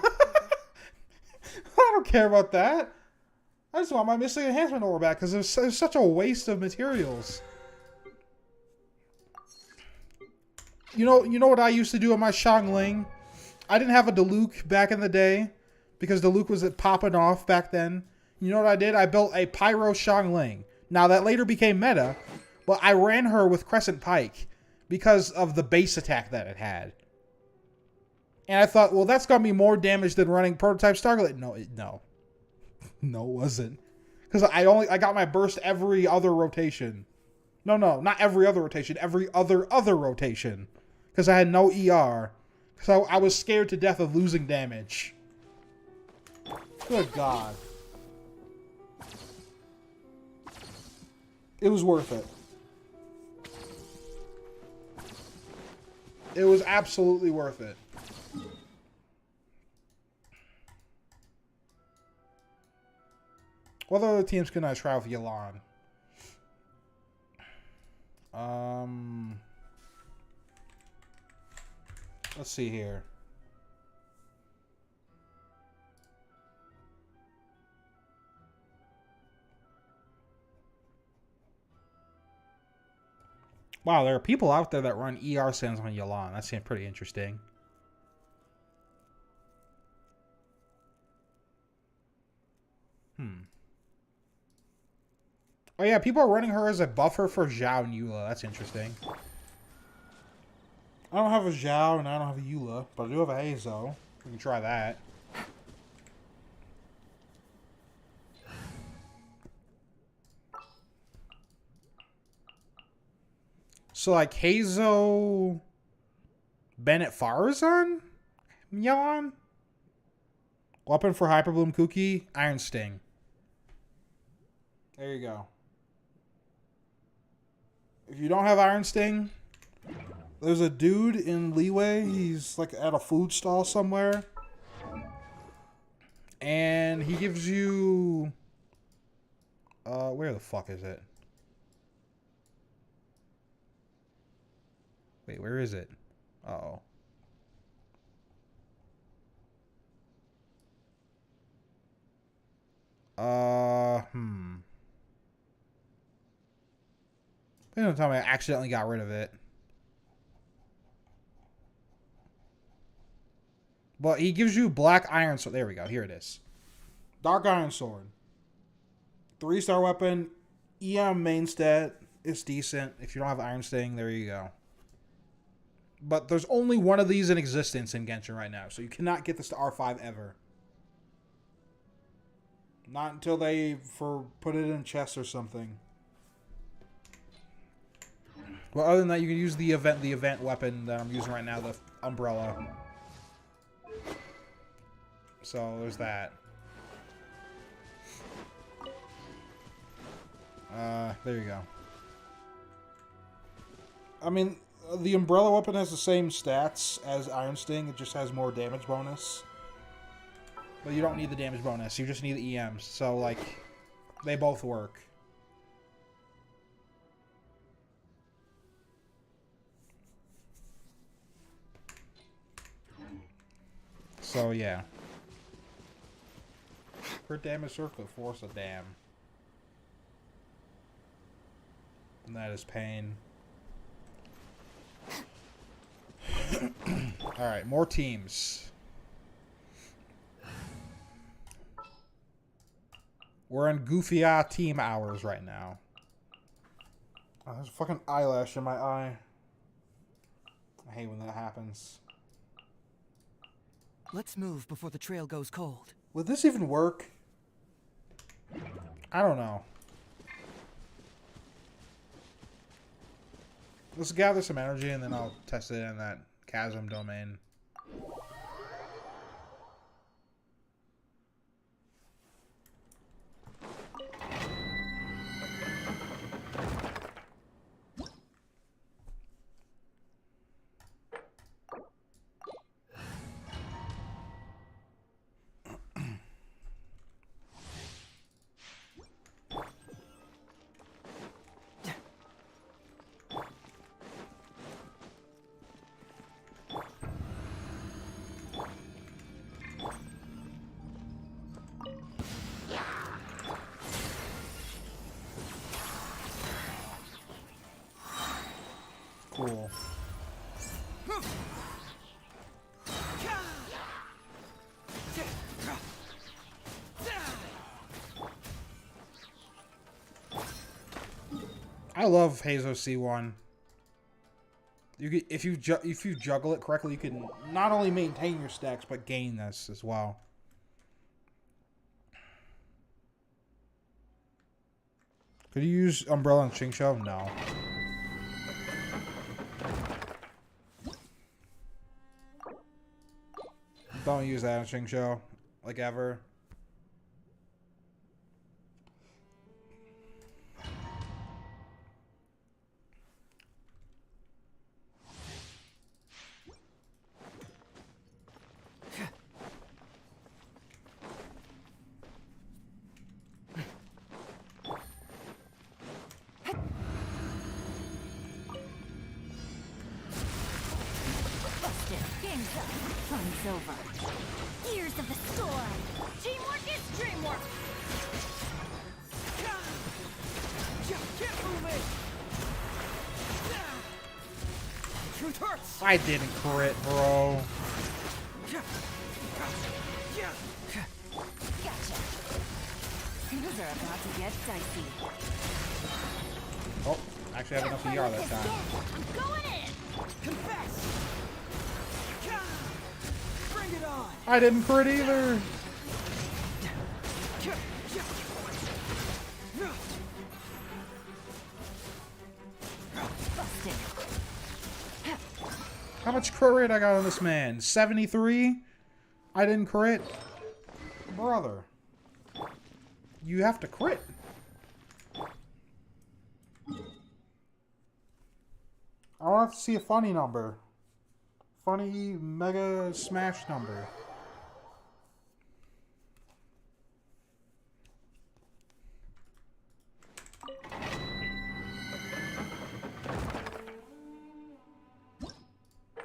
don't care about that. I just want my Mystic Enhancement Ore back because it was such a waste of materials. You know what I used to do in my Xiangling? I didn't have a Diluc back in the day because Diluc was popping off back then. You know what I did? I built a Pyro Xiangling. Now that later became meta, but I ran her with Crescent Pike because of the base attack that it had. And I thought, well, that's gonna be more damage than running Prototype Starlight. No, no, it wasn't. Because I got my burst every other rotation. No, not every other rotation. Every other rotation. Because I had no ER. Because I was scared to death of losing damage. Good God. It was worth it. It was absolutely worth it. What other teams can I try with yelan? Let's see here. Wow, there are people out there that run ER sends on yelan. That seems pretty interesting. Oh yeah, people are running her as a buffer for Zhao and Eula. That's interesting. I don't have a Zhao and I don't have a Eula, but I do have a Hazo. We can try that. So like Hazo, Bennett Farazan, Yelan, weapon for Hyperbloom Kuki, Iron Sting. There you go. If you don't have Iron Sting, there's a dude in Leeway. He's like at a food stall somewhere. And he gives you... where the fuck is it? Wait, where is it? Uh-oh. Please don't tell me I accidentally got rid of it. But he gives you Black Iron Sword. There we go. Here it is. Dark Iron Sword. 3-star weapon. EM main stat. It's decent. If you don't have Iron Sting, there you go. But there's only one of these in existence in Genshin right now. So you cannot get this to R5 ever. Not until they put it in chests or something. Well, other than that, you can use the event weapon that I'm using right now, the umbrella. So there's that. There you go. I mean, the umbrella weapon has the same stats as Iron Sting. It just has more damage bonus. But you don't need the damage bonus. You just need the EMs. So, like, they both work. So, yeah. Crit damage circlet, force a dam. And that is pain. Alright, more teams. We're in goofy team hours right now. Oh, there's a fucking eyelash in my eye. I hate when that happens. Let's move before the trail goes cold. Would this even work? I don't know. Let's gather some energy and then I'll test it in that chasm domain. I love Hazo C1. You can, if you juggle it correctly, you can not only maintain your stacks but gain this as well. Could you use Umbrella and Xingqiu? No. Don't use that in Xingqiu, like ever. Game's up. Fun's over. Gears of the storm. Teamwork is dreamwork. Can't move it! Truth hurts! I didn't crit, bro. Gotcha. Things are about to get dicey. Oh, actually I have enough ER that time. I'm going in. Confess! Bring it on! I didn't crit either. Busted. How much crit rate I got on this man? 73? I didn't crit? Brother. You have to crit. I want to see a funny number. Funny mega smash number.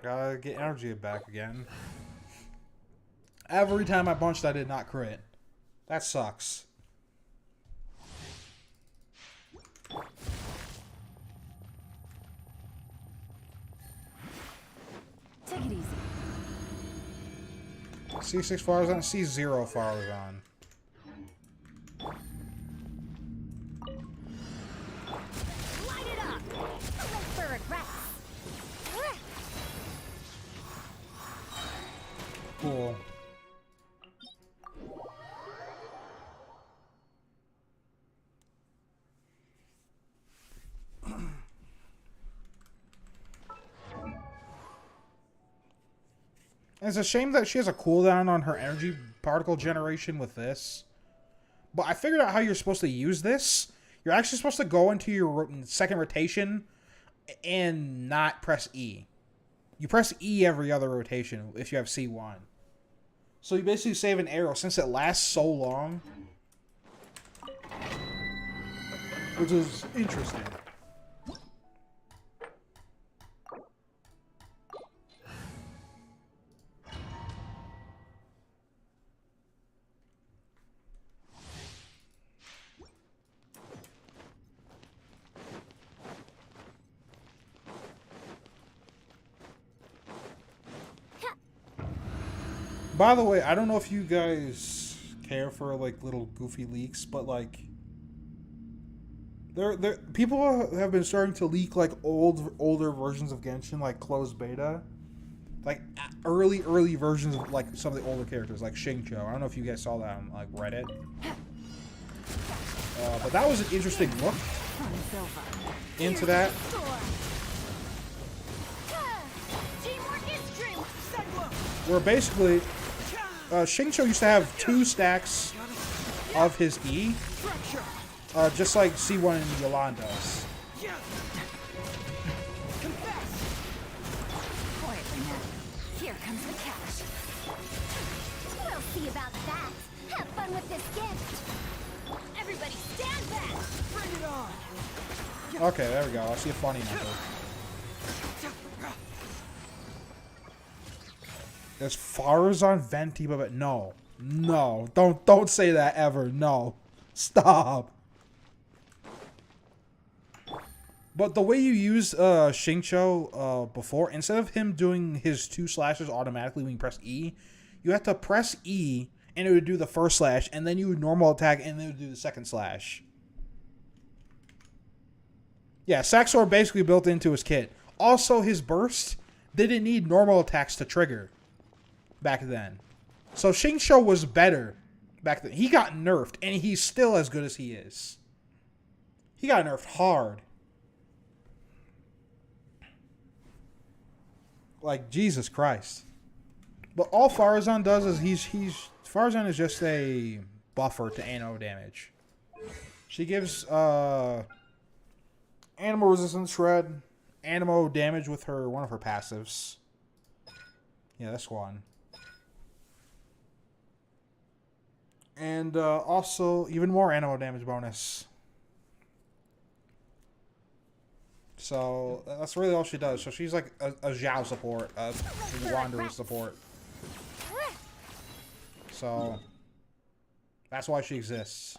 Gotta get energy back again. Every time I bunched, I did not crit. That sucks. Take it easy. C6 fires on, C0 fires on. Light it up. Live for regrets. Cool. It's a shame that she has a cooldown on her energy particle generation with this. But I figured out how you're supposed to use this. You're actually supposed to go into your second rotation and not press E. You press E every other rotation if you have C1. So you basically save an arrow since it lasts so long. Which is interesting. By the way, I don't know if you guys care for like little goofy leaks, but like people have been starting to leak like older versions of Genshin, like closed beta, like early versions of like some of the older characters, like Xingqiu. I don't know if you guys saw that on like Reddit, but that was an interesting look into that. Where basically, Xingqiu used to have 2 stacks of his E, just like C1 and Yelan does. Quietly now. Here comes the cash. We'll see about that. Have fun with this gift. Everybody stand back. Bring it on! Okay, there we go. I see a funny number. There's Farazan Venti, but no, don't say that ever. No, stop. But the way you used Xingqiu before, instead of him doing his 2 slashes automatically when you press E, you have to press E and it would do the first slash, and then you would normal attack and then it would do the second slash. Yeah, Saxor basically built into his kit. Also, his burst didn't need normal attacks to trigger back then. So Xingqiu was better back then. He got nerfed, and he's still as good as he is. He got nerfed hard. Like, Jesus Christ. But all Farazan does is Farazan is just a buffer to Anno damage. She gives animal resistance shred, animal damage with one of her passives. Yeah, that's one. And also even more animal damage bonus. So that's really all she does. So she's like a Zhao support, a Wanderer support. So that's why she exists.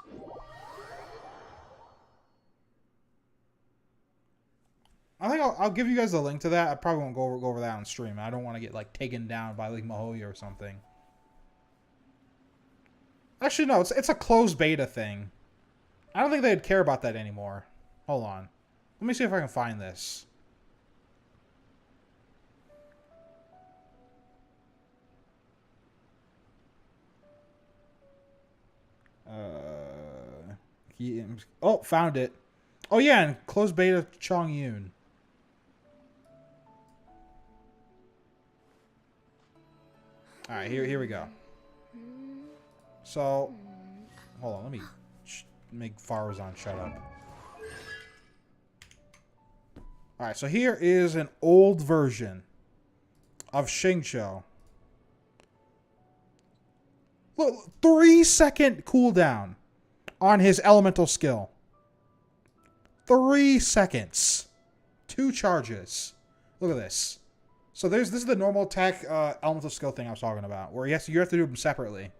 I think I'll give you guys the link to that. I probably won't go over that on stream. I don't want to get like taken down by like Mahoya or something. Actually, no. It's a closed beta thing. I don't think they'd care about that anymore. Hold on. Let me see if I can find this. Oh, found it. Oh yeah, and closed beta Chongyun. All right, here we go. So, hold on, let me make Farazan shut up. All right, so here is an old version of Xingqiu. Look, 3-second cooldown on his elemental skill. 3 seconds. 2 charges. Look at this. So this is the normal attack elemental skill thing I was talking about, where you have to do them separately.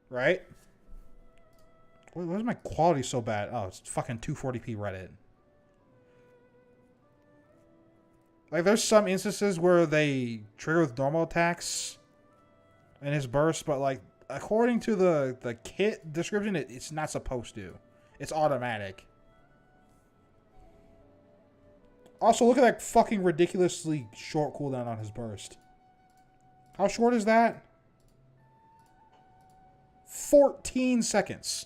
Right? Why is my quality so bad? Oh, it's fucking 240p Reddit. Like, there's some instances where they trigger with normal attacks in his burst, but, like, according to the kit description, it's not supposed to. It's automatic. Also, look at that fucking ridiculously short cooldown on his burst. How short is that? 14 seconds.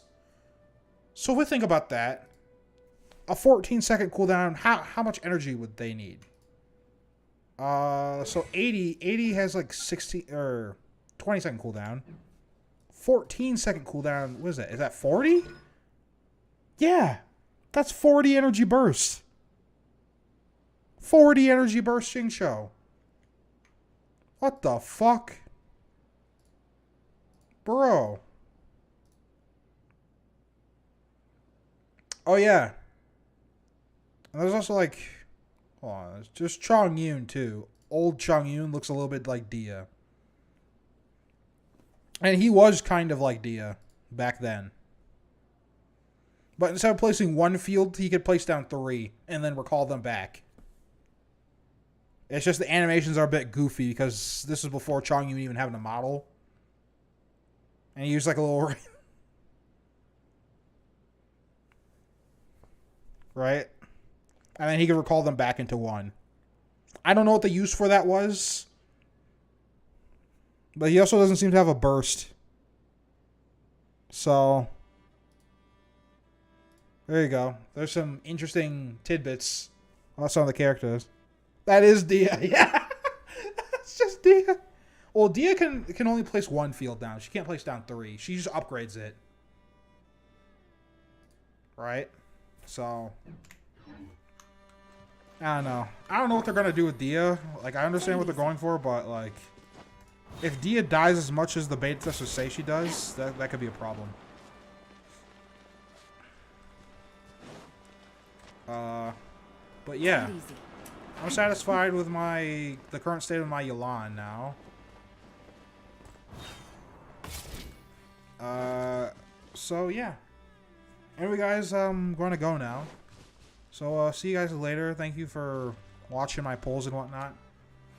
So if we think about that, a 14-second cooldown, how much energy would they need? So 80 has like 60 or 20-second cooldown. 14-second cooldown, what is that? Is that 40? Yeah, that's 40 energy bursts. 40 energy burst Xingqiu. What the fuck? Bro. Oh, yeah. And there's also, like... Hold on. There's just Chongyun, too. Old Chongyun looks a little bit like Dia. And he was kind of like Dia back then. But instead of placing one field, he could place down 3 and then recall them back. It's just the animations are a bit goofy because this is before Chongyun even having a model. And he used like a little... right? And then he could recall them back into 1. I don't know what the use for that was. But he also doesn't seem to have a burst. So... there you go. There's some interesting tidbits on some of the characters. That is Dia. Yeah. That's just Dia. Well, Dia can only place 1 field down. She can't place down 3. She just upgrades it. Right? So... I don't know. I don't know what they're going to do with Dia. Like, I understand what they're going for, but, like... if Dia dies as much as the beta testers say she does, that could be a problem. But yeah. I'm satisfied with the current state of my yelan now. So yeah. Anyway, guys, I'm going to go now. So, see you guys later. Thank you for watching my polls and whatnot.